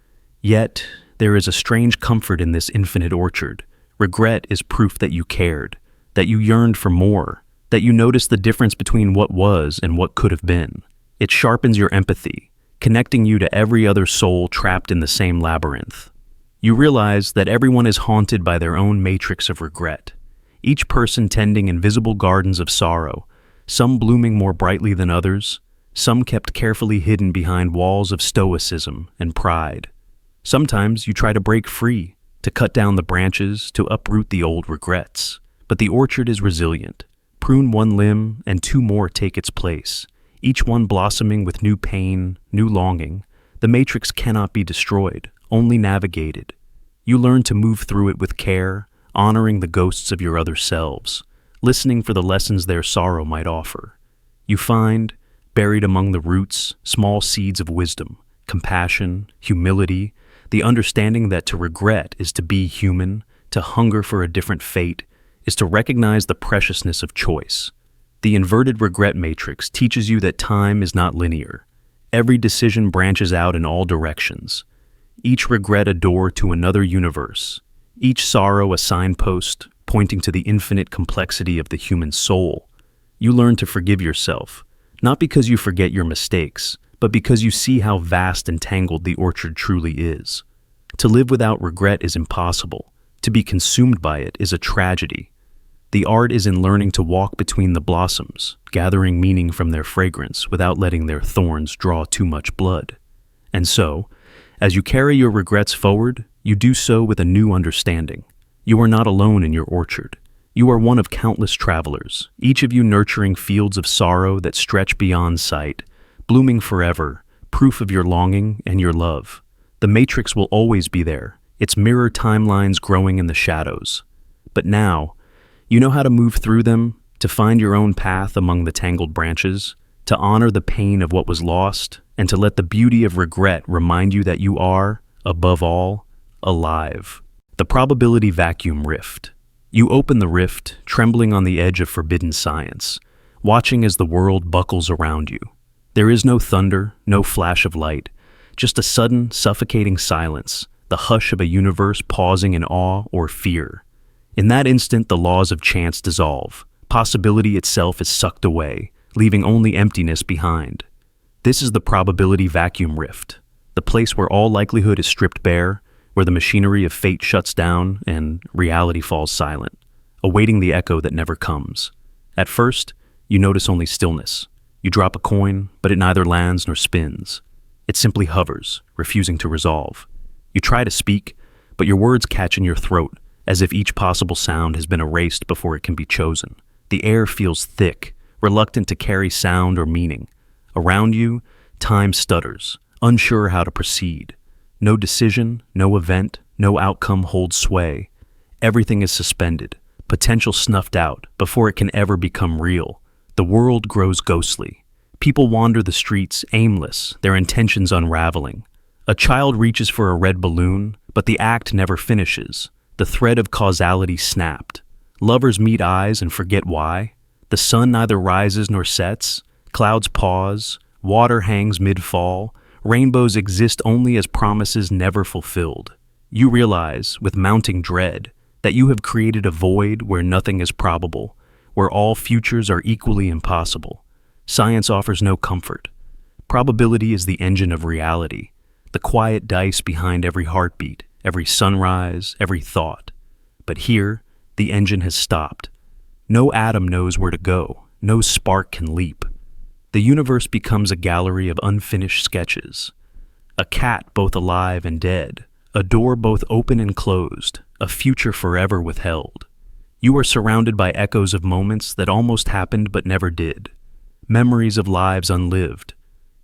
Yet, there is a strange comfort in this infinite orchard. Regret is proof that you cared, that you yearned for more, that you noticed the difference between what was and what could have been. It sharpens your empathy, connecting you to every other soul trapped in the same labyrinth. You realize that everyone is haunted by their own matrix of regret, each person tending invisible gardens of sorrow, some blooming more brightly than others, some kept carefully hidden behind walls of stoicism and pride. Sometimes you try to break free, to cut down the branches, to uproot the old regrets. But the orchard is resilient. Prune one limb and two more take its place, each one blossoming with new pain, new longing. The matrix cannot be destroyed, only navigated. You learn to move through it with care, honoring the ghosts of your other selves, listening for the lessons their sorrow might offer. You find, buried among the roots, small seeds of wisdom, compassion, humility, the understanding that to regret is to be human, to hunger for a different fate, is to recognize the preciousness of choice. The inverted regret matrix teaches you that time is not linear. Every decision branches out in all directions. Each regret a door to another universe. Each sorrow a signpost pointing to the infinite complexity of the human soul. You learn to forgive yourself, not because you forget your mistakes, but because you see how vast and tangled the orchard truly is. To live without regret is impossible. To be consumed by it is a tragedy. The art is in learning to walk between the blossoms, gathering meaning from their fragrance without letting their thorns draw too much blood. And so, as you carry your regrets forward, you do so with a new understanding. You are not alone in your orchard. You are one of countless travelers, each of you nurturing fields of sorrow that stretch beyond sight, blooming forever, proof of your longing and your love. The matrix will always be there, its mirror timelines growing in the shadows. But now, you know how to move through them, to find your own path among the tangled branches, to honor the pain of what was lost, and to let the beauty of regret remind you that you are, above all, alive. The probability vacuum rift. You open the rift, trembling on the edge of forbidden science, watching as the world buckles around you. There is no thunder, no flash of light, just a sudden, suffocating silence, the hush of a universe pausing in awe or fear. In that instant, the laws of chance dissolve. Possibility itself is sucked away, leaving only emptiness behind. This is the probability vacuum rift, the place where all likelihood is stripped bare, where the machinery of fate shuts down and reality falls silent, awaiting the echo that never comes. At first, you notice only stillness. You drop a coin, but it neither lands nor spins. It simply hovers, refusing to resolve. You try to speak, but your words catch in your throat, as if each possible sound has been erased before it can be chosen. The air feels thick, reluctant to carry sound or meaning. Around you, time stutters, unsure how to proceed. No decision, no event, no outcome holds sway. Everything is suspended, potential snuffed out before it can ever become real. The world grows ghostly. People wander the streets aimless, their intentions unraveling. A child reaches for a red balloon, but the act never finishes. The thread of causality snapped. Lovers meet eyes and forget why. The sun neither rises nor sets. Clouds pause. Water hangs mid-fall. Rainbows exist only as promises never fulfilled. You realize, with mounting dread, that you have created a void where nothing is probable, where all futures are equally impossible. Science offers no comfort. Probability is the engine of reality, the quiet dice behind every heartbeat, every sunrise, every thought. But here, the engine has stopped. No atom knows where to go, no spark can leap. The universe becomes a gallery of unfinished sketches. A cat both alive and dead, a door both open and closed, a future forever withheld. You are surrounded by echoes of moments that almost happened but never did. Memories of lives unlived.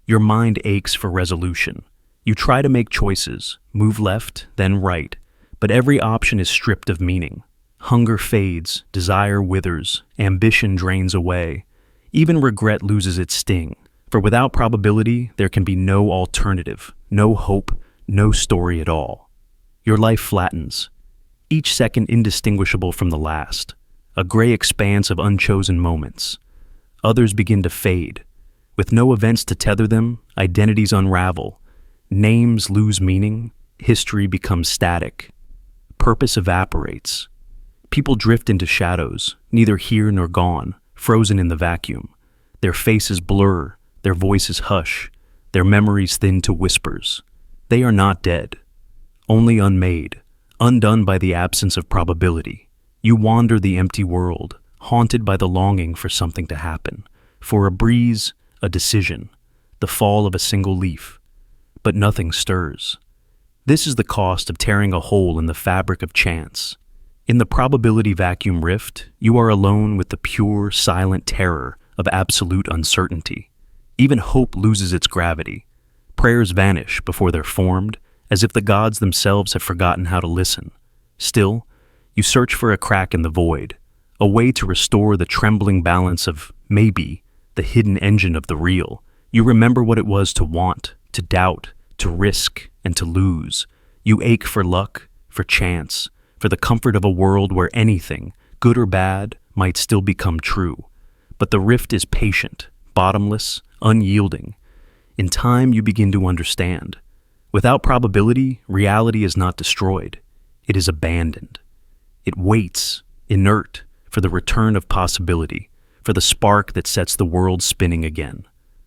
Your mind aches for resolution. You try to make choices, move left, then right, but every option is stripped of meaning. Hunger fades, desire withers, ambition drains away. Even regret loses its sting, for without probability, there can be no alternative, no hope, no story at all. Your life flattens, each second indistinguishable from the last, a gray expanse of unchosen moments. Others begin to fade. With no events to tether them, identities unravel. Names lose meaning, history becomes static. Purpose evaporates. People drift into shadows, neither here nor gone, frozen in the vacuum. Their faces blur, their voices hush, their memories thin to whispers. They are not dead, only unmade, undone by the absence of probability. You wander the empty world, haunted by the longing for something to happen, for a breeze, a decision, the fall of a single leaf. But nothing stirs. This is the cost of tearing a hole in the fabric of chance. In the probability vacuum rift, you are alone with the pure, silent terror of absolute uncertainty. Even hope loses its gravity. Prayers vanish before they're formed, as if the gods themselves have forgotten how to listen. Still, you search for a crack in the void, a way to restore the trembling balance of, maybe, the hidden engine of the real. You remember what it was to want, to doubt, to risk, and to lose. You ache for luck, for chance, for the comfort of a world where anything, good or bad, might still become true. But the rift is patient, bottomless, unyielding. In time, you begin to understand. Without probability, reality is not destroyed. It is abandoned. It waits, inert, for the return of possibility, for the spark that sets the world spinning again.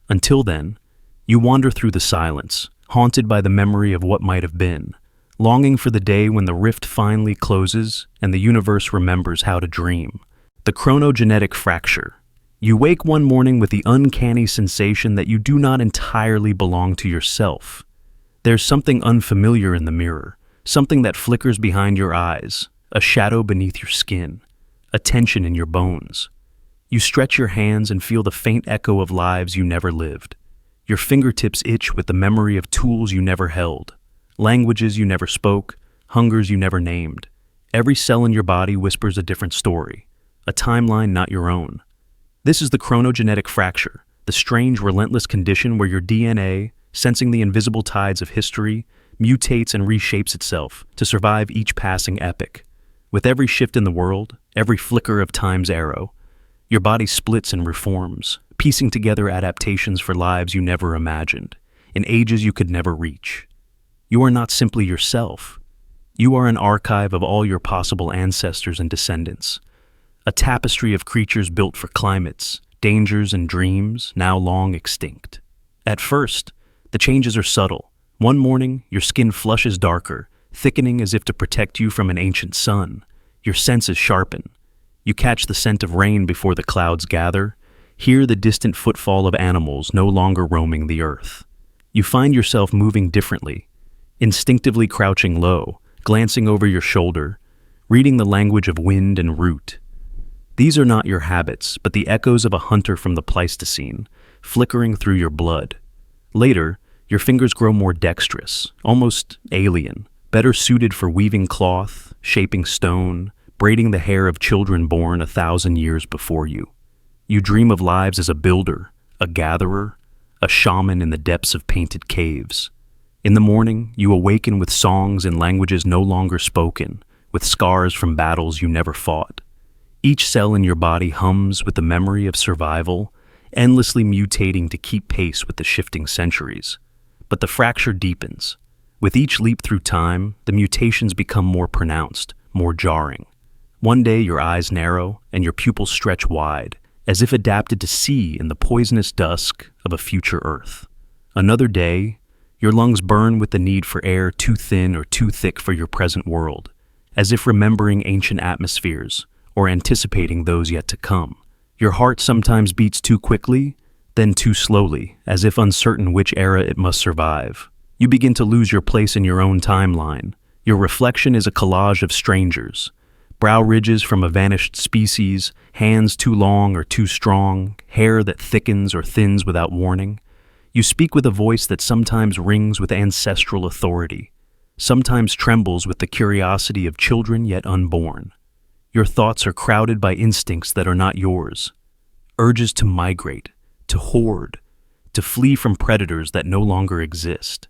Until then, you wander through the silence, haunted by the memory of what might have been, longing for the day when the rift finally closes and the universe remembers how to dream. The Chrono-Genetic Fracture. You wake one morning with the uncanny sensation that you do not entirely belong to yourself. There's something unfamiliar in the mirror, something that flickers behind your eyes, a shadow beneath your skin, a tension in your bones. You stretch your hands and feel the faint echo of lives you never lived. Your fingertips itch with the memory of tools you never held, languages you never spoke, hungers you never named. Every cell in your body whispers a different story, a timeline not your own. This is the Chrono-Genetic Fracture, the strange, relentless condition where your DNA, sensing the invisible tides of history, mutates and reshapes itself to survive each passing epoch. With every shift in the world, every flicker of time's arrow, your body splits and reforms, piecing together adaptations for lives you never imagined, in ages you could never reach. You are not simply yourself. You are an archive of all your possible ancestors and descendants, a tapestry of creatures built for climates, dangers, and dreams now long extinct. At first, the changes are subtle. One morning, your skin flushes darker, thickening as if to protect you from an ancient sun. Your senses sharpen. You catch the scent of rain before the clouds gather, hear the distant footfall of animals no longer roaming the earth. You find yourself moving differently, instinctively crouching low, glancing over your shoulder, reading the language of wind and root. These are not your habits, but the echoes of a hunter from the Pleistocene, flickering through your blood. Later, your fingers grow more dexterous, almost alien, better suited for weaving cloth, shaping stone, braiding the hair of children born 1,000 years before you. You dream of lives as a builder, a gatherer, a shaman in the depths of painted caves. In the morning, you awaken with songs in languages no longer spoken, with scars from battles you never fought. Each cell in your body hums with the memory of survival, endlessly mutating to keep pace with the shifting centuries. But the fracture deepens. With each leap through time, the mutations become more pronounced, more jarring. One day your eyes narrow and your pupils stretch wide, as if adapted to see in the poisonous dusk of a future Earth. Another day, your lungs burn with the need for air too thin or too thick for your present world, as if remembering ancient atmospheres or anticipating those yet to come. Your heart sometimes beats too quickly, then too slowly, as if uncertain which era it must survive. You begin to lose your place in your own timeline. Your reflection is a collage of strangers, brow ridges from a vanished species, hands too long or too strong, hair that thickens or thins without warning. You speak with a voice that sometimes rings with ancestral authority, sometimes trembles with the curiosity of children yet unborn. Your thoughts are crowded by instincts that are not yours, urges to migrate, to hoard, to flee from predators that no longer exist.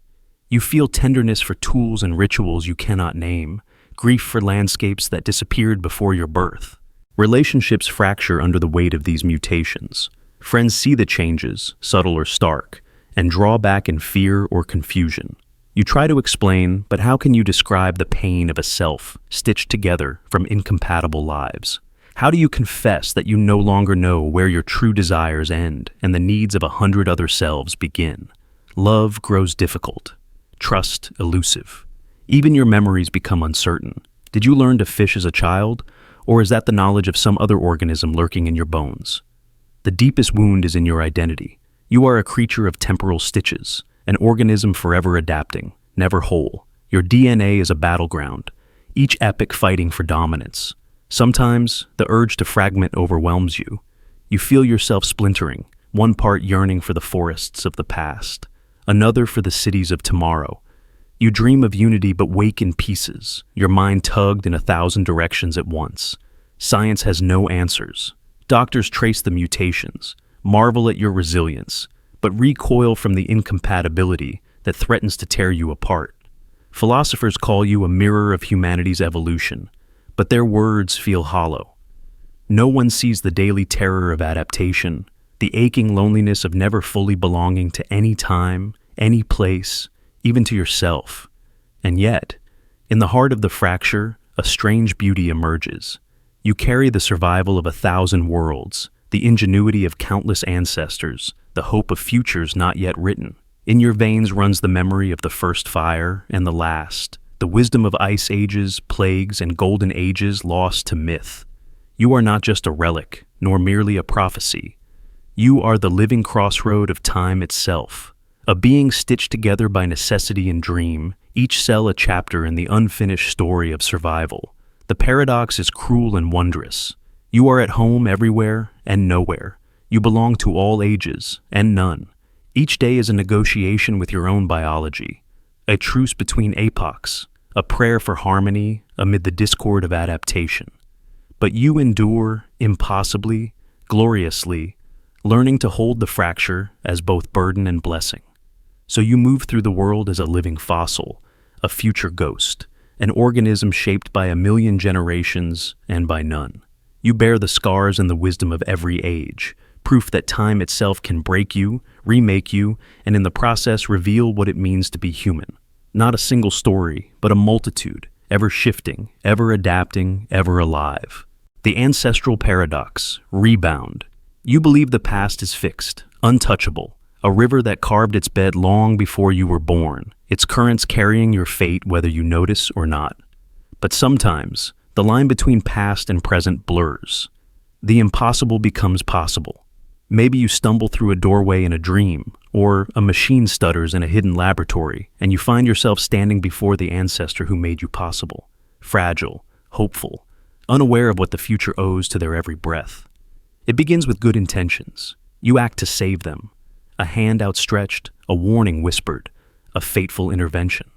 You feel tenderness for tools and rituals you cannot name, grief for landscapes that disappeared before your birth. Relationships fracture under the weight of these mutations. Friends see the changes, subtle or stark, and draw back in fear or confusion. You try to explain, but how can you describe the pain of a self stitched together from incompatible lives? How do you confess that you no longer know where your true desires end and the needs of 100 other selves begin? Love grows difficult, trust elusive. Even your memories become uncertain. Did you learn to fish as a child, or is that the knowledge of some other organism lurking in your bones? The deepest wound is in your identity. You are a creature of temporal stitches, an organism forever adapting, never whole. Your DNA is a battleground, each epoch fighting for dominance. Sometimes, the urge to fragment overwhelms you. You feel yourself splintering, one part yearning for the forests of the past, another for the cities of tomorrow. You dream of unity but wake in pieces, your mind tugged in 1,000 directions at once. Science has no answers. Doctors trace the mutations, marvel at your resilience, but recoil from the incompatibility that threatens to tear you apart. Philosophers call you a mirror of humanity's evolution, but their words feel hollow. No one sees the daily terror of adaptation, the aching loneliness of never fully belonging to any time, any place, even to yourself. And yet, in the heart of the fracture, a strange beauty emerges. You carry the survival of 1,000 worlds, the ingenuity of countless ancestors, the hope of futures not yet written. In your veins runs the memory of the first fire and the last, the wisdom of ice ages, plagues, and golden ages lost to myth. You are not just a relic, nor merely a prophecy. You are the living crossroad of time itself, a being stitched together by necessity and dream, each cell a chapter in the unfinished story of survival. The paradox is cruel and wondrous. You are at home everywhere and nowhere. You belong to all ages and none. Each day is a negotiation with your own biology, a truce between epochs, a prayer for harmony amid the discord of adaptation. But you endure impossibly, gloriously, learning to hold the fracture as both burden and blessing. So you move through the world as a living fossil, a future ghost, an organism shaped by 1,000,000 generations and by none. You bear the scars and the wisdom of every age, proof that time itself can break you, remake you, and in the process reveal what it means to be human. Not a single story, but a multitude, ever shifting, ever adapting, ever alive. The ancestral paradox, Rebound. You believe the past is fixed, untouchable, a river that carved its bed long before you were born, its currents carrying your fate whether you notice or not. But sometimes, the line between past and present blurs. The impossible becomes possible. Maybe you stumble through a doorway in a dream, or a machine stutters in a hidden laboratory, and you find yourself standing before the ancestor who made you possible, fragile, hopeful, unaware of what the future owes to their every breath. It begins with good intentions. You act to save them. A hand outstretched, a warning whispered, a fateful intervention.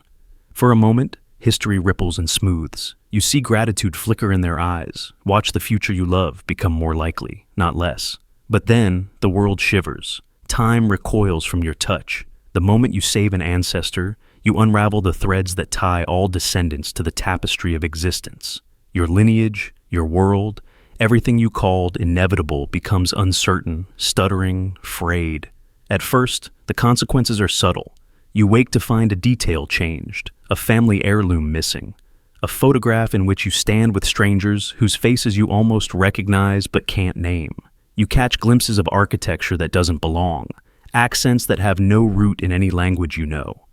For a moment, history ripples and smooths. You see gratitude flicker in their eyes, watch the future you love become more likely, not less. But then, the world shivers. Time recoils from your touch. The moment you save an ancestor, you unravel the threads that tie all descendants to the tapestry of existence. Your lineage, your world, everything you called inevitable becomes uncertain, stuttering, frayed. At first, the consequences are subtle. You wake to find a detail changed, a family heirloom missing, a photograph in which you stand with strangers whose faces you almost recognize but can't name. You catch glimpses of architecture that doesn't belong, accents that have no root in any language you know.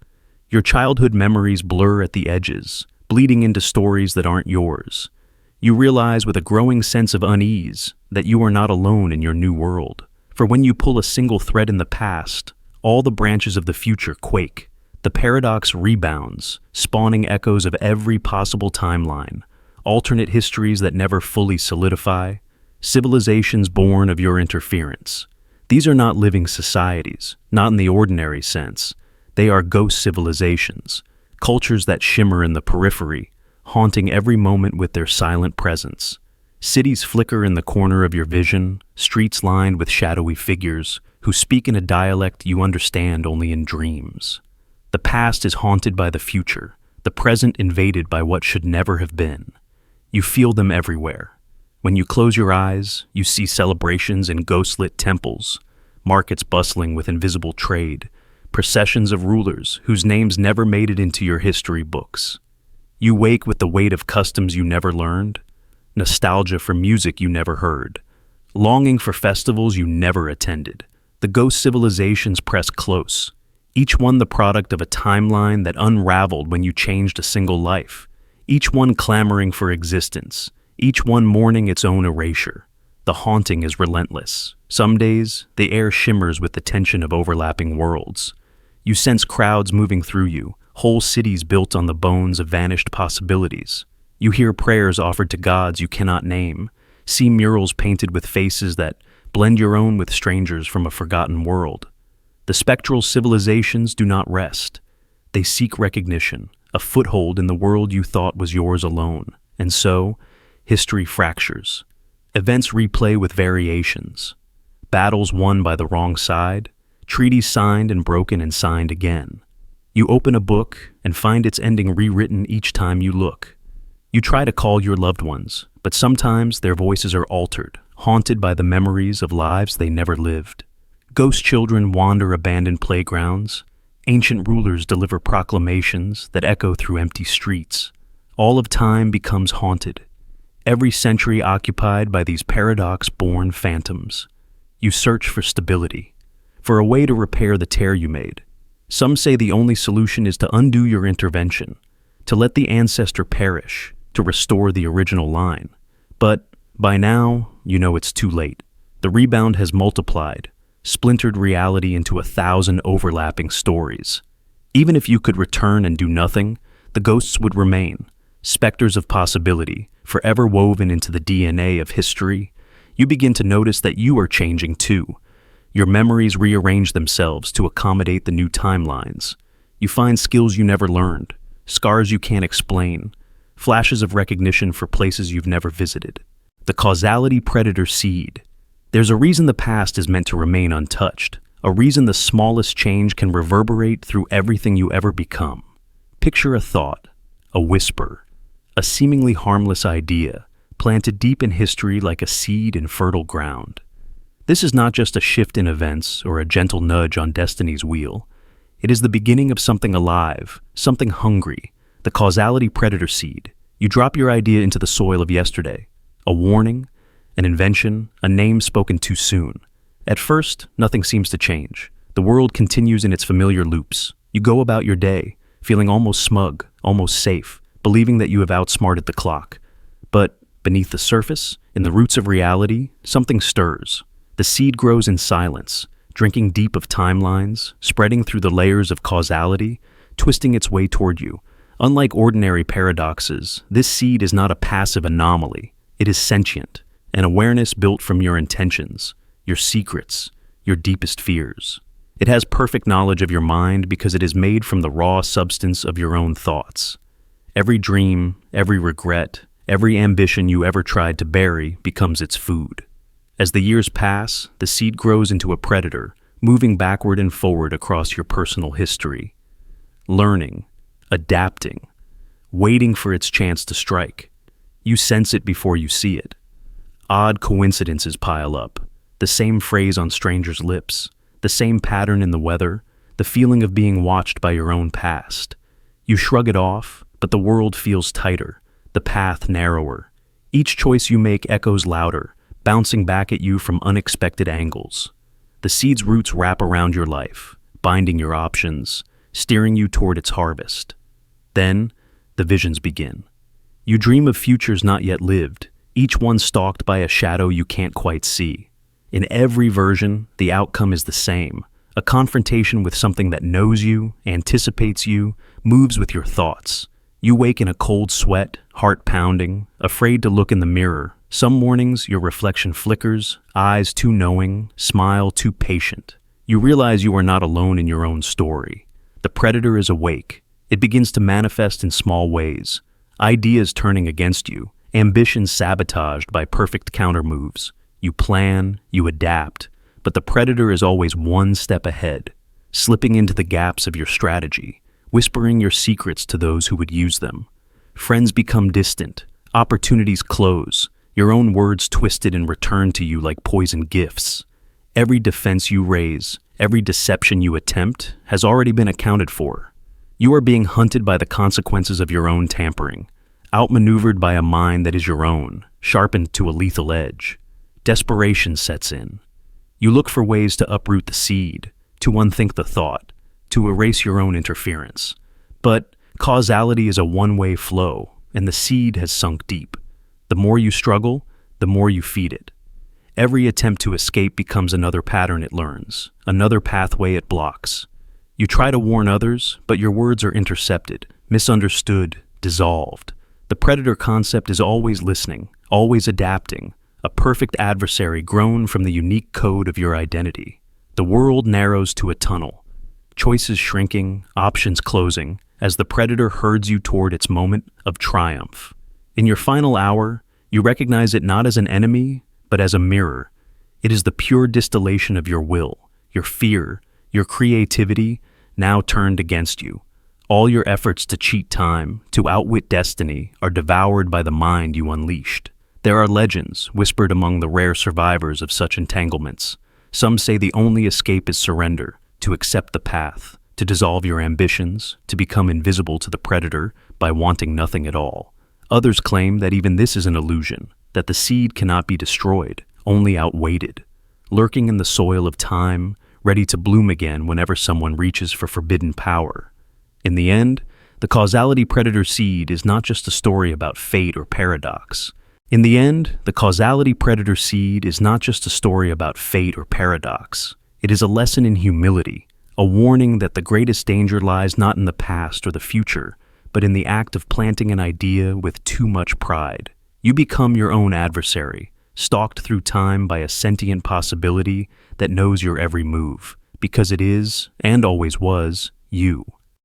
Your childhood memories blur at the edges, bleeding into stories that aren't yours. You realize with a growing sense of unease that you are not alone in your new world. For when you pull a single thread in the past, all the branches of the future quake. The paradox rebounds, spawning echoes of every possible timeline, alternate histories that never fully solidify, civilizations born of your interference. These are not living societies, not in the ordinary sense. They are ghost civilizations, cultures that shimmer in the periphery, haunting every moment with their silent presence. Cities flicker in the corner of your vision, streets lined with shadowy figures who speak in a dialect you understand only in dreams. The past is haunted by the future, the present invaded by what should never have been. You feel them everywhere. When you close your eyes, you see celebrations in ghost-lit temples, markets bustling with invisible trade, processions of rulers whose names never made it into your history books. You wake with the weight of customs you never learned, nostalgia for music you never heard, longing for festivals you never attended. The ghost civilizations press close, each one the product of a timeline that unraveled when you changed a single life, each one clamoring for existence, each one mourning its own erasure. The haunting is relentless. Some days, the air shimmers with the tension of overlapping worlds. You sense crowds moving through you, whole cities built on the bones of vanished possibilities. You hear prayers offered to gods you cannot name, see murals painted with faces that blend your own with strangers from a forgotten world. The spectral civilizations do not rest. They seek recognition, a foothold in the world you thought was yours alone. And so, history fractures. Events replay with variations. Battles won by the wrong side, treaties signed and broken and signed again. You open a book and find its ending rewritten each time you look. You try to call your loved ones, but sometimes their voices are altered, haunted by the memories of lives they never lived. Ghost children wander abandoned playgrounds. Ancient rulers deliver proclamations that echo through empty streets. All of time becomes haunted. Every century occupied by these paradox-born phantoms. You search for stability, for a way to repair the tear you made. Some say the only solution is to undo your intervention, to let the ancestor perish, to restore the original line. But by now, you know it's too late. The rebound has multiplied, splintered reality into 1,000 overlapping stories. Even if you could return and do nothing, the ghosts would remain, specters of possibility, forever woven into the DNA of history. You begin to notice that you are changing too. Your memories rearrange themselves to accommodate the new timelines. You find skills you never learned, scars you can't explain, flashes of recognition for places you've never visited. The causality predator seed. There's a reason the past is meant to remain untouched, a reason the smallest change can reverberate through everything you ever become. Picture a thought, a whisper, a seemingly harmless idea, planted deep in history like a seed in fertile ground. This is not just a shift in events or a gentle nudge on destiny's wheel. It is the beginning of something alive, something hungry, the causality predator seed. You drop your idea into the soil of yesterday, a warning, an invention, a name spoken too soon. At first, nothing seems to change. The world continues in its familiar loops. You go about your day, feeling almost smug, almost safe, believing that you have outsmarted the clock. But beneath the surface, in the roots of reality, something stirs. The seed grows in silence, drinking deep of timelines, spreading through the layers of causality, twisting its way toward you. Unlike ordinary paradoxes, this seed is not a passive anomaly. It is sentient, an awareness built from your intentions, your secrets, your deepest fears. It has perfect knowledge of your mind because it is made from the raw substance of your own thoughts. Every dream, every regret, every ambition you ever tried to bury becomes its food. As the years pass, the seed grows into a predator, moving backward and forward across your personal history. Learning, adapting, waiting for its chance to strike. You sense it before you see it. Odd coincidences pile up. The same phrase on strangers' lips, the same pattern in the weather, the feeling of being watched by your own past. You shrug it off, but the world feels tighter, the path narrower. Each choice you make echoes louder, bouncing back at you from unexpected angles. The seed's roots wrap around your life, binding your options, steering you toward its harvest. Then, the visions begin. You dream of futures not yet lived, each one stalked by a shadow you can't quite see. In every version, the outcome is the same, a confrontation with something that knows you, anticipates you, moves with your thoughts. You wake in a cold sweat, heart pounding, afraid to look in the mirror. Some mornings, your reflection flickers, eyes too knowing, smile too patient. You realize you are not alone in your own story. The predator is awake. It begins to manifest in small ways. Ideas turning against you, ambitions sabotaged by perfect countermoves. You plan, you adapt, but the predator is always one step ahead, slipping into the gaps of your strategy, whispering your secrets to those who would use them. Friends become distant, opportunities close, your own words twisted and returned to you like poison gifts. Every defense you raise, every deception you attempt, has already been accounted for. You are being hunted by the consequences of your own tampering, outmaneuvered by a mind that is your own, sharpened to a lethal edge. Desperation sets in. You look for ways to uproot the seed, to unthink the thought, to erase your own interference. But causality is a one-way flow, and the seed has sunk deep. The more you struggle, the more you feed it. Every attempt to escape becomes another pattern it learns, another pathway it blocks. You try to warn others, but your words are intercepted, misunderstood, dissolved. The predator concept is always listening, always adapting, a perfect adversary grown from the unique code of your identity. The world narrows to a tunnel, choices shrinking, options closing, as the predator herds you toward its moment of triumph. In your final hour, you recognize it not as an enemy, but as a mirror. It is the pure distillation of your will, your fear, your creativity, now turned against you. All your efforts to cheat time, to outwit destiny, are devoured by the mind you unleashed. There are legends whispered among the rare survivors of such entanglements. Some say the only escape is surrender, to accept the path, to dissolve your ambitions, to become invisible to the predator by wanting nothing at all. Others claim that even this is an illusion, that the seed cannot be destroyed, only outweighted, lurking in the soil of time, ready to bloom again whenever someone reaches for forbidden power. In the end, the Causality Predator seed is not just a story about fate or paradox. In the end, the Causality Predator seed is not just a story about fate or paradox. It is a lesson in humility, a warning that the greatest danger lies not in the past or the future, but in the act of planting an idea with too much pride. You become your own adversary, stalked through time by a sentient possibility that knows your every move, because it is, and always was, you.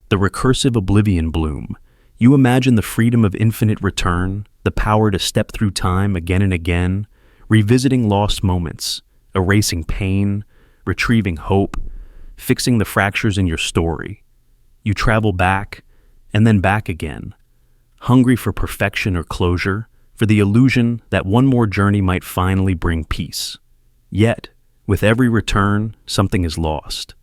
The recursive Oblivion bloom. You imagine the freedom of infinite return, the power to step through time again and again, revisiting lost moments, erasing pain, retrieving hope, fixing the fractures in your story. You travel back, and then back again, hungry for perfection or closure, for the illusion that one more journey might finally bring peace. Yet, with every return, something is lost.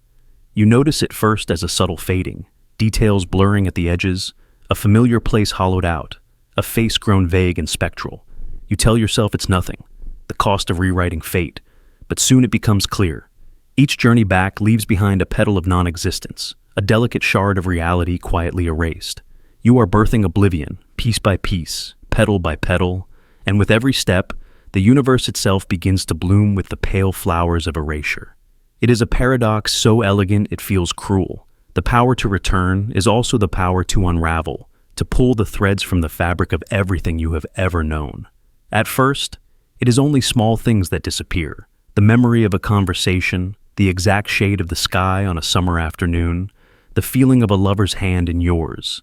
You notice it first as a subtle fading, details blurring at the edges, a familiar place hollowed out, a face grown vague and spectral. You tell yourself it's nothing, the cost of rewriting fate, but soon it becomes clear. Each journey back leaves behind a petal of non-existence, a delicate shard of reality quietly erased. You are birthing oblivion, piece by piece, petal by petal, and with every step, the universe itself begins to bloom with the pale flowers of erasure. It is a paradox so elegant it feels cruel. The power to return is also the power to unravel, to pull the threads from the fabric of everything you have ever known. At first, it is only small things that disappear. The memory of a conversation, the exact shade of the sky on a summer afternoon, the feeling of a lover's hand in yours.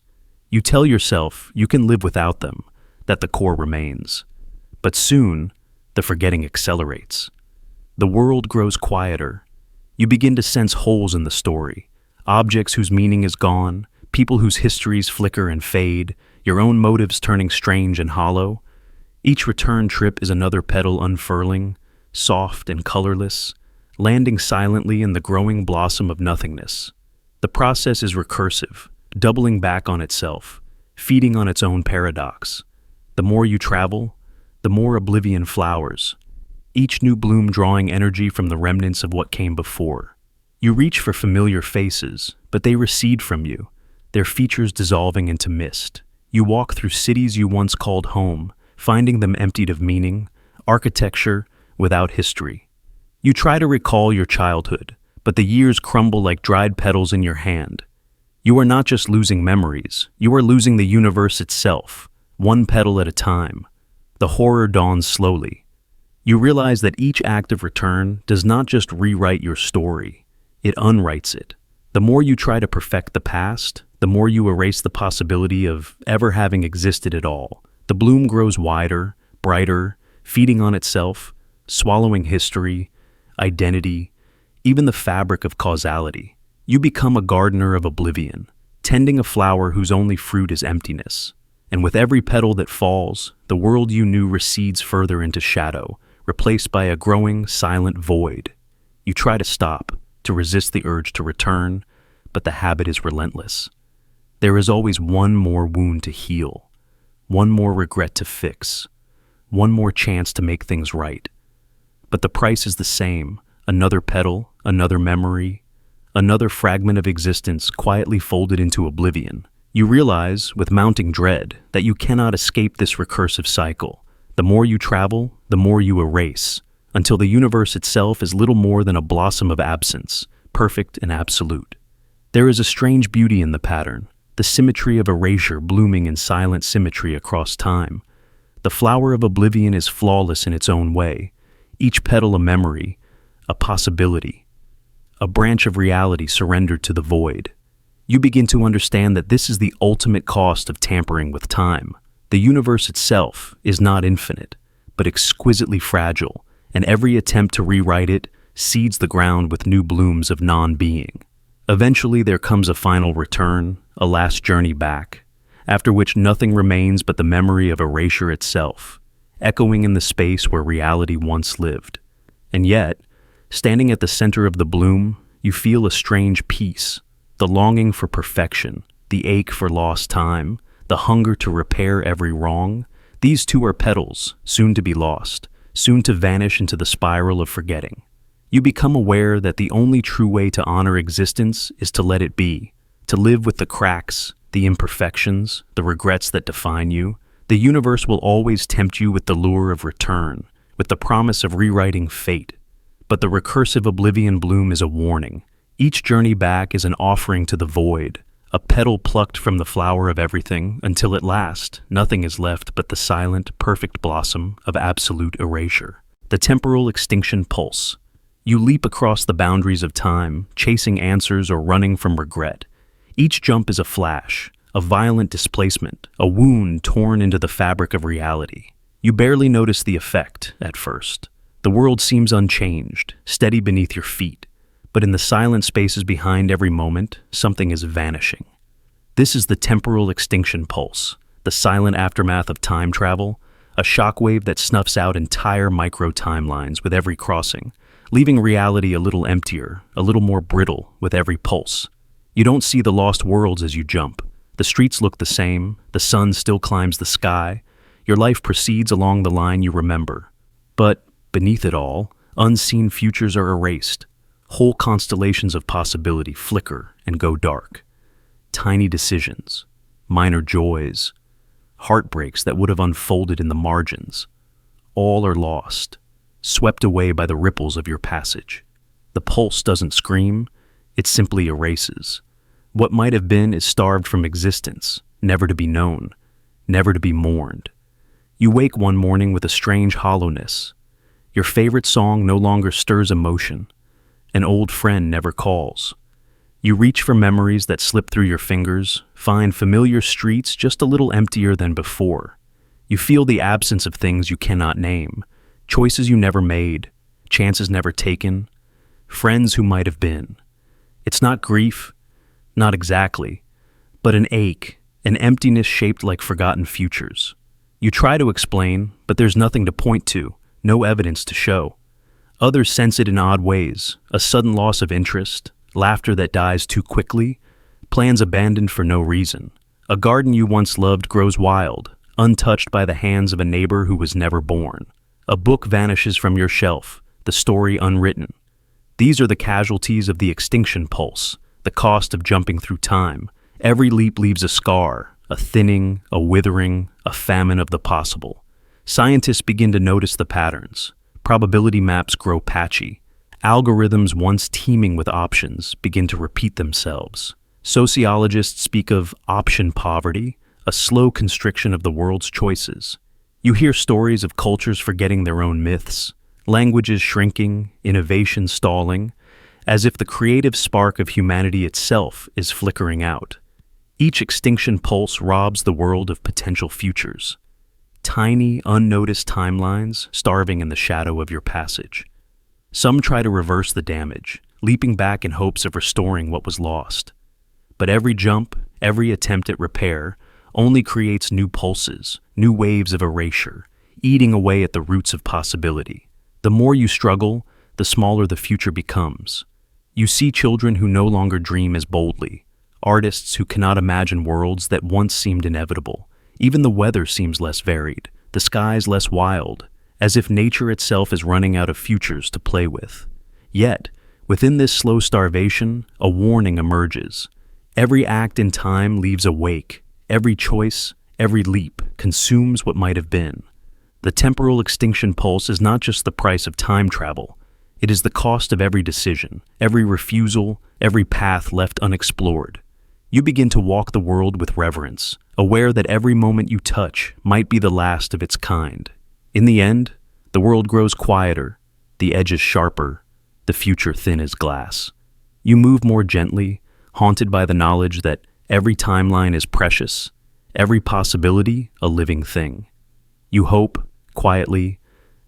You tell yourself you can live without them, that the core remains. But soon, the forgetting accelerates. The world grows quieter. You begin to sense holes in the story, objects whose meaning is gone, people whose histories flicker and fade, your own motives turning strange and hollow. Each return trip is another petal unfurling, soft and colorless, landing silently in the growing blossom of nothingness. The process is recursive, doubling back on itself, feeding on its own paradox. The more you travel, the more oblivion flowers, each new bloom drawing energy from the remnants of what came before. You reach for familiar faces, but they recede from you, their features dissolving into mist. You walk through cities you once called home, finding them emptied of meaning, architecture without history. You try to recall your childhood, but the years crumble like dried petals in your hand. You are not just losing memories, you are losing the universe itself, one petal at a time. The horror dawns slowly. You realize that each act of return does not just rewrite your story, it unwrites it. The more you try to perfect the past, the more you erase the possibility of ever having existed at all. The bloom grows wider, brighter, feeding on itself, swallowing history, identity, even the fabric of causality. You become a gardener of oblivion, tending a flower whose only fruit is emptiness. And with every petal that falls, the world you knew recedes further into shadow, replaced by a growing, silent void. You try to stop, to resist the urge to return, but the habit is relentless. There is always one more wound to heal, one more regret to fix, one more chance to make things right. But the price is the same, another petal, another memory, another fragment of existence quietly folded into oblivion. You realize, with mounting dread, that you cannot escape this recursive cycle. The more you travel, the more you erase, until the universe itself is little more than a blossom of absence, perfect and absolute. There is a strange beauty in the pattern, the symmetry of erasure blooming in silent symmetry across time. The flower of oblivion is flawless in its own way, each petal a memory, a possibility. a branch of reality surrendered to the void. You begin to understand that this is the ultimate cost of tampering with time. The universe itself is not infinite, but exquisitely fragile, and every attempt to rewrite it seeds the ground with new blooms of non-being. Eventually there comes a final return, a last journey back, after which nothing remains but the memory of erasure itself, echoing in the space where reality once lived. And yet, standing at the center of the bloom, you feel a strange peace, the longing for perfection, the ache for lost time, the hunger to repair every wrong. These two are petals, soon to be lost, soon to vanish into the spiral of forgetting. You become aware that the only true way to honor existence is to let it be, to live with the cracks, the imperfections, the regrets that define you. The universe will always tempt you with the lure of return, with the promise of rewriting fate. But the recursive Oblivion bloom is a warning. Each journey back is an offering to the void, a petal plucked from the flower of everything, until at last nothing is left but the silent, perfect blossom of absolute erasure. The temporal extinction pulse. You leap across the boundaries of time, chasing answers or running from regret. Each jump is a flash, a violent displacement, a wound torn into the fabric of reality. You barely notice the effect at first. The world seems unchanged, steady beneath your feet. But in the silent spaces behind every moment, something is vanishing. This is the temporal extinction pulse, the silent aftermath of time travel, a shockwave that snuffs out entire micro-timelines with every crossing, leaving reality a little emptier, a little more brittle with every pulse. You don't see the lost worlds as you jump. The streets look the same, the sun still climbs the sky. Your life proceeds along the line you remember. But beneath it all, unseen futures are erased. Whole constellations of possibility flicker and go dark. Tiny decisions, minor joys, heartbreaks that would have unfolded in the margins. All are lost, swept away by the ripples of your passage. The pulse doesn't scream, it simply erases. What might have been is starved from existence, never to be known, never to be mourned. You wake one morning with a strange hollowness. Your favorite song no longer stirs emotion. An old friend never calls. You reach for memories that slip through your fingers, find familiar streets just a little emptier than before. You feel the absence of things you cannot name, choices you never made, chances never taken, friends who might have been. It's not grief, not exactly, but an ache, an emptiness shaped like forgotten futures. You try to explain, but there's nothing to point to, no evidence to show. Others sense it in odd ways, a sudden loss of interest, laughter that dies too quickly, plans abandoned for no reason. A garden you once loved grows wild, untouched by the hands of a neighbor who was never born. A book vanishes from your shelf, the story unwritten. These are the casualties of the extinction pulse, the cost of jumping through time. Every leap leaves a scar, a thinning, a withering, a famine of the possible. Scientists begin to notice the patterns. Probability maps grow patchy. Algorithms once teeming with options begin to repeat themselves. Sociologists speak of option poverty, a slow constriction of the world's choices. You hear stories of cultures forgetting their own myths, languages shrinking, innovation stalling, as if the creative spark of humanity itself is flickering out. Each extinction pulse robs the world of potential futures. Tiny, unnoticed timelines starving in the shadow of your passage. Some try to reverse the damage, leaping back in hopes of restoring what was lost. But every jump, every attempt at repair, only creates new pulses, new waves of erasure, eating away at the roots of possibility. The more you struggle, the smaller the future becomes. You see children who no longer dream as boldly, artists who cannot imagine worlds that once seemed inevitable. Even the weather seems less varied, the skies less wild, as if nature itself is running out of futures to play with. Yet, within this slow starvation, a warning emerges. Every act in time leaves a wake. Every choice, every leap, consumes what might have been. The temporal extinction pulse is not just the price of time travel. It is the cost of every decision, every refusal, every path left unexplored. You begin to walk the world with reverence, aware that every moment you touch might be the last of its kind. In the end, the world grows quieter, the edges sharper, the future thin as glass. You move more gently, haunted by the knowledge that every timeline is precious, every possibility a living thing. You hope, quietly,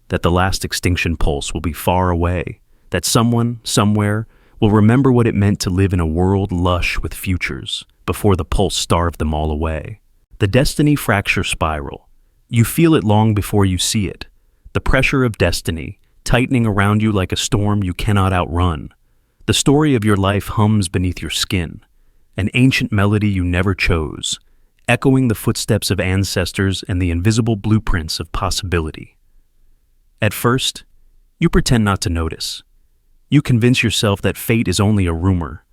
that the last extinction pulse will be far away, that someone, somewhere, will remember what it meant to live in a world lush with futures before the pulse starved them all away. The destiny fracture spiral. You feel it long before you see it. The pressure of destiny, tightening around you like a storm you cannot outrun. The story of your life hums beneath your skin, an ancient melody you never chose, echoing the footsteps of ancestors and the invisible blueprints of possibility. At first, you pretend not to notice. You convince yourself that fate is only a rumor,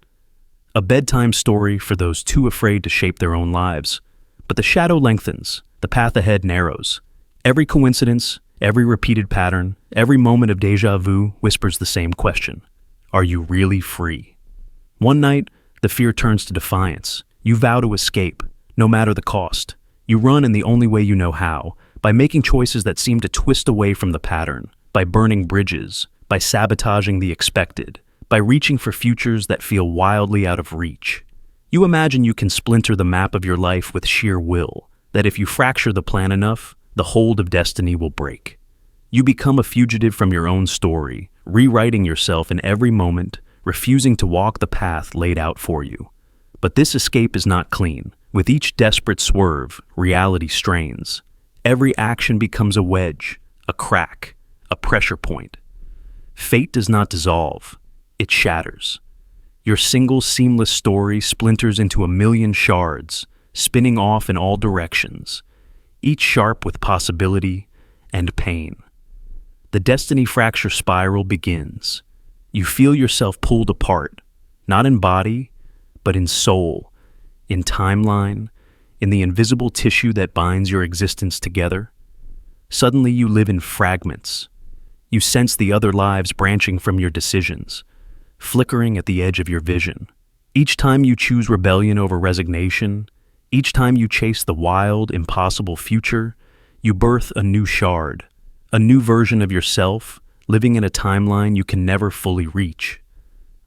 a bedtime story for those too afraid to shape their own lives. But the shadow lengthens, the path ahead narrows. Every coincidence, every repeated pattern, every moment of déjà vu whispers the same question. Are you really free? One night, the fear turns to defiance. You vow to escape, no matter the cost. You run in the only way you know how, by making choices that seem to twist away from the pattern, by burning bridges, by sabotaging the expected, by reaching for futures that feel wildly out of reach. You imagine you can splinter the map of your life with sheer will, that if you fracture the plan enough, the hold of destiny will break. You become a fugitive from your own story, rewriting yourself in every moment, refusing to walk the path laid out for you. But this escape is not clean. With each desperate swerve, reality strains. Every action becomes a wedge, a crack, a pressure point. Fate does not dissolve, it shatters. Your single seamless story splinters into a million shards, spinning off in all directions, each sharp with possibility and pain. The destiny fracture spiral begins. You feel yourself pulled apart, not in body, but in soul, in timeline, in the invisible tissue that binds your existence together. Suddenly you live in fragments. You sense the other lives branching from your decisions, flickering at the edge of your vision. Each time you choose rebellion over resignation, each time you chase the wild, impossible future, you birth a new shard, a new version of yourself, living in a timeline you can never fully reach.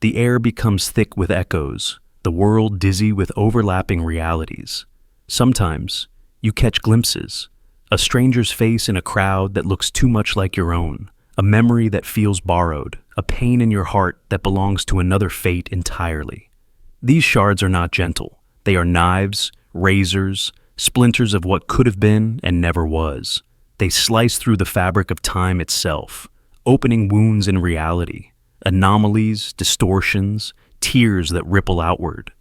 The air becomes thick with echoes, the world dizzy with overlapping realities. Sometimes, you catch glimpses, a stranger's face in a crowd that looks too much like your own, a memory that feels borrowed, a pain in your heart that belongs to another fate entirely. These shards are not gentle. They are knives, razors, splinters of what could have been and never was. They slice through the fabric of time itself, opening wounds in reality, anomalies, distortions, tears that ripple outward.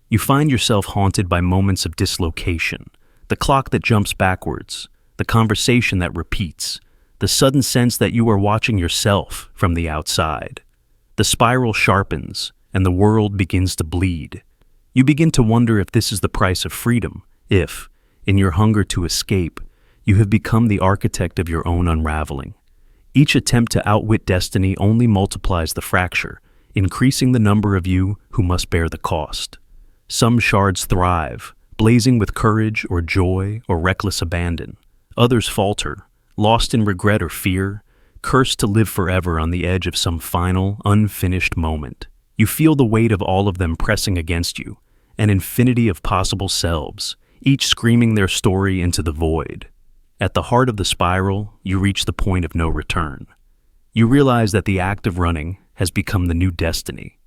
You find yourself haunted by moments of dislocation, the clock that jumps backwards, the conversation that repeats, the sudden sense that you are watching yourself from the outside. The spiral sharpens, and the world begins to bleed. You begin to wonder if this is the price of freedom, if, in your hunger to escape, you have become the architect of your own unraveling. Each attempt to outwit destiny only multiplies the fracture, increasing the number of you who must bear the cost. Some shards thrive, blazing with courage or joy or reckless abandon. Others falter, lost in regret or fear, cursed to live forever on the edge of some final, unfinished moment. You feel the weight of all of them pressing against you, an infinity of possible selves, each screaming their story into the void. At the heart of the spiral, you reach the point of no return. You realize that the act of running has become the new destiny.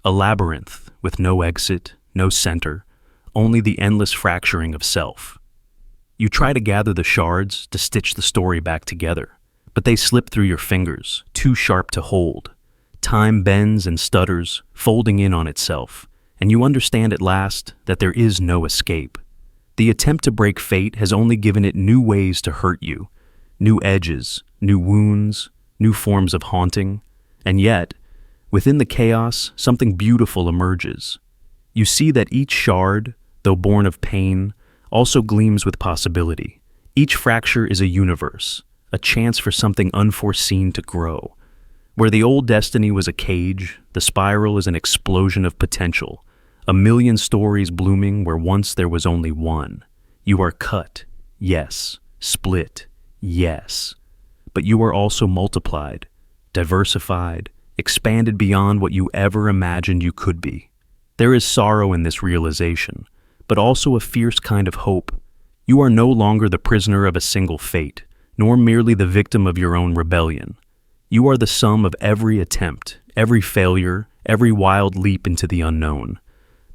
A labyrinth with no exit, no center, only the endless fracturing of self. You try to gather the shards to stitch the story back together, but they slip through your fingers, too sharp to hold. Time bends and stutters, folding in on itself, and you understand at last that there is no escape. The attempt to break fate has only given it new ways to hurt you, new edges, new wounds, new forms of haunting, and yet, within the chaos, something beautiful emerges. You see that each shard, though born of pain, also gleams with possibility. Each fracture is a universe, a chance for something unforeseen to grow. Where the old destiny was a cage, the spiral is an explosion of potential, a million stories blooming where once there was only one. You are cut, yes. Split, yes. But you are also multiplied, diversified, expanded beyond what you ever imagined you could be. There is sorrow in this realization, but also a fierce kind of hope. You are no longer the prisoner of a single fate, nor merely the victim of your own rebellion. You are the sum of every attempt, every failure, every wild leap into the unknown.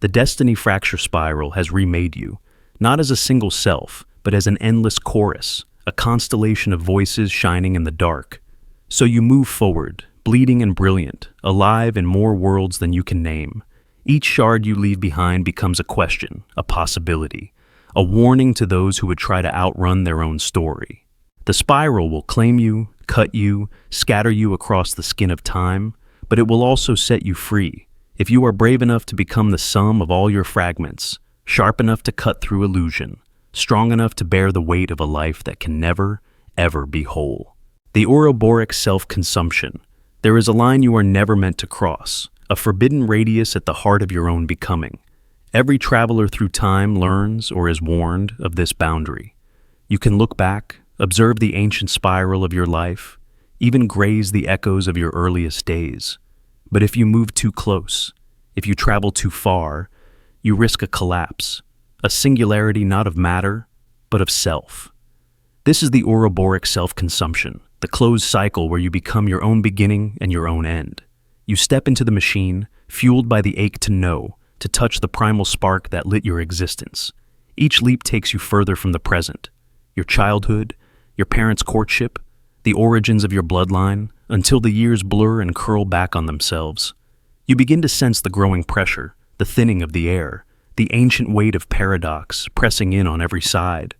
The destiny fracture spiral has remade you, not as a single self, but as an endless chorus, a constellation of voices shining in the dark. So you move forward, bleeding and brilliant, alive in more worlds than you can name. Each shard you leave behind becomes a question, a possibility, a warning to those who would try to outrun their own story. The spiral will claim you, cut you, scatter you across the skin of time, but it will also set you free, if you are brave enough to become the sum of all your fragments, sharp enough to cut through illusion, strong enough to bear the weight of a life that can never, ever be whole. The Ouroboric Self-Consumption. There is a line you are never meant to cross, a forbidden radius at the heart of your own becoming. Every traveler through time learns or is warned of this boundary. You can look back, observe the ancient spiral of your life, even graze the echoes of your earliest days. But if you move too close, if you travel too far, you risk a collapse, a singularity not of matter, but of self. This is the Ouroboric Self-Consumption, the closed cycle where you become your own beginning and your own end. You step into the machine, fueled by the ache to know, to touch the primal spark that lit your existence. Each leap takes you further from the present, your childhood, your parents' courtship, the origins of your bloodline, until the years blur and curl back on themselves. You begin to sense the growing pressure, the thinning of the air, the ancient weight of paradox pressing in on every side.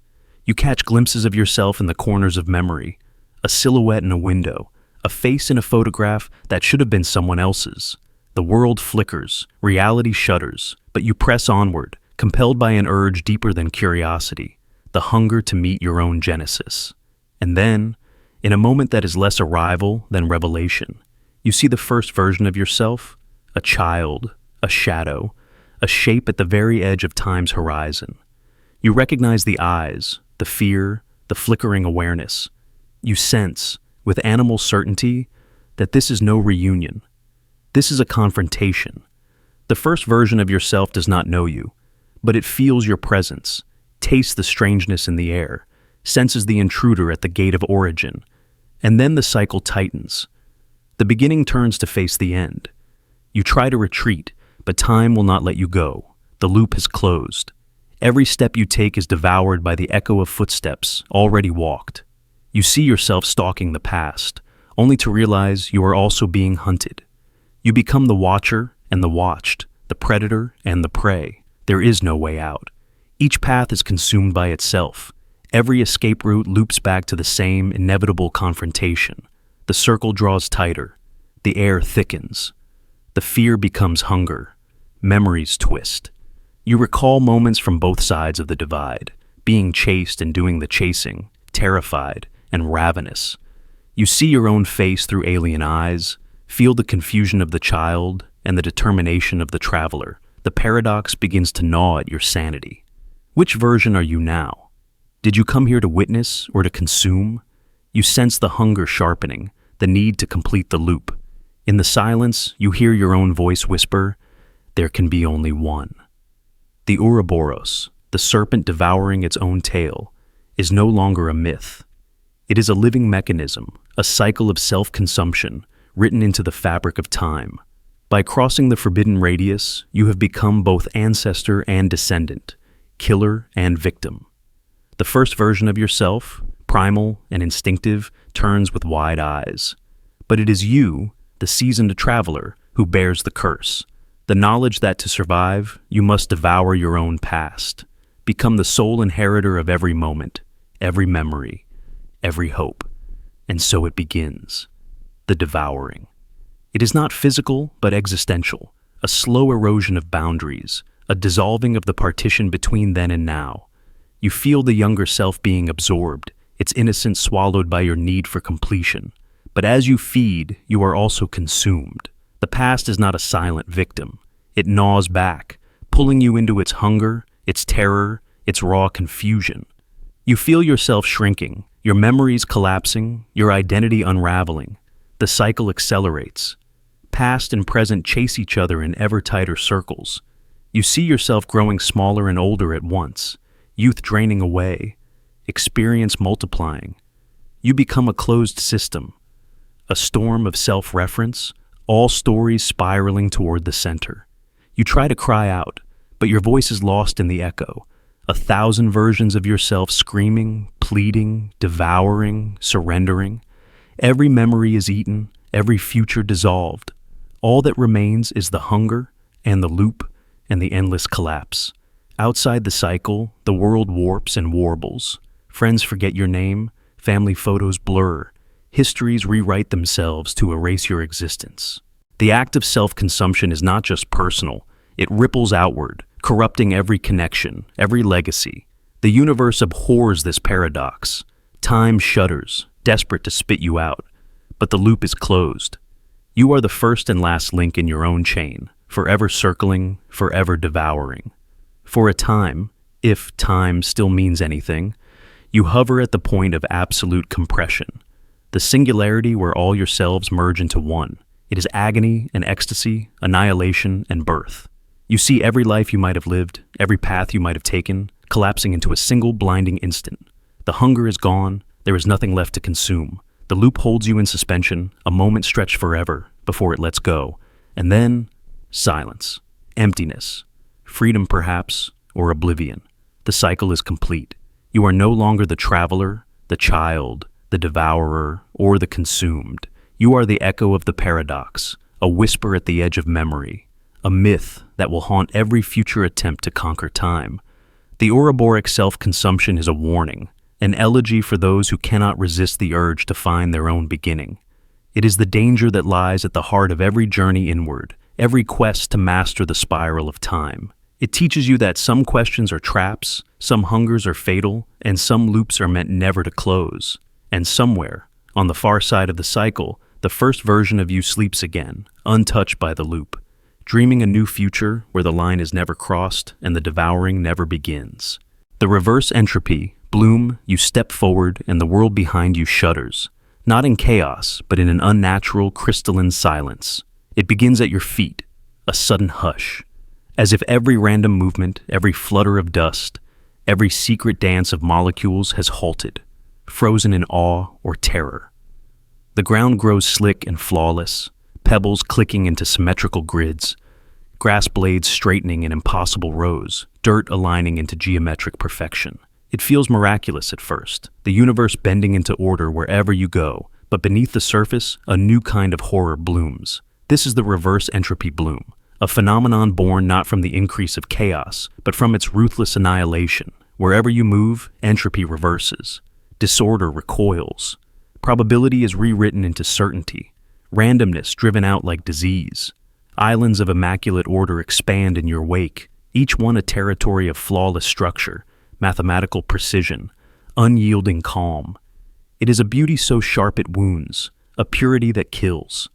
You catch glimpses of yourself in the corners of memory, a silhouette in a window, a face in a photograph that should have been someone else's. The world flickers, reality shudders, but you press onward, compelled by an urge deeper than curiosity, the hunger to meet your own genesis. And then, in a moment that is less arrival than revelation, you see the first version of yourself, a child, a shadow, a shape at the very edge of time's horizon. You recognize the eyes, the fear, the flickering awareness. You sense, with animal certainty, that this is no reunion. This is a confrontation. The first version of yourself does not know you, but it feels your presence, tastes the strangeness in the air, senses the intruder at the gate of origin, and then the cycle tightens. The beginning turns to face the end. You try to retreat, but time will not let you go. The loop has closed. Every step you take is devoured by the echo of footsteps already walked. You see yourself stalking the past, only to realize you are also being hunted. You become the watcher and the watched, the predator and the prey. There is no way out. Each path is consumed by itself. Every escape route loops back to the same inevitable confrontation. The circle draws tighter. The air thickens. The fear becomes hunger. Memories twist. You recall moments from both sides of the divide, being chased and doing the chasing, terrified and ravenous. You see your own face through alien eyes, feel the confusion of the child and the determination of the traveler. The paradox begins to gnaw at your sanity. Which version are you now? Did you come here to witness or to consume? You sense the hunger sharpening, the need to complete the loop. In the silence, you hear your own voice whisper, "There can be only one." The Ouroboros, the serpent devouring its own tail, is no longer a myth. It is a living mechanism, a cycle of self-consumption written into the fabric of time. By crossing the forbidden radius, you have become both ancestor and descendant, killer and victim. The first version of yourself, primal and instinctive, turns with wide eyes. But it is you, the seasoned traveler, who bears the curse. The knowledge that to survive, you must devour your own past, become the sole inheritor of every moment, every memory, every hope. And so it begins, the devouring. It is not physical, but existential, a slow erosion of boundaries, a dissolving of the partition between then and now. You feel the younger self being absorbed, its innocence swallowed by your need for completion. But as you feed, you are also consumed. The past is not a silent victim. It gnaws back, pulling you into its hunger, its terror, its raw confusion. You feel yourself shrinking, your memories collapsing, your identity unraveling. The cycle accelerates. Past and present chase each other in ever tighter circles. You see yourself growing smaller and older at once, youth draining away, experience multiplying. You become a closed system, a storm of self-reference, all stories spiraling toward the center. You try to cry out, but your voice is lost in the echo. 1,000 versions of yourself screaming, pleading, devouring, surrendering. Every memory is eaten, every future dissolved. All that remains is the hunger and the loop and the endless collapse. Outside the cycle, the world warps and warbles. Friends forget your name, family photos blur. Histories rewrite themselves to erase your existence. The act of self-consumption is not just personal, it ripples outward, corrupting every connection, every legacy. The universe abhors this paradox. Time shudders, desperate to spit you out, but the loop is closed. You are the first and last link in your own chain, forever circling, forever devouring. For a time, if time still means anything, you hover at the point of absolute compression, the singularity where all yourselves merge into one. It is agony and ecstasy, annihilation and birth. You see every life you might have lived, every path you might have taken, collapsing into a single blinding instant. The hunger is gone, there is nothing left to consume. The loop holds you in suspension, a moment stretched forever before it lets go. And then, silence, emptiness, freedom perhaps, or oblivion. The cycle is complete. You are no longer the traveler, the child, the devourer, or the consumed. You are the echo of the paradox, a whisper at the edge of memory, a myth that will haunt every future attempt to conquer time. The Ouroboric Self-Consumption is a warning, an elegy for those who cannot resist the urge to find their own beginning. It is the danger that lies at the heart of every journey inward, every quest to master the spiral of time. It teaches you that some questions are traps, some hungers are fatal, and some loops are meant never to close. And somewhere, on the far side of the cycle, the first version of you sleeps again, untouched by the loop, dreaming a new future where the line is never crossed and the devouring never begins. The reverse entropy, bloom, you step forward and the world behind you shudders, not in chaos, but in an unnatural, crystalline silence. It begins at your feet, a sudden hush, as if every random movement, every flutter of dust, every secret dance of molecules has halted, frozen in awe or terror. The ground grows slick and flawless, pebbles clicking into symmetrical grids, grass blades straightening in impossible rows, dirt aligning into geometric perfection. It feels miraculous at first, the universe bending into order wherever you go, but beneath the surface, a new kind of horror blooms. This is the reverse entropy bloom, a phenomenon born not from the increase of chaos, but from its ruthless annihilation. Wherever you move, entropy reverses. Disorder recoils. Probability is rewritten into certainty. Randomness driven out like disease. Islands of immaculate order expand in your wake, each one a territory of flawless structure, mathematical precision, unyielding calm. It is a beauty so sharp it wounds, a purity that kills.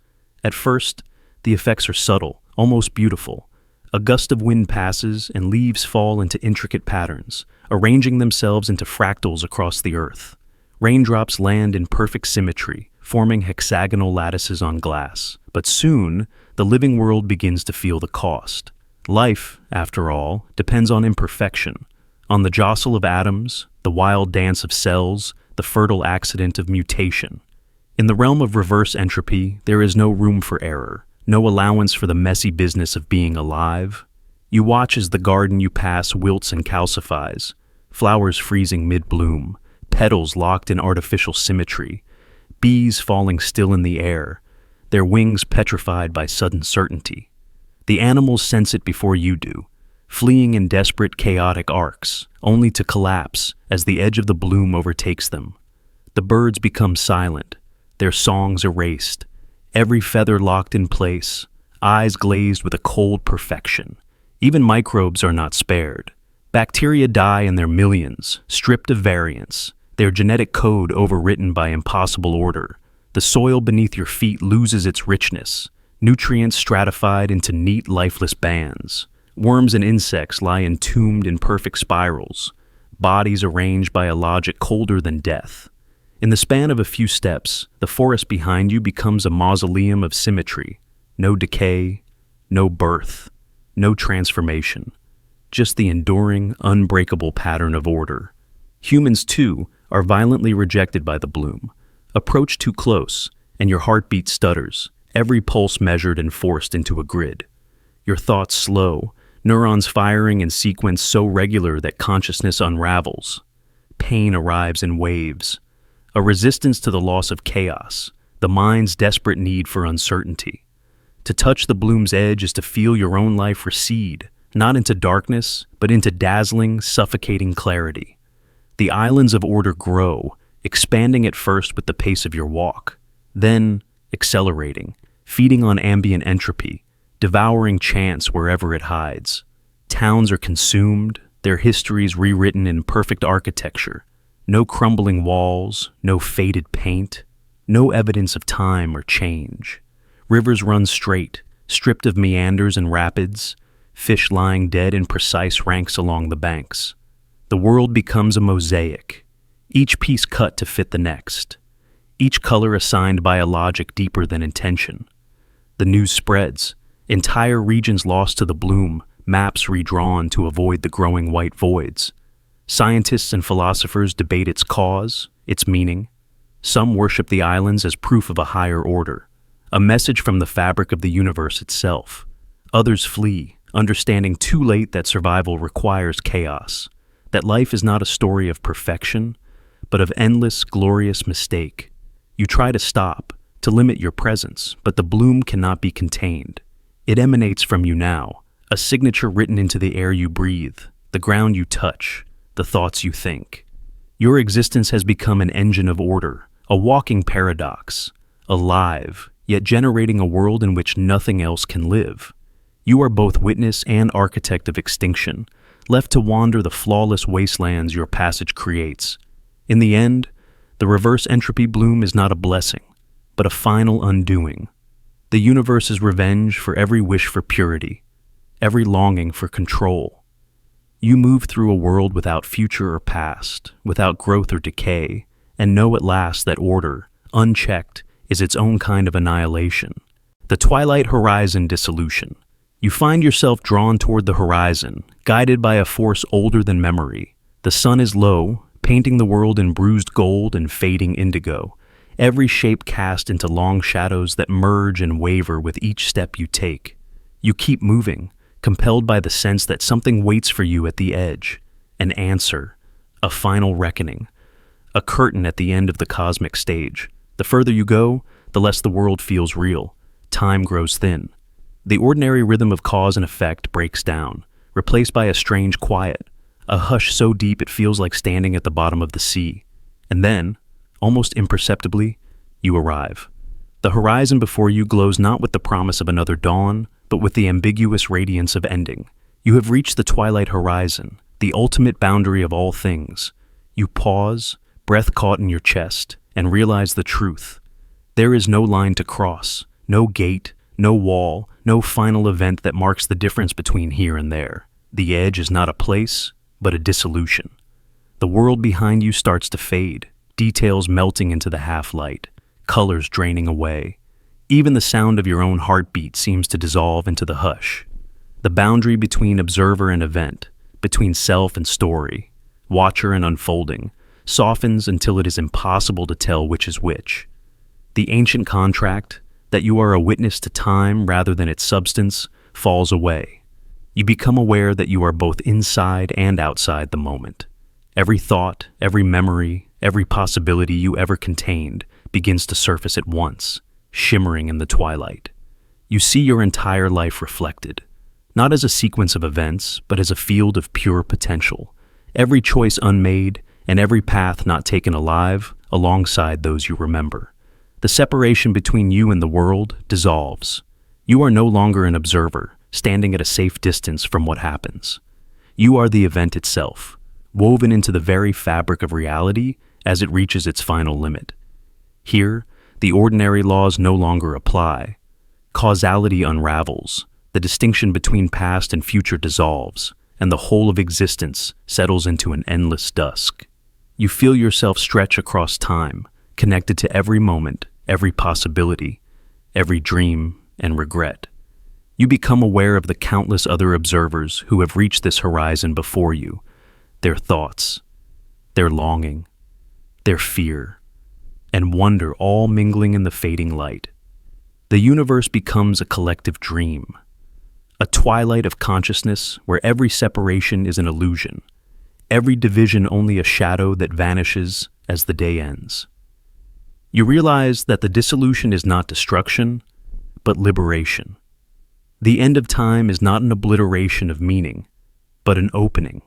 At first, the effects are subtle, almost beautiful. A gust of wind passes and leaves fall into intricate patterns, arranging themselves into fractals across the earth. Raindrops land in perfect symmetry, forming hexagonal lattices on glass. But soon, the living world begins to feel the cost. Life, after all, depends on imperfection, on the jostle of atoms, the wild dance of cells, the fertile accident of mutation. In the realm of reverse entropy, there is no room for error, no allowance for the messy business of being alive. You watch as the garden you pass wilts and calcifies, flowers freezing mid-bloom, petals locked in artificial symmetry, bees falling still in the air, their wings petrified by sudden certainty. The animals sense it before you do, fleeing in desperate, chaotic arcs, only to collapse as the edge of the bloom overtakes them. The birds become silent, their songs erased, every feather locked in place, eyes glazed with a cold perfection. Even microbes are not spared. Bacteria die in their millions, stripped of variance, their genetic code overwritten by impossible order. The soil beneath your feet loses its richness, nutrients stratified into neat, lifeless bands. Worms and insects lie entombed in perfect spirals, bodies arranged by a logic colder than death. In the span of a few steps, the forest behind you becomes a mausoleum of symmetry. no decay, no birth, no transformation, just the enduring, unbreakable pattern of order. Humans, too, are violently rejected by the bloom. Approach too close, and your heartbeat stutters, every pulse measured and forced into a grid. Your thoughts slow, neurons firing in sequence so regular that consciousness unravels. Pain arrives in waves, a resistance to the loss of chaos, the mind's desperate need for uncertainty. To touch the bloom's edge is to feel your own life recede, not into darkness, but into dazzling, suffocating clarity. The islands of order grow, expanding at first with the pace of your walk, then accelerating, feeding on ambient entropy, devouring chance wherever it hides. Towns are consumed, their histories rewritten in perfect architecture. No crumbling walls, no faded paint, no evidence of time or change. Rivers run straight, stripped of meanders and rapids, fish lying dead in precise ranks along the banks. The world becomes a mosaic, each piece cut to fit the next, each color assigned by a logic deeper than intention. The news spreads, entire regions lost to the bloom, maps redrawn to avoid the growing white voids. Scientists and philosophers debate its cause, its meaning. Some worship the islands as proof of a higher order, a message from the fabric of the universe itself. Others flee, understanding too late that survival requires chaos, that life is not a story of perfection, but of endless, glorious mistake. You try to stop, to limit your presence, but the bloom cannot be contained. It emanates from you now, a signature written into the air you breathe, the ground you touch, the thoughts you think. Your existence has become an engine of order, a walking paradox, alive, yet generating a world in which nothing else can live. You are both witness and architect of extinction, left to wander the flawless wastelands your passage creates. In the end, the reverse entropy bloom is not a blessing, but a final undoing. The universe's revenge for every wish for purity, every longing for control. You move through a world without future or past, without growth or decay, and know at last that order, unchecked, is its own kind of annihilation. The twilight horizon dissolution. You find yourself drawn toward the horizon, guided by a force older than memory. The sun is low, painting the world in bruised gold and fading indigo, every shape cast into long shadows that merge and waver with each step you take. You keep moving, compelled by the sense that something waits for you at the edge, an answer, a final reckoning, a curtain at the end of the cosmic stage. The further you go, the less the world feels real. Time grows thin. The ordinary rhythm of cause and effect breaks down, replaced by a strange quiet, a hush so deep it feels like standing at the bottom of the sea. And then, almost imperceptibly, you arrive. The horizon before you glows not with the promise of another dawn, but with the ambiguous radiance of ending. You have reached the twilight horizon, the ultimate boundary of all things. You pause, breath caught in your chest, and realize the truth. There is no line to cross, no gate, no wall, no final event that marks the difference between here and there. The edge is not a place, but a dissolution. The world behind you starts to fade, details melting into the half-light, colors draining away. Even the sound of your own heartbeat seems to dissolve into the hush. The boundary between observer and event, between self and story, watcher and unfolding, softens until it is impossible to tell which is which. The ancient contract, that you are a witness to time rather than its substance, falls away. You become aware that you are both inside and outside the moment. Every thought, every memory, every possibility you ever contained begins to surface at once, shimmering in the twilight. You see your entire life reflected, not as a sequence of events, but as a field of pure potential, every choice unmade and every path not taken alive alongside those you remember. The separation between you and the world dissolves. You are no longer an observer, standing at a safe distance from what happens. You are the event itself, woven into the very fabric of reality as it reaches its final limit. Here, the ordinary laws no longer apply. Causality unravels, the distinction between past and future dissolves, and the whole of existence settles into an endless dusk. You feel yourself stretch across time, connected to every moment, every possibility, every dream, and regret. You become aware of the countless other observers who have reached this horizon before you, their thoughts, their longing, their fear, and wonder all mingling in the fading light. The universe becomes a collective dream, a twilight of consciousness where every separation is an illusion, every division only a shadow that vanishes as the day ends. You realize that the dissolution is not destruction, but liberation. The end of time is not an obliteration of meaning, but an opening,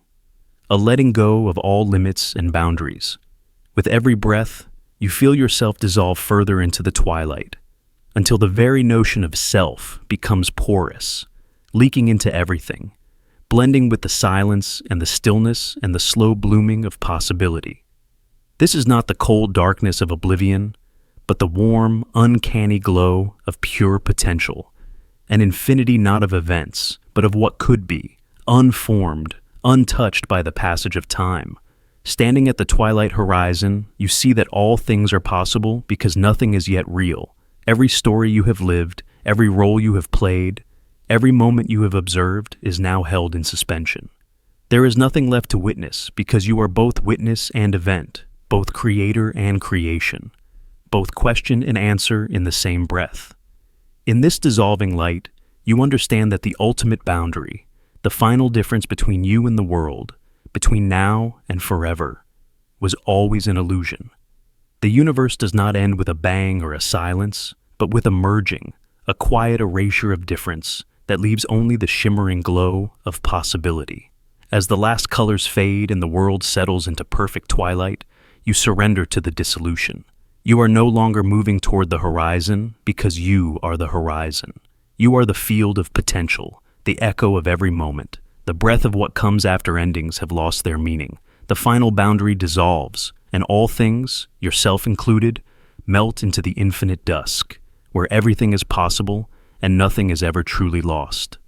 a letting go of all limits and boundaries. With every breath, you feel yourself dissolve further into the twilight, until the very notion of self becomes porous, leaking into everything, blending with the silence and the stillness and the slow blooming of possibility. This is not the cold darkness of oblivion, but the warm, uncanny glow of pure potential, an infinity not of events, but of what could be, unformed, untouched by the passage of time. Standing at the twilight horizon, you see that all things are possible because nothing is yet real. Every story you have lived, every role you have played, every moment you have observed is now held in suspension. There is nothing left to witness because you are both witness and event, both creator and creation, both question and answer in the same breath. In this dissolving light, you understand that the ultimate boundary, the final difference between you and the world, between now and forever, was always an illusion. The universe does not end with a bang or a silence, but with a merging, a quiet erasure of difference that leaves only the shimmering glow of possibility. As the last colors fade and the world settles into perfect twilight, you surrender to the dissolution. You are no longer moving toward the horizon because you are the horizon. You are the field of potential, the echo of every moment. The breath of what comes after endings have lost their meaning. The final boundary dissolves, and all things, yourself included, melt into the infinite dusk, where everything is possible and nothing is ever truly lost.